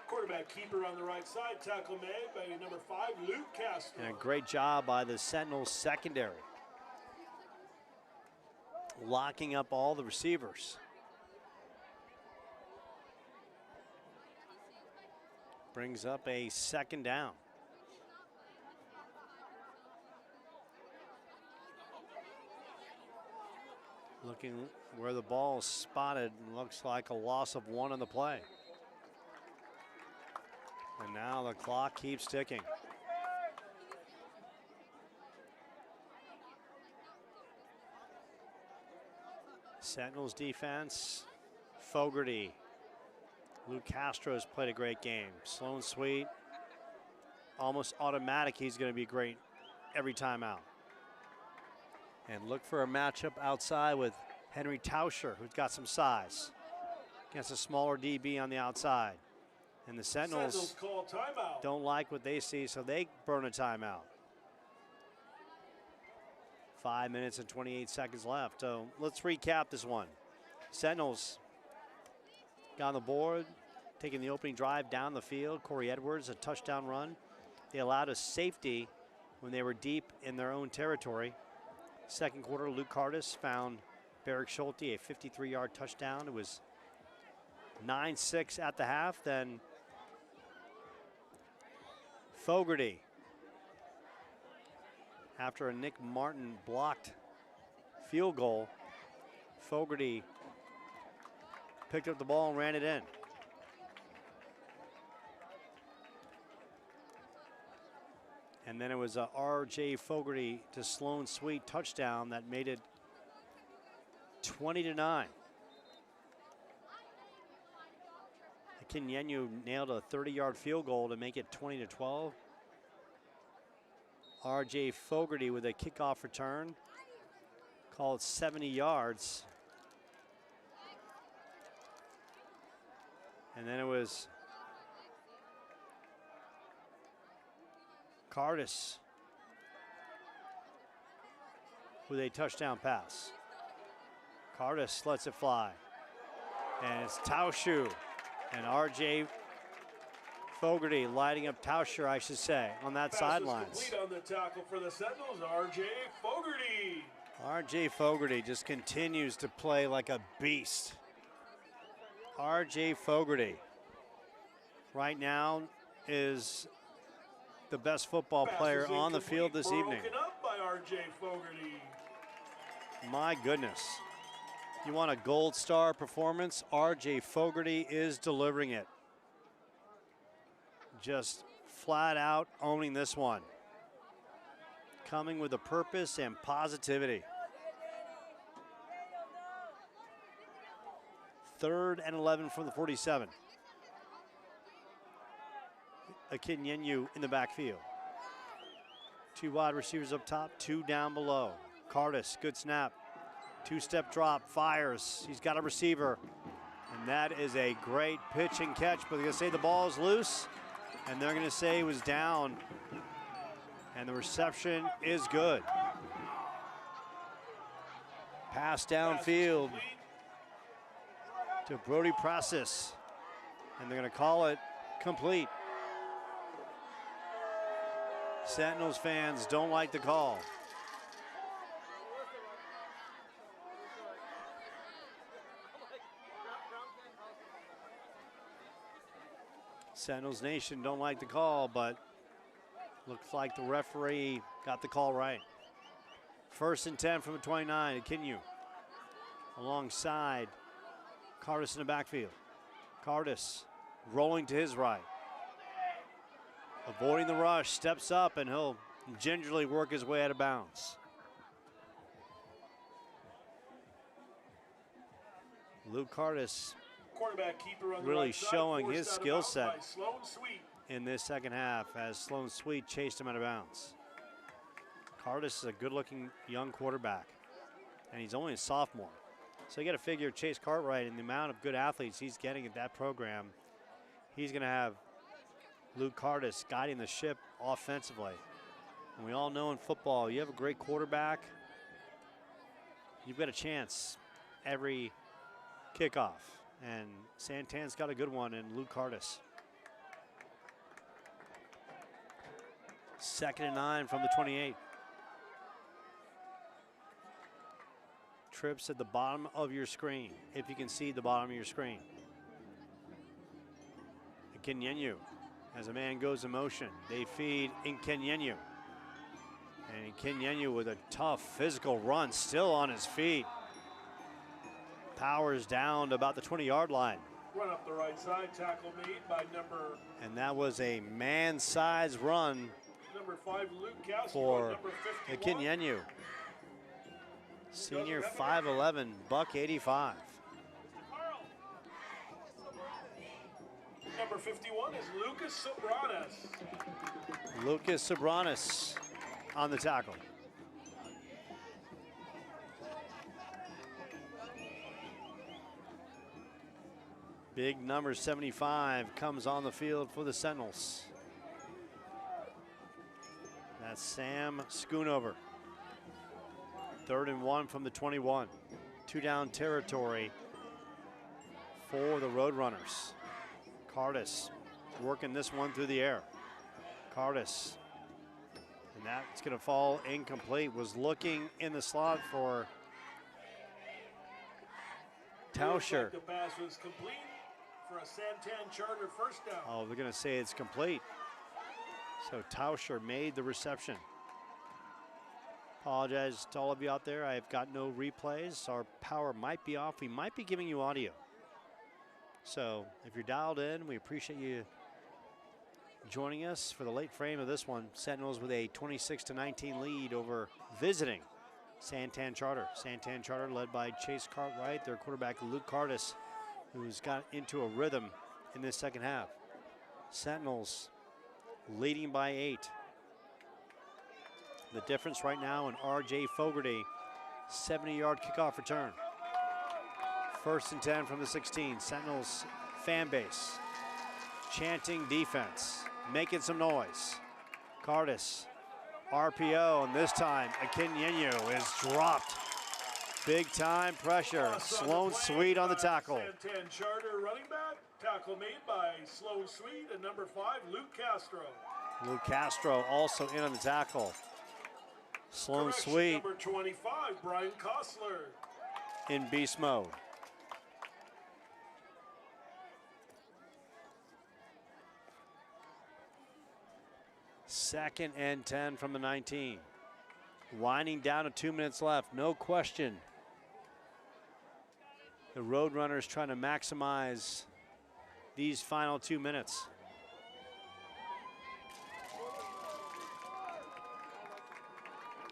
Quarterback keeper on the right side. Tackle made by number 5, Luke Castro. And a great job by the Sentinels secondary, locking up all the receivers. Brings up a second down. Looking where the ball is spotted, looks like a loss of 1 on the play. And now the clock keeps ticking. Sentinels defense, Fogarty. Luke Castro's played a great game. Slow and sweet, almost automatic. He's going to be great every time out. And look for a matchup outside with Henry Tauscher, who's got some size, against a smaller DB on the outside. And the Sentinels call timeout. Don't like what they see, so they burn a timeout. 5 minutes and 28 seconds left. So let's recap this one. Sentinels got on the board, taking the opening drive down the field. Corey Edwards, a touchdown run. They allowed a safety when they were deep in their own territory. Second quarter, Luke Cardis found Barrick Schulte a 53-yard touchdown. It was 9-6 at the half. Then Fogarty, after a Nick Martin blocked field goal, Fogarty picked up the ball and ran it in. And then it was a R.J. Fogarty to Sloan Sweet touchdown that made it 20-9. Kinyenyu nailed a 30-yard field goal to make it 20-12. R.J. Fogarty with a kickoff return, called 70 yards. And then it was Cardis with a touchdown pass. Cardis lets it fly. And it's Taushu and R.J. Fogarty lighting up Tauscher, I should say, on that sidelines. Complete on the tackle for the Sentinels, R.J. Fogarty. R.J. Fogarty just continues to play like a beast. R.J. Fogarty right now is the best football player on the field this evening. Broken up by R.J. Fogarty. My goodness. You want a gold star performance? R.J. Fogarty is delivering it. Just flat out owning this one. Coming with a purpose and positivity. 3rd and 11 from the 47. Akinyenyu in the backfield. 2 wide receivers up top, 2 down below. Cardis, good snap. 2-step drop, fires. He's got a receiver. And that is a great pitch and catch, but they're going to say the ball is loose, and they're going to say it was down. And the reception is good. Pass downfield to Brody Process, and they're going to call it complete. Sentinels fans don't like the call. Sentinels Nation don't like the call, but looks like the referee got the call right. 1st and 10 from the 29, Akinyu alongside Cardis in the backfield. Cardis rolling to his right. Avoiding the rush, steps up, and he'll gingerly work his way out of bounds. Luke Cardis Quarterback keeper on the really right side, showing his forced out of skill bounds set by Sloan Sweet. in this second half as Sloan Sweet chased him out of bounds. Cardis is a good-looking young quarterback, and he's only a sophomore. So you got to figure Chase Cartwright and the amount of good athletes he's getting at that program, he's going to have Luke Cardis guiding the ship offensively. And we all know in football, you have a great quarterback, you've got a chance every kickoff. And Santan's got a good one in Luke Cardis. 2nd and 9 from the 28. Trips at the bottom of your screen, if you can see the bottom of your screen. Kinyenyu, as a man goes in motion, they feed in Kinyenyu. And Kinyenyu with a tough physical run, still on his feet. Powers down to about the 20-yard line. Run up the right side, tackle made by number. And that was a man-sized run Number 5, Luke Kowski, for number 51. Akinyenyu. Senior 5'11", buck 85. Number 51 is Lucas Sobranes. Lucas Sobranes on the tackle. Big number 75 comes on the field for the Sentinels. That's Sam Schoonover. 3rd and 1 from the 21. 2 down territory for the Roadrunners. Cardis working this one through the air. Cardis, and that's going to fall incomplete. Was looking in the slot for Tauscher. The pass was complete for a Santan Charter first down. Oh, they're going to say it's complete. So Tauscher made the reception. Apologize to all of you out there. I've got no replays. Our power might be off. We might be giving you audio. So if you're dialed in, we appreciate you joining us for the late frame of this one. Sentinels with a 26-19 lead over visiting Santan Charter. Santan Charter led by Chase Cartwright, their quarterback Luke Cardis, who's got into a rhythm in this second half. Sentinels leading by 8. The difference right now in R.J. Fogarty, 70-yard kickoff return. 1st and 10 from the 16. Sentinels fan base chanting defense, making some noise. Cardis, RPO, and this time Akinyenyu is dropped. Big time pressure. Sloan Sweet on the tackle. Santan Charter running back. Tackle made by Sloan Sweet and number 5, Luke Castro. Luke Castro also in on the tackle. Sloan Sweet. Number 25, Brian Kostler. In beast mode. Second and 10 from the 19. Winding down to 2 minutes left, no question. The Roadrunners trying to maximize these final 2 minutes.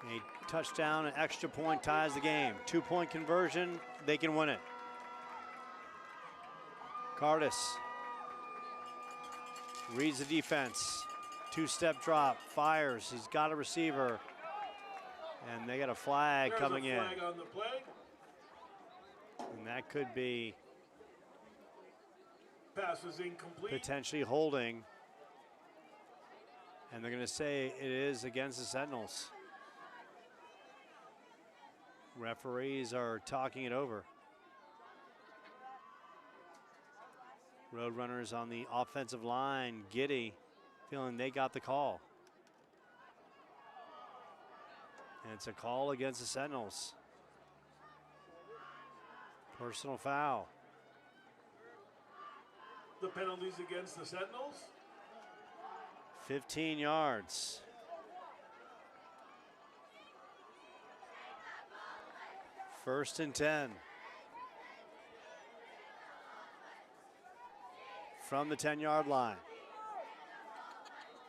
A touchdown, an extra point ties the game. 2-point conversion, they can win it. Cardis reads the defense. 2-step drop, fires, he's got a receiver. And they got a flag coming in. Flag on the play. And that could be Passes incomplete. potentially holding. And they're going to say it is against the Sentinels. Referees are talking it over. Roadrunners on the offensive line, giddy, feeling they got the call. And it's a call against the Sentinels. Personal foul. The penalties against the Sentinels. 15 yards. First and 10. From the 10-yard line.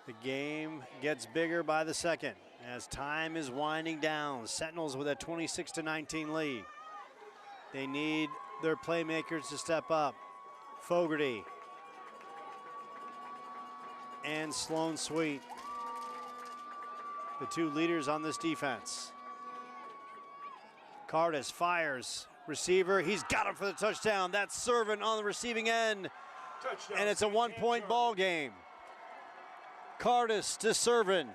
The game gets bigger by the second as time is winding down. Sentinels with a 26-19 lead. They need their playmakers to step up. Fogarty and Sloan Sweet, the two leaders on this defense. Cardis fires, receiver, he's got him for the touchdown. That's Servant on the receiving end. Touchdown. And it's a 1-point ball game. Cardis to Servant,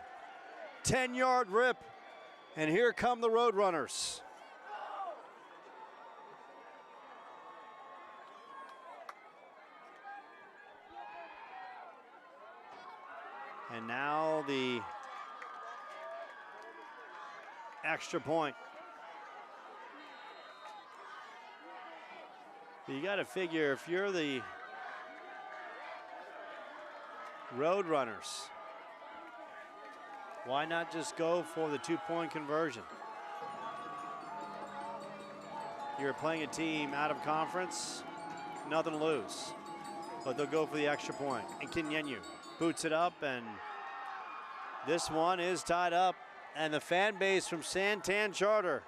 10-yard rip, and here come the Roadrunners. And now the extra point. You got to figure if you're the Roadrunners, why not just go for the 2-point conversion? You're playing a team out of conference, nothing to lose. But they'll go for the extra point. And Kinyenyu boots it up, and this one is tied up. And the fan base from Santan Charter,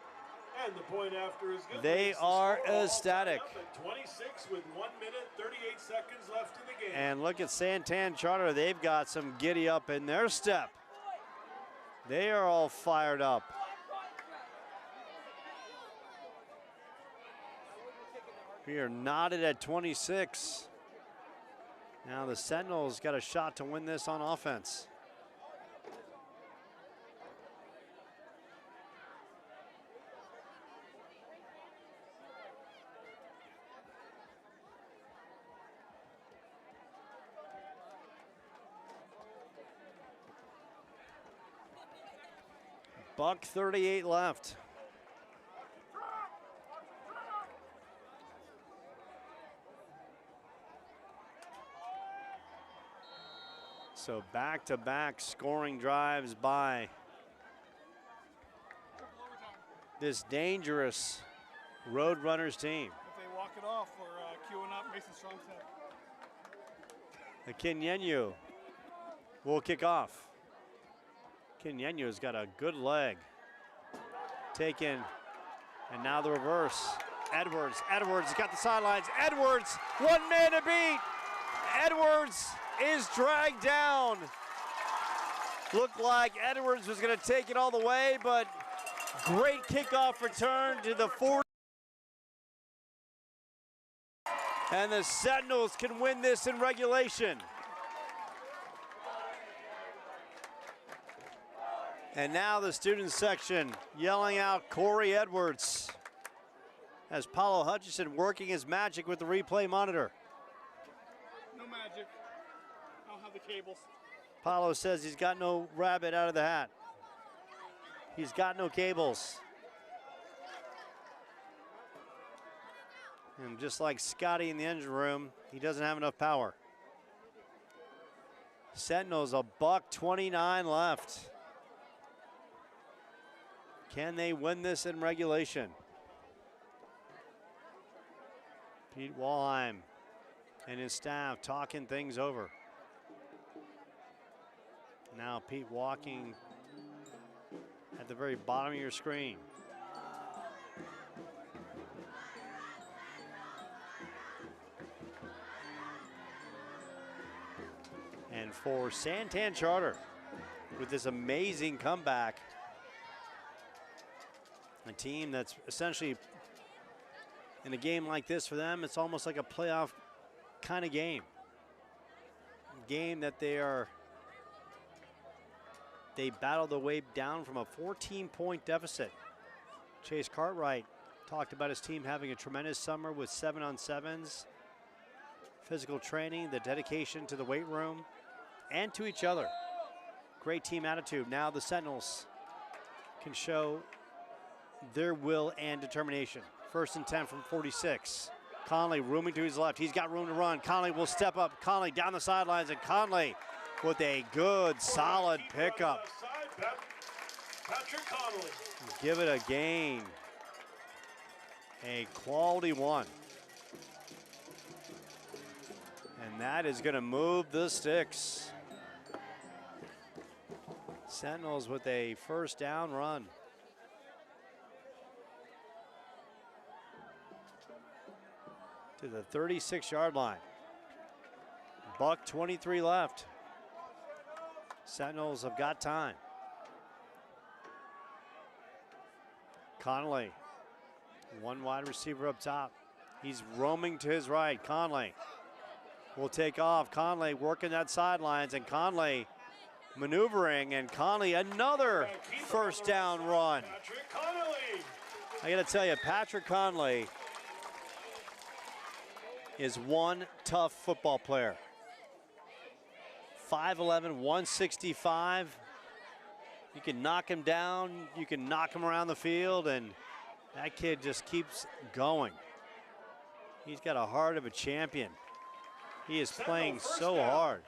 and the point after is good. They are ecstatic. 26 with 1 minute, 38 seconds left in the game. And look at Santan Charter. They've got some giddy up in their step. They are all fired up. We are knotted at 26. Now the Sentinels got a shot to win this on offense. $1:38 left. So back-to-back scoring drives by this dangerous Roadrunners team. If they walk it off, we're queuing up Mason Strong's head. Akinyenyu will kick off. Kenyenyo's got a good leg. Taken, and now the reverse. Edwards has got the sidelines. Edwards, 1 man to beat. Edwards is dragged down. Looked like Edwards was gonna take it all the way, but great kickoff return to the 40. And the Sentinels can win this in regulation. And now the student section yelling out Corey Edwards as Paulo Hutchinson working his magic with the replay monitor. No magic. I don't have the cables. Paulo says he's got no rabbit out of the hat. He's got no cables. And just like Scotty in the engine room, he doesn't have enough power. Sentinels, $1:29 left. Can they win this in regulation? Pete Walheim and his staff talking things over. Now Pete walking at the very bottom of your screen. And for Santan Charter, with this amazing comeback, a team that's essentially, in a game like this for them, it's almost like a playoff kind of game. Game that they battled their way down from a 14-point deficit. Chase Cartwright talked about his team having a tremendous summer with 7-on-7s, physical training, the dedication to the weight room, and to each other. Great team attitude. Now the Sentinels can show their will and determination. 1st and 10 from 46. Conley rooming to his left. He's got room to run. Conley will step up. Conley down the sidelines, and Conley with a good, solid pickup. Patrick Conley. Give it a gain. A quality one. And that is going to move the sticks. Sentinels with a 1st down run. To the 36-yard line. $1:23 left. Sentinels have got time. Conley, one wide receiver up top. He's roaming to his right. Conley will take off. Conley working that sidelines, and Conley maneuvering, and Conley another 1st down run. Patrick Conley. I gotta tell you, Patrick Conley is one tough football player. 5'11", 165. You can knock him down, you can knock him around the field, and that kid just keeps going. He's got a heart of a champion. He is playing so hard.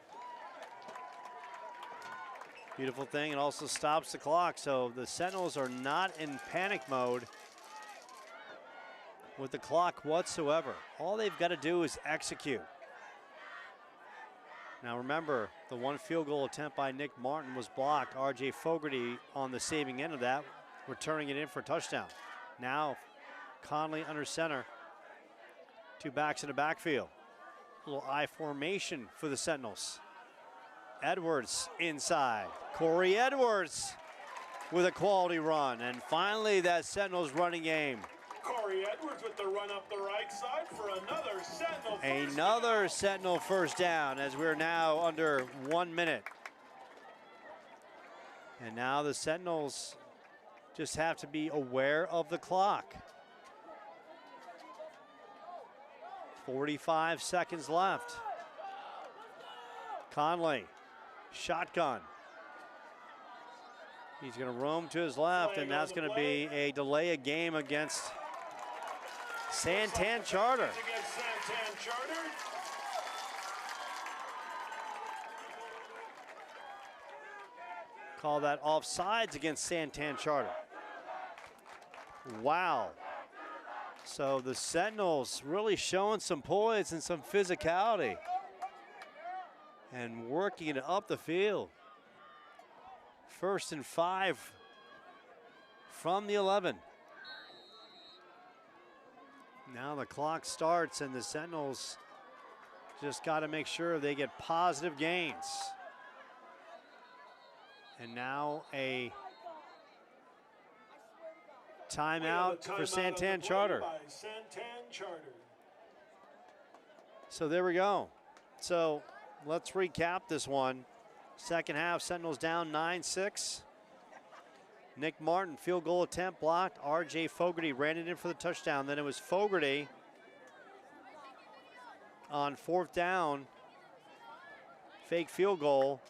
Beautiful thing, it also stops the clock, so the Sentinels are not in panic mode with the clock whatsoever. All they've got to do is execute. Now remember, the one field goal attempt by Nick Martin was blocked. R.J. Fogarty on the saving end of that, returning it in for a touchdown. Now Conley under center. 2 backs in the backfield. A little I formation for the Sentinels. Edwards inside. Corey Edwards with a quality run. And finally that Sentinels running game. Corey Edwards with the run up the right side for another Sentinel Another Sentinel 1st down as we're now under 1 minute. And now the Sentinels just have to be aware of the clock. 45 seconds left. Conley, shotgun. He's going to roam to his left, and that's going to be a delay of game against Santan Charter. Call that offsides against Santan Charter. Wow. So the Sentinels really showing some poise and some physicality. and working it up the field. 1st and 5 from the 11. Now the clock starts and the Sentinels just got to make sure they get positive gains. And now a timeout for Santan Charter. So there we go. So let's recap this one. Second half, Sentinels down 9-6. Nick Martin, field goal attempt blocked. R.J. Fogarty ran it in for the touchdown. Then it was Fogarty on 4th down. Fake field goal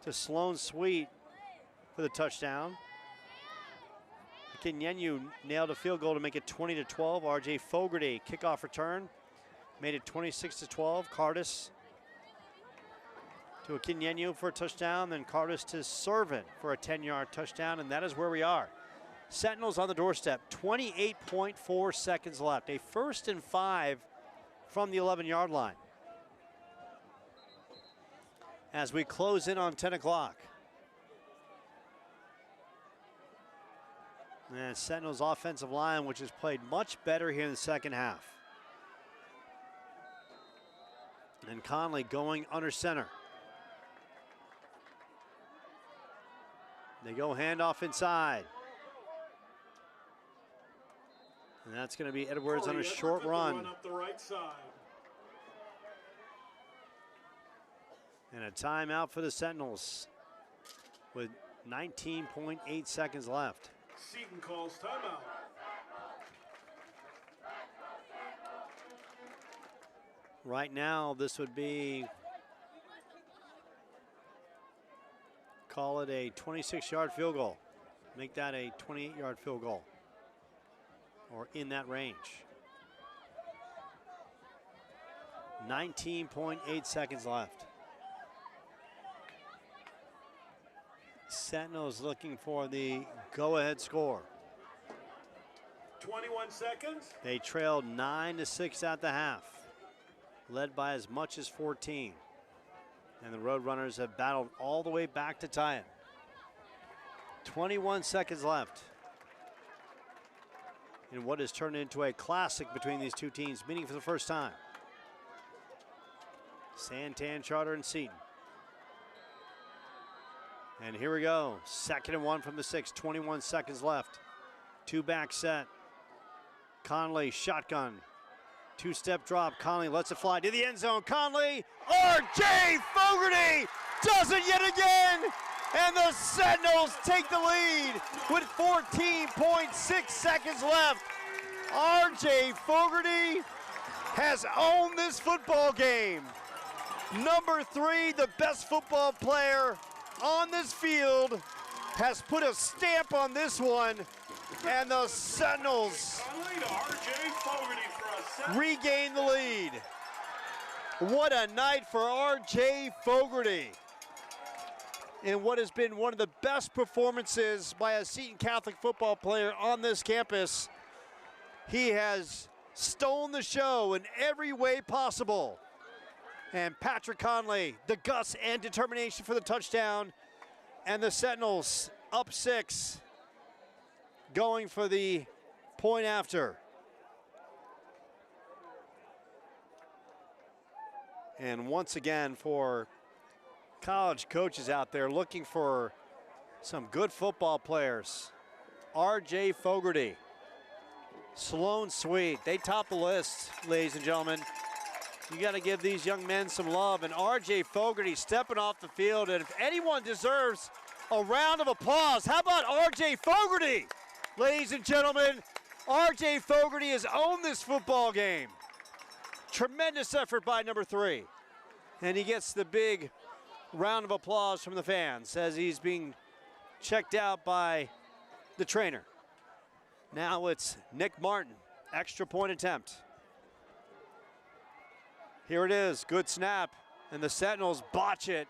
to Sloan Sweet for the touchdown. Kinyenyu nailed a field goal to make it 20-12. R.J. Fogarty, kickoff return, made it 26-12. Cardis to Kinyenyu for a touchdown, then Cardis to Servant for a 10-yard touchdown, and that is where we are. Sentinels on the doorstep, 28.4 seconds left. A 1st and 5 from the 11-yard line. As we close in on 10 o'clock. And Sentinels offensive line, which has played much better here in the second half. And Conley going under center. They go handoff inside. And that's going to be Edwards on a short run. Up the right side. And a timeout for the Sentinels with 19.8 seconds left. Seton calls timeout. Right now, this would be, call it a 26-yard field goal. Make that a 28-yard field goal, or in that range. 19.8 seconds left. Sentinels looking for the go-ahead score. 21 seconds. They trailed 9-6 at the half, led by as much as 14. And the Roadrunners have battled all the way back to tie it. 21 seconds left in what has turned into a classic between these two teams, meeting for the first time. Santan, Charter, and Seton. And here we go. 2nd and 1 from the 6, 21 seconds left. 2-back set. Conley, shotgun. 2-step drop. Conley lets it fly to the end zone. Conley, R.J. Fogarty does it yet again. And the Sentinels take the lead with 14.6 seconds left. R.J. Fogarty has owned this football game. Number 3, the best football player on this field, has put a stamp on this one, and the Sentinels regain the lead. What a night for R.J. Fogarty in what has been one of the best performances by a Seton Catholic football player on this campus. He has stolen the show in every way possible. And Patrick Conley, the guts and determination for the touchdown. And the Sentinels up 6, going for the point after. And once again, for college coaches out there looking for some good football players, R.J. Fogarty, Sloan Sweet, they top the list, ladies and gentlemen. You got to give these young men some love. And R.J. Fogarty stepping off the field. And if anyone deserves a round of applause, how about R.J. Fogarty? Ladies and gentlemen, R.J. Fogarty has owned this football game. Tremendous effort by number 3. And he gets the big round of applause from the fans as he's being checked out by the trainer. Now it's Nick Martin, extra point attempt. Here it is, good snap, and the Sentinels botch it,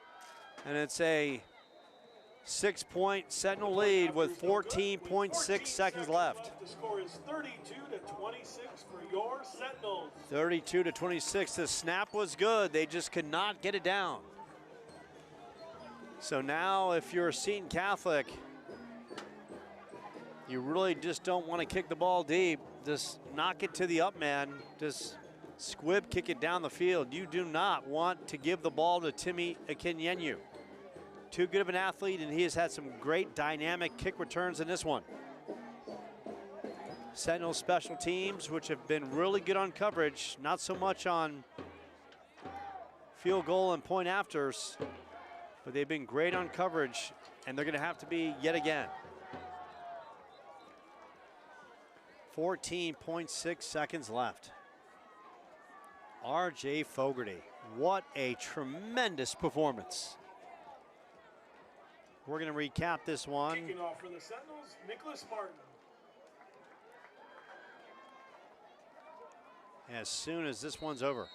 and it's a 6-point Sentinel lead with 14.6 seconds left. The score is 32-26 for your Sentinels. 32-26, the snap was good, they just could not get it down. So now if you're a Seton Catholic, you really just don't want to kick the ball deep. Just knock it to the up man. Just squib kick it down the field. You do not want to give the ball to Timmy Akinyenyu. Too good of an athlete, and he has had some great dynamic kick returns in this one. Sentinel special teams, which have been really good on coverage, not so much on field goal and point afters, but they've been great on coverage, and they're going to have to be yet again. 14.6 seconds left. R.J. Fogarty, what a tremendous performance. We're going to recap this one. Kicking off for the Sentinels, Nicholas Martin. As soon as this one's over.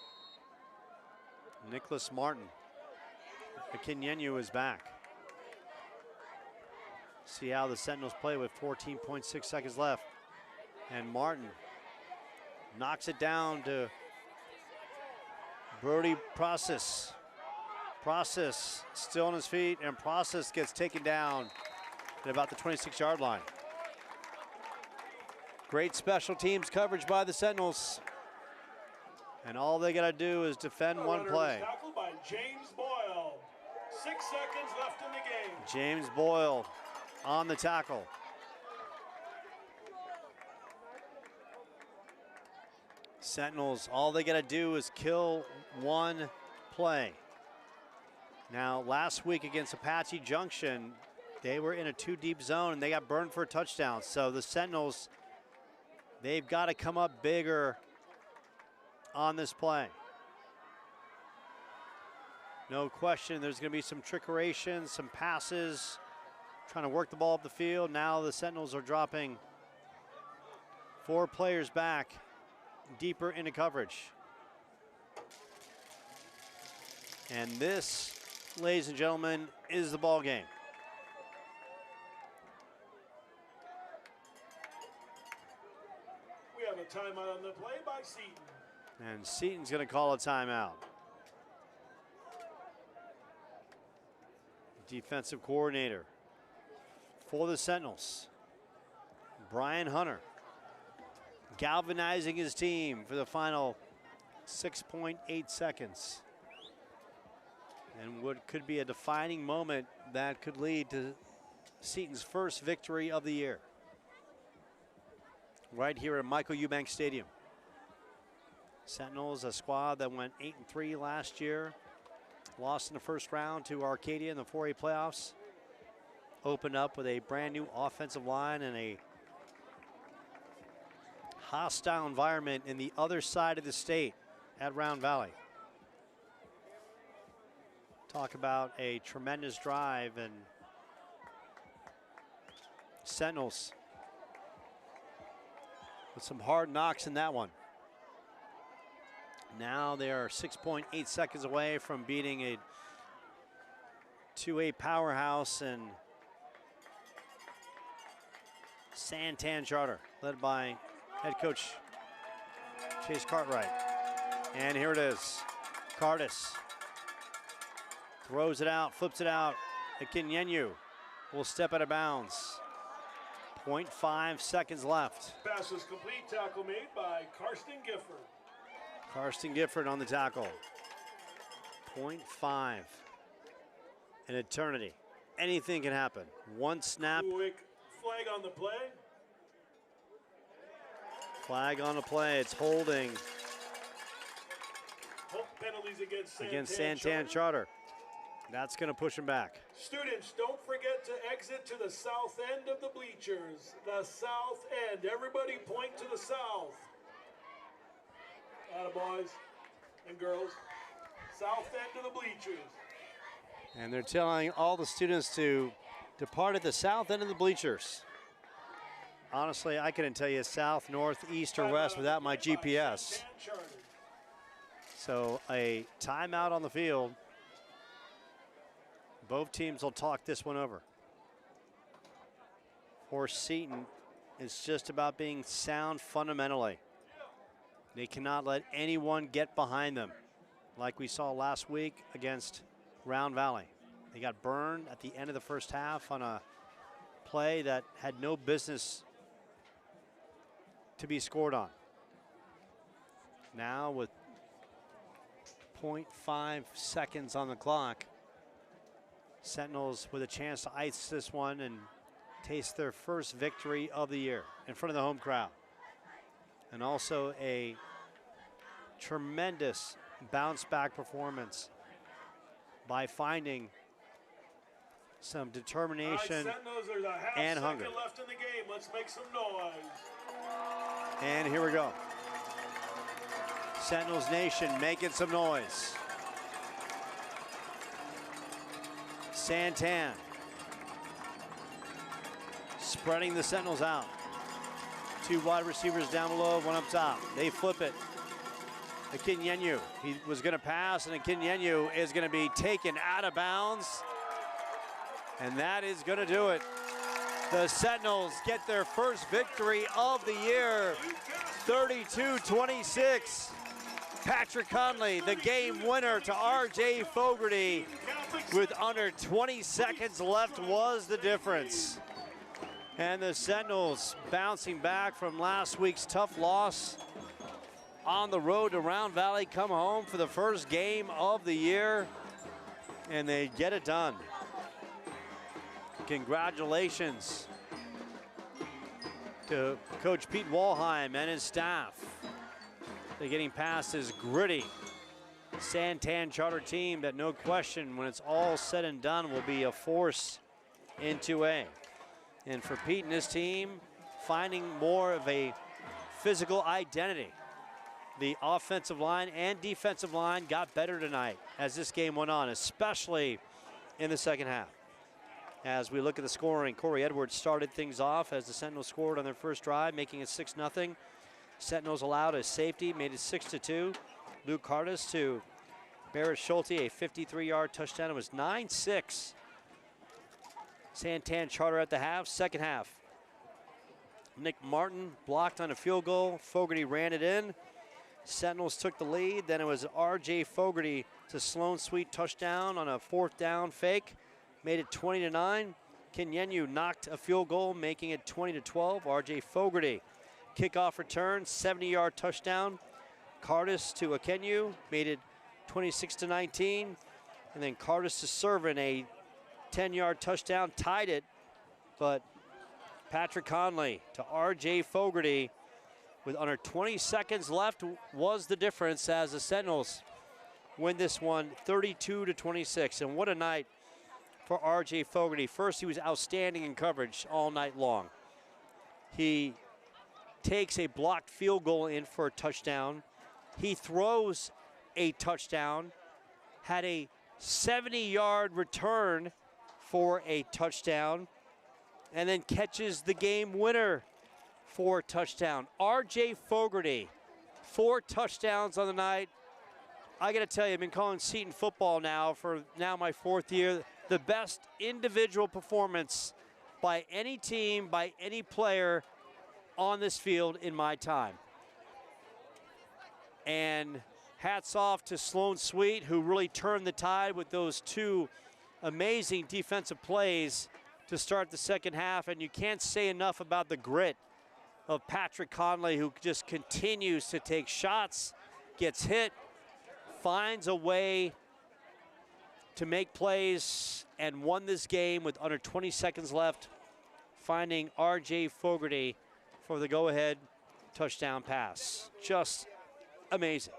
Nicholas Martin. Akinyenyu is back. See how the Sentinels play with 14.6 seconds left. And Martin knocks it down to Brody Process. Process still on his feet, and Process gets taken down at about the 26-yard line. Great special teams coverage by the Sentinels. And all they got to do is defend one play. Tackled by James Boyle. 6 seconds left in the game. James Boyle on the tackle. Sentinels, all they got to do is kill one play. Now, last week against Apache Junction, they were in a 2-deep zone and they got burned for a touchdown. So the Sentinels, they've got to come up bigger on this play. No question, there's going to be some trickeration, some passes, trying to work the ball up the field. Now the Sentinels are dropping 4 players back, deeper into coverage. And this, ladies and gentlemen, is the ball game. We have a timeout on the play by Seton. And Seton's going to call a timeout. Defensive coordinator for the Sentinels, Brian Hunter, galvanizing his team for the final 6.8 seconds. And what could be a defining moment that could lead to Seton's first victory of the year. Right here at Michael Eubanks Stadium. Sentinels, a squad that went 8-3 last year. Lost in the first round to Arcadia in the 4A playoffs. Opened up with a brand new offensive line and a hostile environment in the other side of the state at Round Valley. Talk about a tremendous drive, and Sentinels with some hard knocks in that one. Now they are 6.8 seconds away from beating a 2A powerhouse and Santan Charter, led by head coach Chase Cartwright. And here it is. Cardis throws it out, flips it out. Akinyenyu will step out of bounds. 0.5 seconds left. Pass is complete. Tackle made by Karsten Gifford. Karsten Gifford on the tackle. 0.5. An eternity. Anything can happen. One snap. Quick flag on the play. Flag on the play. It's holding Penalties against Santan Charter. That's going to push him back. Students, don't forget to exit to the south end of the bleachers. The south end. Everybody point to the south. Attaboys and girls. South end of the bleachers. And they're telling all the students to depart at the south end of the bleachers. Honestly, I couldn't tell you south, north, east, or west without my GPS. So a timeout on the field. Both teams will talk this one over. For Seton, it's just about being sound fundamentally. They cannot let anyone get behind them, like we saw last week against Round Valley. They got burned at the end of the first half on a play that had no business to be scored on. Now with 0.5 seconds on the clock, Sentinels with a chance to ice this one and taste their first victory of the year in front of the home crowd. And also a tremendous bounce back performance by finding some determination Sentinels, there's a half and second hunger. left in the game. Let's make some noise. And here we go. Sentinels Nation making some noise. Santan spreading the Sentinels out. 2 wide receivers down below, 1 up top. They flip it. Akinyenyu, he was going to pass, and Akinyenyu is going to be taken out of bounds. And that is going to do it. The Sentinels get their first victory of the year, 32-26. Patrick Conley, the game winner to R.J. Fogarty, with under 20 seconds left was the difference. And the Sentinels bouncing back from last week's tough loss on the road to Round Valley, come home for the first game of the year, and they get it done. Congratulations to Coach Pete Walheim and his staff. They're getting past his gritty Santan charter team that, no question, when it's all said and done, will be a force in 2A. And for Pete and his team, finding more of a physical identity. The offensive line and defensive line got better tonight as this game went on, especially in the second half. As we look at the scoring, Corey Edwards started things off as the Sentinels scored on their first drive, making it 6-0. Sentinels allowed a safety, made it 6-2. Luke Cardis to Barrett Schulte, a 53-yard touchdown. It was 9-6. Santan charter at the half. Second half, Nick Martin blocked on a field goal. Fogarty ran it in. Sentinels took the lead. Then it was R.J. Fogarty to Sloan Sweet touchdown on a 4th down fake. Made it 20-9. Kinyenyu knocked a field goal, making it 20-12. R.J. Fogarty kickoff return, 70-yard touchdown. Cardis to Akenyu, made it 26-19. And then Cardis to Servin, a 10-yard touchdown, tied it. But Patrick Conley to R.J. Fogarty with under 20 seconds left was the difference as the Sentinels win this one 32-26. And what a night for R.J. Fogarty. First, he was outstanding in coverage all night long. He takes a blocked field goal in for a touchdown. He throws a touchdown, had a 70-yard return for a touchdown, and then catches the game winner for a touchdown. R.J. Fogarty, 4 touchdowns on the night. I got to tell you, I've been calling Seton football now for my 4th year. The best individual performance by any team, by any player on this field in my time. And hats off to Sloan Sweet, who really turned the tide with those 2 amazing defensive plays to start the second half. And you can't say enough about the grit of Patrick Conley, who just continues to take shots, gets hit, finds a way to make plays, and won this game with under 20 seconds left, finding R.J. Fogarty for the go-ahead touchdown pass. Just amazing.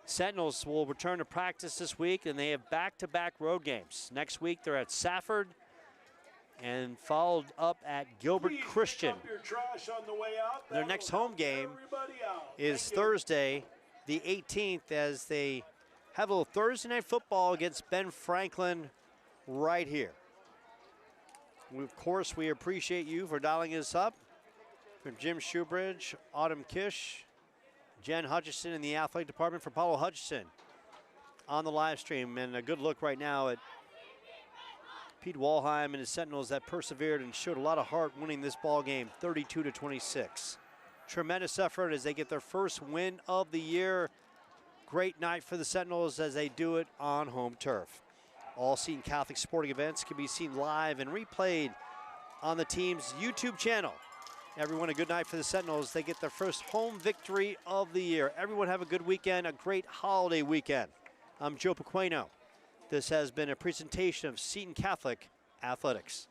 Sentinels will return to practice this week, and they have back-to-back road games. Next week, they're at Safford and followed up at Gilbert Christian. Their next home game is Thursday, the 18th, as they have a little Thursday night football against Ben Franklin right here. Of course, we appreciate you for dialing us up. From Jim Shoebridge, Autumn Kish, Jen Hutchison in the athletic department, for Paulo Hutchison on the live stream. And a good look right now at Pete Walheim and his Sentinels that persevered and showed a lot of heart winning this ball game 32-26. Tremendous effort as they get their first win of the year. Great night for the Sentinels as they do it on home turf. All Seton Catholic sporting events can be seen live and replayed on the team's YouTube channel. Everyone, a good night for the Sentinels. They get their first home victory of the year. Everyone have a good weekend, a great holiday weekend. I'm Joe Pequeno. This has been a presentation of Seton Catholic Athletics.